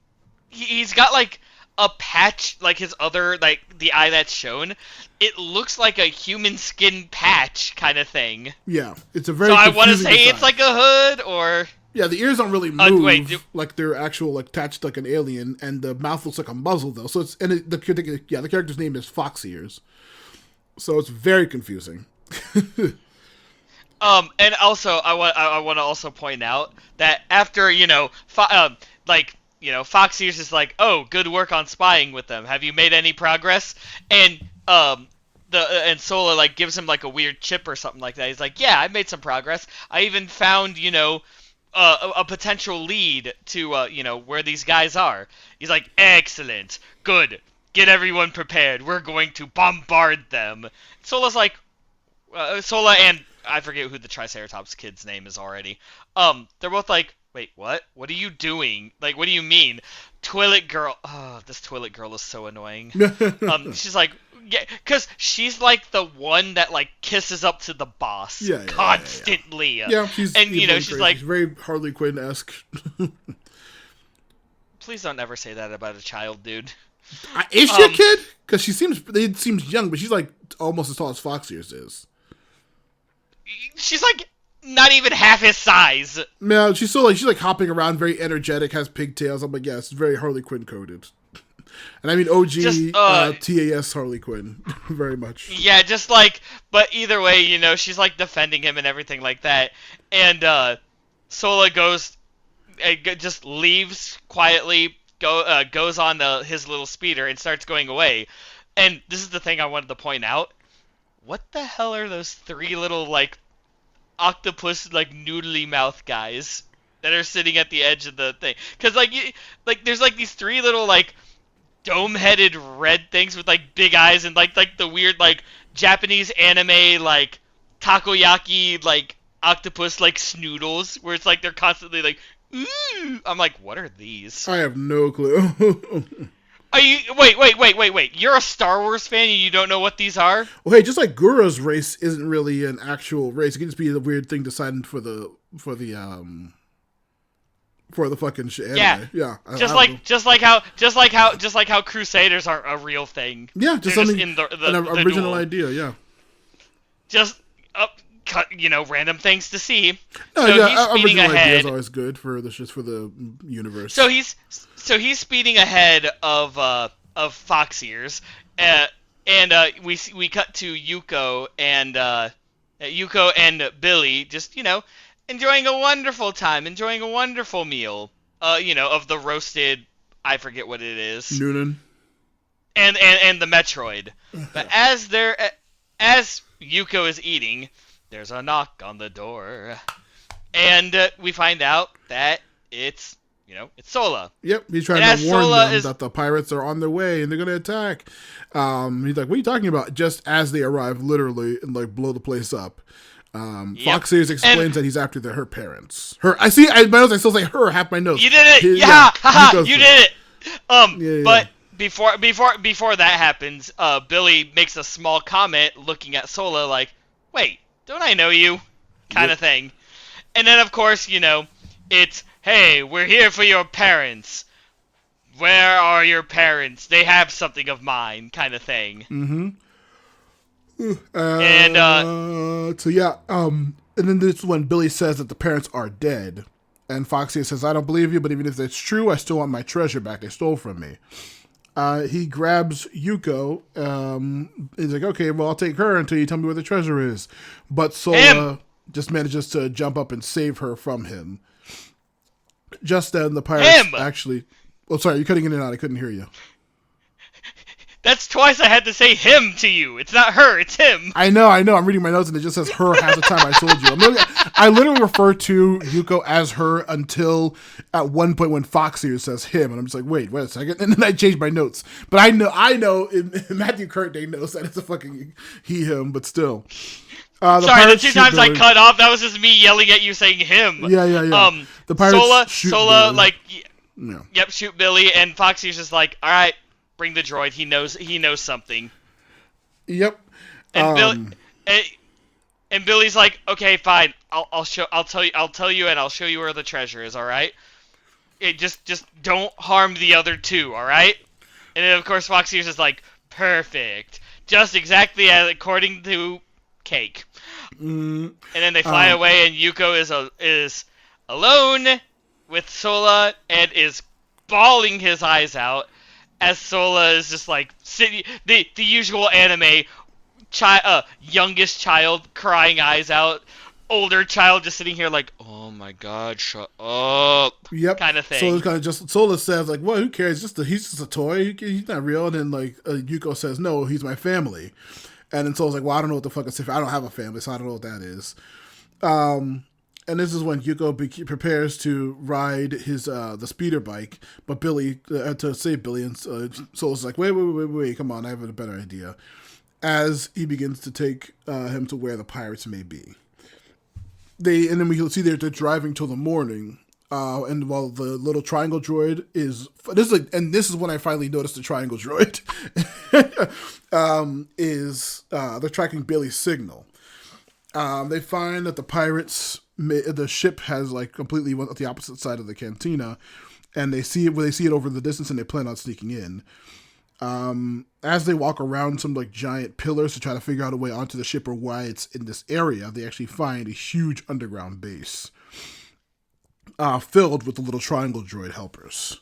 he's got like a patch, like his other, like the eye that's shown. It looks like a human skin patch kind of thing. Yeah, it's a very. So I want to say design. It's like a hood or. Yeah, the ears don't really move like they're actual, like attached like an alien, and the mouth looks like a muzzle though. So it's the character's name is Fox Ears, so it's very confusing. And also I want to also point out that after Fox Ears is like, oh, good work on spying with them. Have you made any progress? And and Sola like gives him like a weird chip or something like that. He's like, yeah, I made some progress. I even found a potential lead to where these guys are. He's like, excellent, good, get everyone prepared. We're going to bombard them. Sola's like, Sola and I forget who the Triceratops kid's name is already. They're both like, wait, what? What are you doing? Like, what do you mean? Toilet girl. Oh, this toilet girl is so annoying. She's like, yeah, because she's like the one that like kisses up to the boss constantly. Yeah, she's she's like, she's very Harley Quinn-esque. Please don't ever say that about a child, dude. Is she a kid? Because it seems young, but she's like almost as tall as Fox Ears is. She's like not even half his size. No, she's like hopping around, very energetic, has pigtails. I'm like, yeah, it's very Harley Quinn coded. And I mean OG TAS Harley Quinn, very much. Yeah, just like, but either way, she's like defending him and everything like that. And Sola just leaves quietly, goes on his little speeder and starts going away. And this is the thing I wanted to point out. What the hell are those three little like octopus like noodly mouth guys that are sitting at the edge of the thing? Because there's like these three little like dome-headed red things with like big eyes and like the weird like Japanese anime like takoyaki like octopus like snoodles where it's like they're constantly like, ooh. I'm like, what are these? I have no clue. Are you wait, you're a Star Wars fan and you don't know what these are? Well, hey, just like Gura's race isn't really an actual race. It can just be a weird thing decided for the fucking shit. Yeah. Just like how Crusaders are a real thing. Yeah, just something in the original idea. Yeah. Just random things to see. No, so yeah, he's speeding ahead. Idea is always good for the universe. So he's speeding ahead of Fox Ears, and we cut to Yuko and Billy just enjoying a wonderful time, enjoying a wonderful meal, of the roasted, I forget what it is. Noonan. And the Metroid. But as Yuko is eating, there's a knock on the door. And we find out that it's Sola. Yep, he's trying to warn them that the pirates are on their way and they're going to attack. He's like, what are you talking about? Just as they arrive, literally, and like blow the place up. Fox Ears explains that he's after her parents. I still say her, half my notes. You did it! You did it! But before that happens, Billy makes a small comment looking at Sola like, wait, don't I know you? Kind of thing. And then, of course, it's, hey, we're here for your parents. Where are your parents? They have something of mine, kind of thing. Mm-hmm. And then this is when Billy says that the parents are dead, and Foxy says, I don't believe you, but even if that's true, I still want my treasure back they stole from me. He grabs Yuko. He's like, okay, well, I'll take her until you tell me where the treasure is. But Sola just manages to jump up and save her from him. Just then, the pirates actually... Oh, sorry, you're cutting in and out. I couldn't hear you. That's twice I had to say him to you. It's not her, it's him. I know. I'm reading my notes and it just says her half the time. I told you. I literally refer to Yuko as her until at one point when Foxy says him. And I'm just like, wait a second. And then I changed my notes. But I know Matthew Curtin knows that it's a fucking he, him, but still. The Sorry, the pirates two shoot times I Billy. cut off, that was just me yelling at you saying him. Yeah. The pirates shoot Sola, Billy. like, Yeah. yep, shoot Billy, and Foxy's just like, all right, bring the droid. He knows something. Yep. And and, and Billy's like, okay, fine, I'll tell you, and I'll show you where the treasure is. All right. Just don't harm the other two. All right. And then of course Foxy's just like, perfect, just exactly as according to Cake. And then they fly away, and Yuko is alone with Sola and is bawling his eyes out as Sola is just like sitting, the usual anime youngest child crying eyes out, older child just sitting here like, oh my god, shut up, Yep. kind of thing. Sola says like, well, who cares? He's just a toy. He's not real. And then like Yuko says, no, he's my family. And then Sola's like, well, I don't know what the fuck is. I don't have a family, so I don't know what that is. And this is when Yuko prepares to ride his the speeder bike, but Billy to save Billy, and Sola's like, wait, come on, I have a better idea. As he begins to take him to where the pirates may be, and then we see they're driving till the morning. And while the little triangle droid this is when I finally noticed the triangle droid they're tracking Billy's signal. They find that the pirates, the ship has like completely went at the opposite side of the cantina, and they see it over the distance, and they plan on sneaking in. As they walk around some like giant pillars to try to figure out a way onto the ship or why it's in this area, they actually find a huge underground base. Filled with the little triangle droid helpers.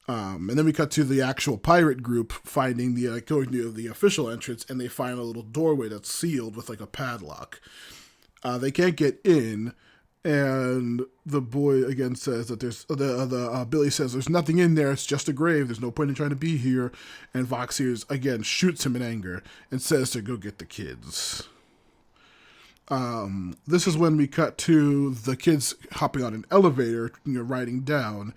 And then we cut to the actual pirate group finding going to the official entrance, and they find a little doorway that's sealed with like a padlock. They can't get in, and the boy again says that there's Billy says there's nothing in there. It's just a grave. There's no point in trying to be here. And Foxeers again shoots him in anger and says to go get the kids. This is when we cut to the kids hopping on an elevator, riding down.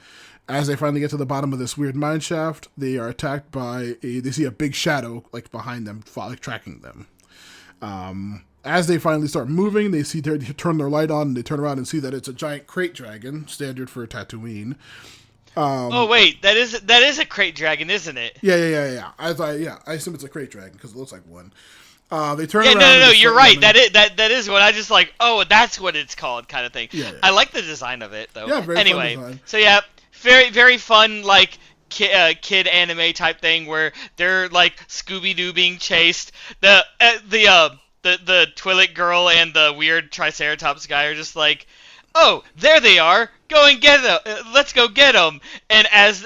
As they finally get to the bottom of this weird mine shaft, they are attacked by they see a big shadow like behind them, tracking them. As they finally start moving, they turn their light on, and they turn around and see that it's a giant crate dragon, standard for Tatooine. Oh wait, that is a crate dragon, isn't it? Yeah. I assume it's a crate dragon because it looks like one. They turn around. No, you're right. That is what I just like. Oh, that's what it's called, kind of thing. Yeah. I like the design of it though. Yeah, very anyway, fun design. So yeah, very very fun like kid anime type thing where they're like Scooby-Doo being chased. The Twi'lek girl and the weird Triceratops guy are just like, oh, there they are. Go and get them. Let's go get them. And as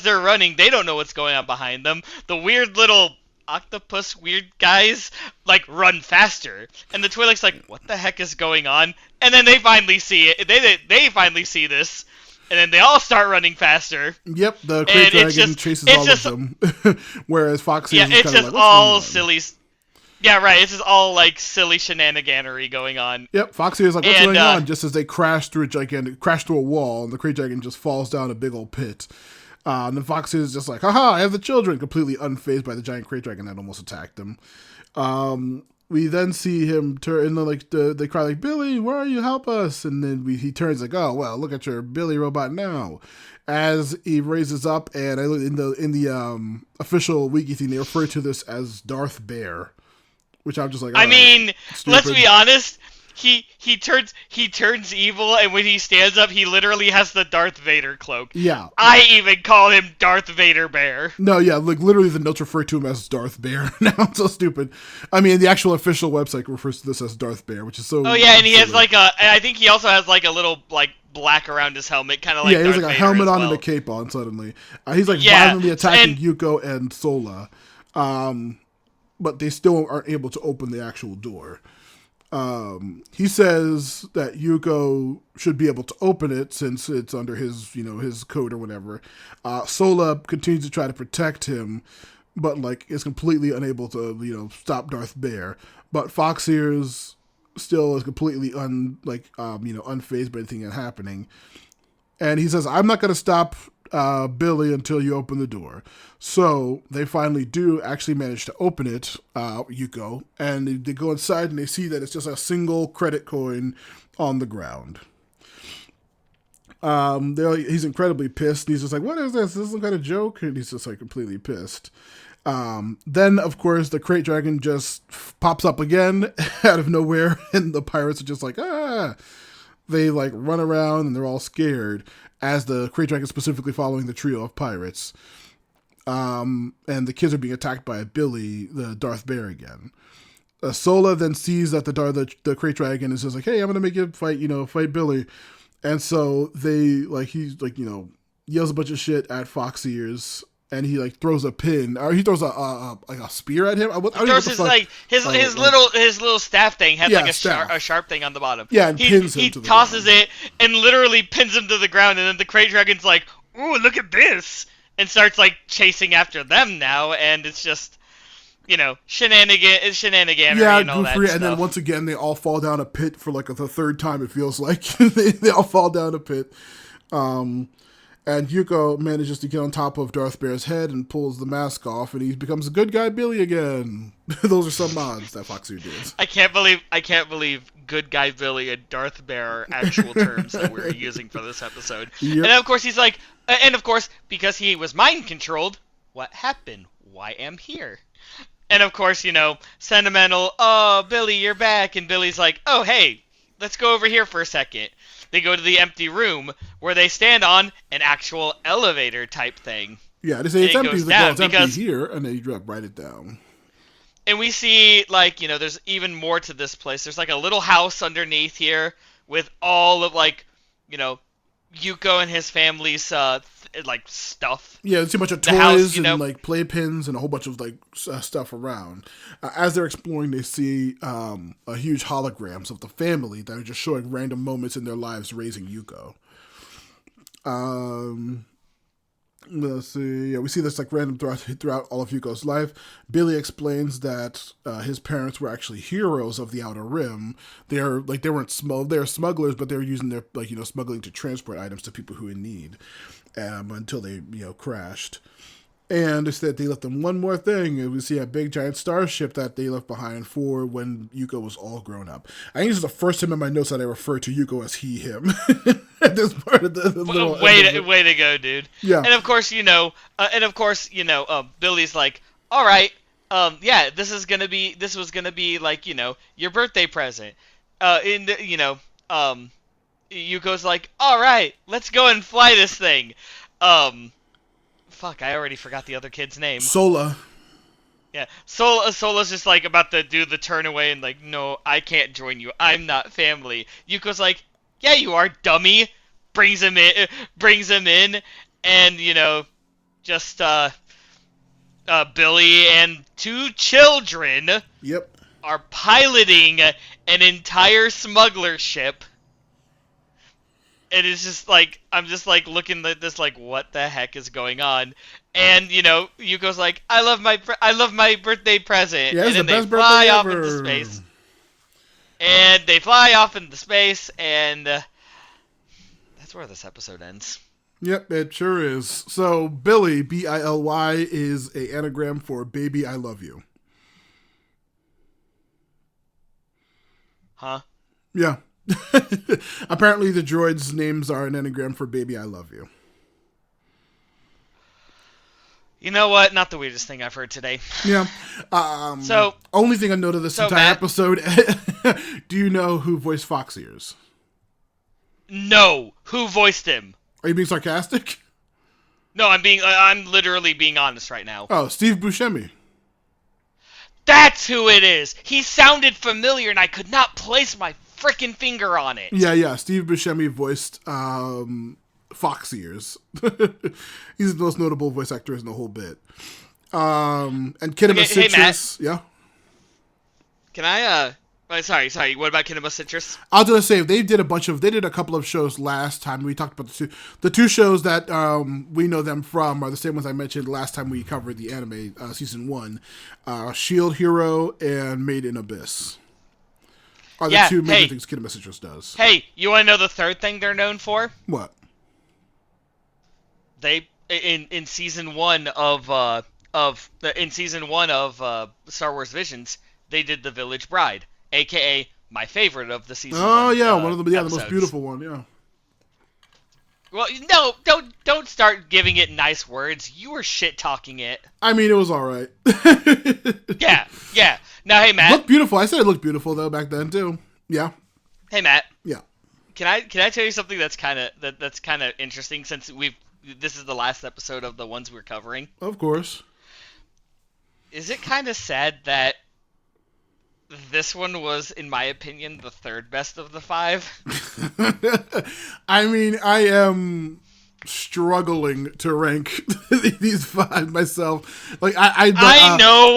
they're running, they don't know what's going on behind them. The weird little octopus weird guys like run faster, and the Twi'lek's like, what the heck is going on? And then they finally see it. They finally see this, and then they all start running faster. Yep, the crate dragon chases all of them. Whereas Foxy is it's kind just of like, all silly. Yeah, right. It's just all like silly shenaniganery going on. Yep, Foxy is like, what's going on? Just as they crash through a wall, and the crate dragon just falls down a big old pit. And then Foxy is just like, haha, I have the children, completely unfazed by the giant crate dragon that almost attacked him. We then see him turn, and they cry like, Billy, where are you? Help us! And then he turns like, oh well, look at your Billy robot now. As he raises up, and in the official wiki thing, they refer to this as Darth Bear, which I'm just like, I mean, stupid. Let's be honest. He turns evil, and when he stands up, he literally has the Darth Vader cloak. Yeah. I even call him Darth Vader Bear. No, yeah, like literally the notes refer to him as Darth Bear. Now it's so stupid. I mean, the actual official website refers to this as Darth Bear, which is so. Oh yeah, and he has I think he also has like a little like black around his helmet, kind of like. Yeah, he has Darth like a Vader helmet on well. and a cape on. Suddenly, he's like violently attacking Yuko and Sola, but they still aren't able to open the actual door. He says that Yuko should be able to open it since it's under his code or whatever. Sola continues to try to protect him, but like is completely unable to, stop Darth Bear. But Foxears still is completely unfazed by anything that's happening. And he says, I'm not going to stop Billy until you open the door. So they finally do actually manage to open it, Yuko, and they go inside and they see that it's just a single credit coin on the ground. He's incredibly pissed. He's just like, "What is this? Is this some kind of joke?" And he's just like completely pissed. Then, of course, the crate dragon just pops up again out of nowhere, and the pirates are just like, ah. They like run around and they're all scared as the crate dragon is specifically following the trio of pirates. And the kids are being attacked by Billy, the Darth Bear again. Sola then sees that the crate dragon is just like, "Hey, I'm gonna make you fight Billy." And so he's yells a bunch of shit at Fox Ears. And he like throws a pin, or he throws a spear at him. He throws his little staff thing has a sharp thing on the bottom. Yeah, and pins him. He tosses it and literally pins him to the ground, and then the crate dragon's like, "Ooh, look at this!" and starts like chasing after them now, and it's just shenanigan. Yeah, and all goofy, that stuff. And then once again they all fall down a pit for like the third time. It feels like they all fall down a pit. And Yuko manages to get on top of Darth Bear's head and pulls the mask off, and he becomes a good guy Billy again. Those are some mods that Foxy did. I can't believe good guy Billy and Darth Bear are actual terms that we're using for this episode. Yep. And then, of course, he's like, and of course, because he was mind controlled, what happened? Why am here? And of course, sentimental, "Oh, Billy, you're back." And Billy's like, "Oh, hey, let's go over here for a second." They go to the empty room where they stand on an actual elevator type thing. Yeah, they say it's empty. It's empty here, and they write it down. And we see, there's even more to this place. There's like a little house underneath here with all of Yuko and his family's stuff. Yeah, there's a bunch of toys and like playpins and a whole bunch of stuff around. As they're exploring, they see a huge holograms of the family that are just showing random moments in their lives raising Yuko. Let's see. Yeah, we see this like random throughout all of Yuko's life. Billy explains that his parents were actually heroes of the Outer Rim. They weren't smugglers, but they were using their smuggling to transport items to people who in need. Until they crashed. And it's that they left them one more thing. And we see a big giant starship that they left behind for when Yuko was all grown up. I think this is the first time in my notes that I refer to Yuko as he, him. At this part of the little way to go, dude. Yeah. And of course, Billy's like, "All right, yeah, this was gonna be like, your birthday present." Yuko's like, "All right, let's go and fly this thing." Fuck, I already forgot the other kid's name. Sola. Yeah, Sola's just like about to do the turn away and like, "No, I can't join you. I'm not family." Yuko's like, "Yeah, you are, dummy." Brings him in, and just Billy and two children. Yep. Are piloting an entire smuggler ship. And it's just like, I'm just like looking at this like, what the heck is going on? And Yuko's like, I love my birthday present. Yeah, and then they fly off into space. And they fly off into space, and that's where this episode ends. Yep, it sure is. So Billy, Billy, is a anagram for baby I love you. Huh? Yeah. Apparently the droids' names are an anagram for baby I love you. You know what? Not the weirdest thing I've heard today. Yeah. Only thing I know to this entire episode, do you know who voiced Fox Ears? No. Who voiced him? Are you being sarcastic? No, I'm literally being honest right now. Oh, Steve Buscemi. That's who it is. He sounded familiar, and I could not place my freaking finger on it. Yeah. Steve Buscemi voiced Fox Ears. He's the most notable voice actor in the whole bit. And Kinema Citrus. Hey, Matt. Yeah. Can I? Sorry. What about Kinema Citrus? I was gonna say they did a couple of shows last time. We talked about the two shows that we know them from are the same ones I mentioned last time we covered the anime season 1, Shield Hero and Made in Abyss. Are the two major things Kinema Citrus does. Hey, you want to know the third thing they're known for? What? they in season one of Star Wars Visions, they did the Village Bride, aka my favorite of the season. Oh one, yeah, one of the episodes. most beautiful one. Yeah. Well, no, don't start giving it nice words. You were shit talking it. I mean, it was all right. Yeah. Now, hey Matt. Looked beautiful. I said it looked beautiful though back then too. Yeah. Hey Matt. Yeah. Can I tell you something that's kind of interesting, since this is the last episode of the ones we're covering? Of course. Is it kind of sad that this one was, in my opinion, the third best of the 5? I mean, I am struggling to rank these 5 myself. Like I know.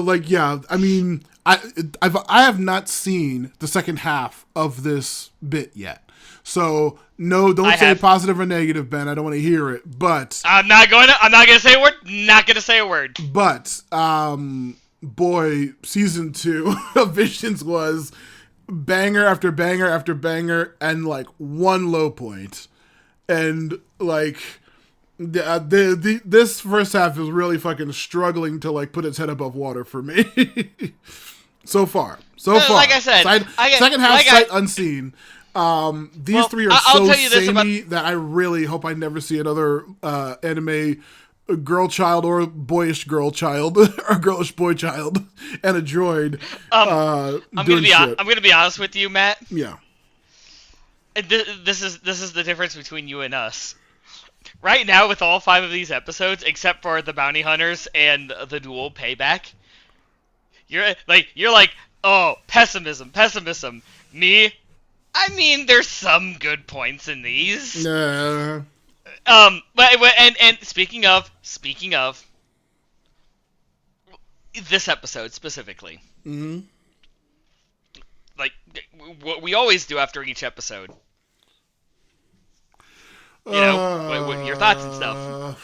Like, yeah. I mean, I have not seen the second half of this bit yet. So no, don't say positive or negative, Ben. I don't want to hear it. But I'm not going to say a word. Not going to say a word. But boy, season 2 of Visions was banger after banger after banger, and like one low point. And like this first half is really fucking struggling to like put its head above water for me. So far. Like I said, second half sight unseen. These 3 are so samey that I really hope I never see another anime girl child or boyish girl child or girlish boy child and a droid. I'm gonna be honest with you, Matt. Yeah. This is the difference between you and us. Right now, with all 5 of these episodes, except for the bounty hunters and the Duel Payback, you're like, oh, pessimism. Me, I mean, there's some good points in these. Nah. And speaking of this episode specifically, like what we always do after each episode, you know, what your thoughts and stuff.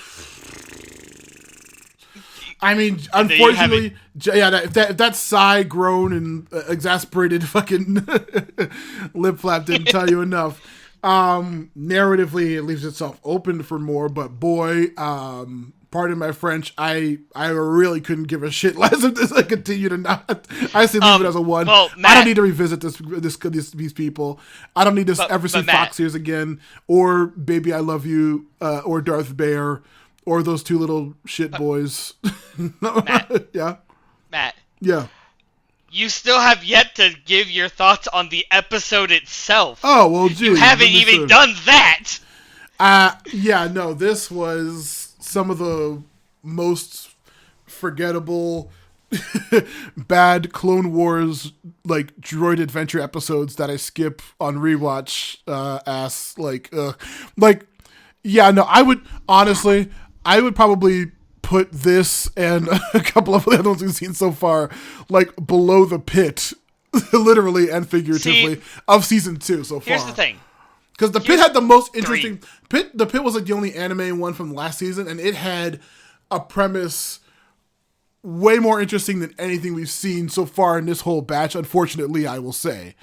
I mean, unfortunately, if that sigh, groan, and exasperated fucking lip flap didn't tell you enough. Narratively, it leaves itself open for more, but boy, pardon my French, I really couldn't give a shit less if this I continue to not. I say leave it as a 1. Well, Matt, I don't need to revisit these people. I don't need to ever see Fox Ears again, or Baby I Love You, or Darth Bear, or those 2 little shit boys. Matt. Yeah. Matt. Yeah. You still have yet to give your thoughts on the episode itself. Oh, well, geez. You haven't even done that! Yeah, no, this was some of the most forgettable, bad Clone Wars, like, droid adventure episodes that I skip on rewatch, yeah, no, I would probably put this and a couple of the other ones we've seen so far, like, below the pit, literally and figuratively, of season 2 so far. Here's the thing. Because the pit had the most interesting... The pit was like the only anime one from last season, and it had a premise way more interesting than anything we've seen so far in this whole batch, unfortunately, I will say.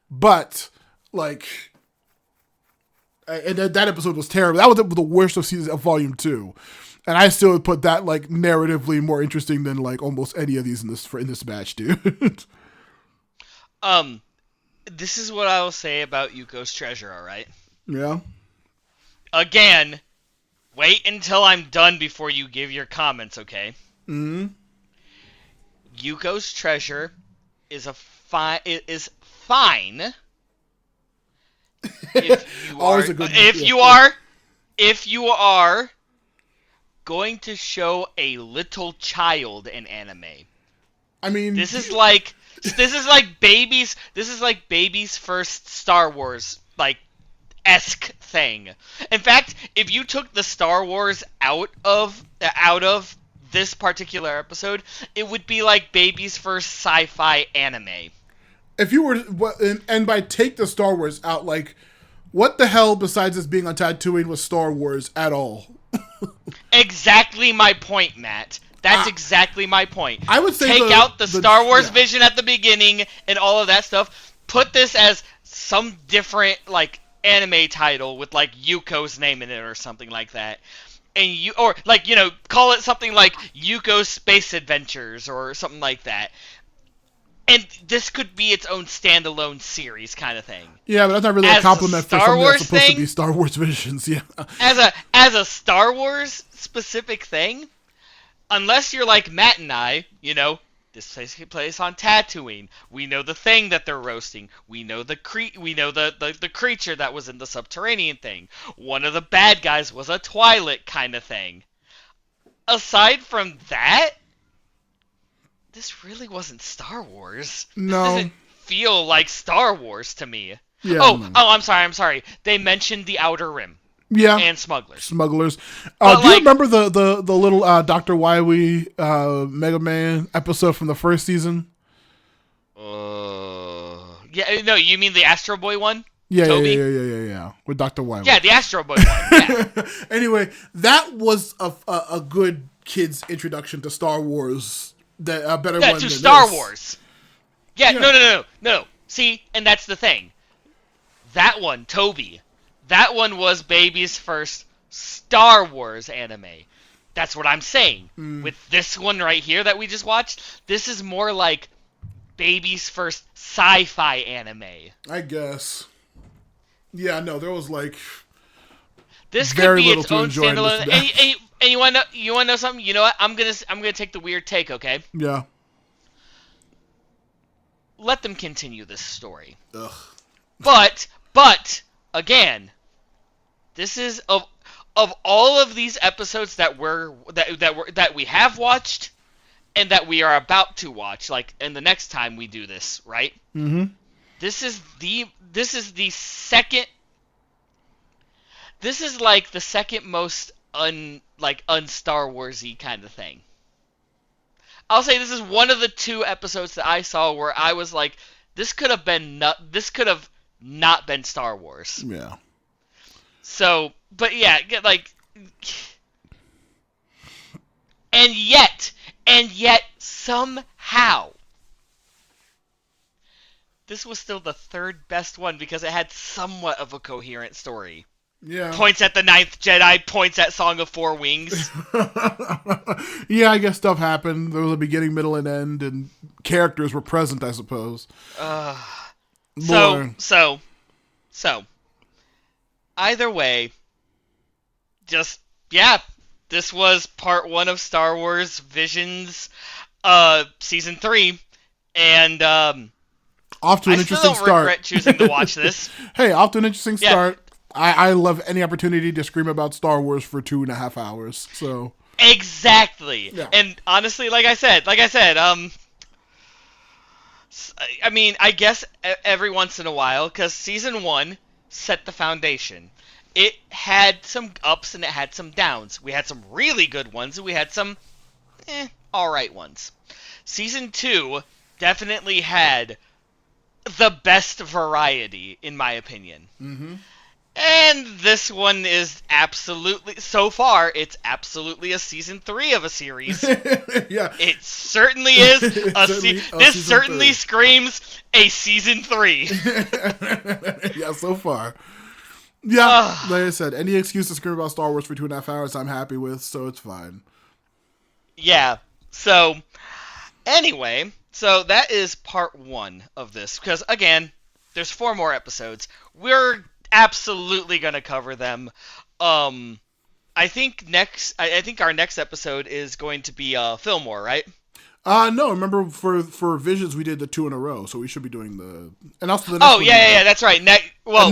But, like... And that episode was terrible. That was the worst of volume 2. And I still would put that, like, narratively more interesting than, like, almost any of these in this batch, dude. This is what I will say about Yuko's treasure, alright? Yeah. Again, wait until I'm done before you give your comments, okay? Mm-hmm. Yuko's treasure is fine. If you are going to show a little child in anime. I mean, this is like baby's first Star Wars esque thing. In fact, if you took the Star Wars out of this particular episode, it would be like baby's first sci-fi anime. If you were, and by take the Star Wars out, like, what the hell besides this being on Tatooine was Star Wars at all? Exactly my point, Matt. That's exactly my point. I would say take out the Star Wars vision at the beginning and all of that stuff. Put this as some different, like, anime title with like Yuko's name in it or something like that. And or like, call it something like Yuko Space Adventures or something like that. And this could be its own standalone series kind of thing. Yeah, but that's not really a compliment for something that's supposed to be Star Wars Visions. Yeah. As a Star Wars specific thing, unless you're like Matt and I, this takes place on Tatooine. We know the thing that they're roasting. We know the creature that was in the subterranean thing. One of the bad guys was a Twi'lek kind of thing. Aside from that, this really wasn't Star Wars. No. This doesn't feel like Star Wars to me. Yeah, I'm sorry. They mentioned the Outer Rim. Yeah. And smugglers. Do you remember the little Dr. Wily Mega Man episode from the first season? Yeah, no, you mean the Astro Boy one? Yeah, Toby? yeah. With Dr. Wily. Yeah, the Astro Boy one. Yeah. Anyway, that was a good kid's introduction to Star Wars. A better one to than Star this. Wars. Yeah, no. See, and that's the thing. That one, Toby. That one was baby's first Star Wars anime. That's what I'm saying. With this one right here that we just watched, this is more like baby's first sci-fi anime. I guess. Yeah, no, there was like this very could be little its to own enjoy in standalone. this And you want to know something? You know what? I'm gonna take the weird take. Okay. Yeah. Let them continue this story. Ugh. But again. This is of all of these episodes that we have watched and that we are about to watch, like, and the next time we do this, right? Mm-hmm. This is the second. This is like the second most un-Star Warsy kind of thing. I'll say this is one of the two episodes that I saw where I was like, this could have not been Star Wars. Yeah. So, but yeah, like, and yet, somehow, this was still the third best one because it had somewhat of a coherent story. Yeah. Points at the Ninth Jedi, points at Song of Four Wings. Yeah, I guess stuff happened. There was a beginning, middle, and end, and characters were present, I suppose. So. Either way, this was part 1 of Star Wars Visions, season 3, and off to an interesting start. I still don't regret choosing to watch this. Hey, off to an interesting start. I love any opportunity to scream about Star Wars for 2.5 hours. So exactly, yeah. And honestly, like I said, I mean, I guess every once in a while, because season 1 set the foundation. It had some ups and it had some downs. We had some really good ones and we had some alright ones. Season 2 definitely had the best variety, in my opinion. Mm-hmm. And this one is absolutely, so far, it's absolutely a season 3 of a series. Yeah. It certainly is. This certainly screams a season 3. Yeah, so far. Yeah, like I said, any excuse to scream about Star Wars for 2.5 hours, I'm happy with, so it's fine. Yeah, so, anyway, so that is part 1 of this, because, again, there's 4 more episodes. We're absolutely going to cover them. I think our next episode is going to be Fillmore, right? No, remember for Visions we did the 2 in a row, so we should be doing and also the next one. Yeah, that's right. And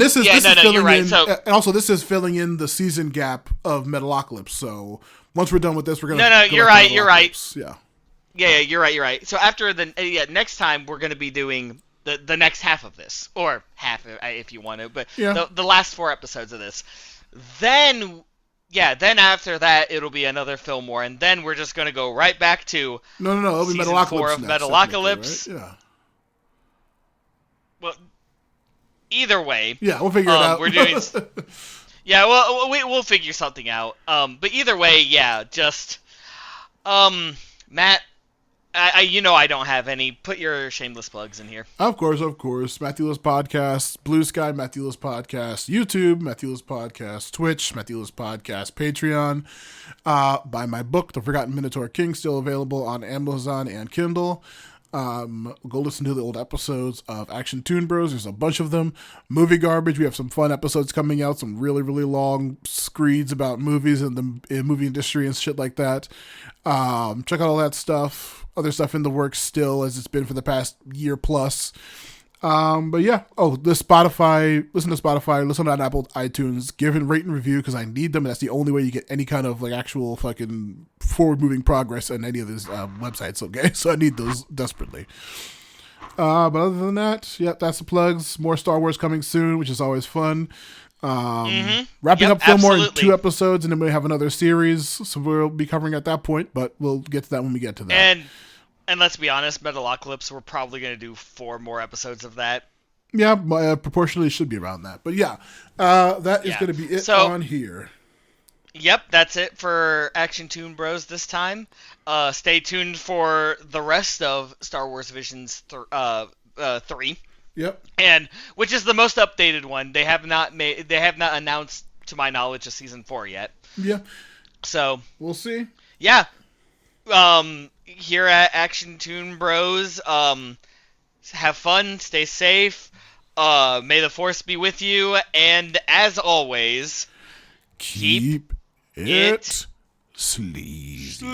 this is you're right. And also this is filling in the season gap of Metalocalypse. So once we're done with this, we're gonna. No, you're right. Yeah. Yeah, you're right. So after next time we're gonna be doing the next half of this, or half if you want to, but the last 4 episodes of this. Then after that, it'll be another Fillmore, and then we're just going to go right back to it'll be season 4 of Metalocalypse. Right? Yeah. Well, either way. Yeah, we'll figure it out. We're doing... Yeah, well, we'll figure something out. But either way, just... Matt, I don't have any. Put your shameless plugs in here. Of course. Matthewless Podcast, Blue Sky, Matthewless Podcast, YouTube, Matthewless Podcast, Twitch, Matthewless Podcast, Patreon. Buy my book, The Forgotten Minotaur King, still available on Amazon and Kindle. Go listen to the old episodes of Action Toon Bros. There's a bunch of them. Movie Garbage. We have some fun episodes coming out. Some really, really long screeds about movies and the movie industry and shit like that. Check out all that stuff. Other stuff in the works still, as it's been for the past year plus. But yeah. Oh, listen to Spotify, listen on Apple iTunes, give it a rate and review because I need them. That's the only way you get any kind of like actual fucking forward-moving progress on any of these websites, okay? So I need those desperately. But other than that, yep, that's the plugs. More Star Wars coming soon, which is always fun. Wrapping up Fillmore in 2 episodes, and then we have another series, so we'll be covering at that point, but we'll get to that when we get to that. And let's be honest, Metalocalypse, we're probably going to do 4 more episodes of that. Yeah, proportionally should be around that. But yeah, that is going to be it on here. Yep, that's it for Action Toon Bros this time. Stay tuned for the rest of Star Wars Visions 3. Yep. And which is the most updated one. They have not announced, to my knowledge, a season 4 yet. Yeah. So we'll see. Yeah. Here at Action Toon Bros, have fun, stay safe, may the Force be with you, and as always, keep it sleazy.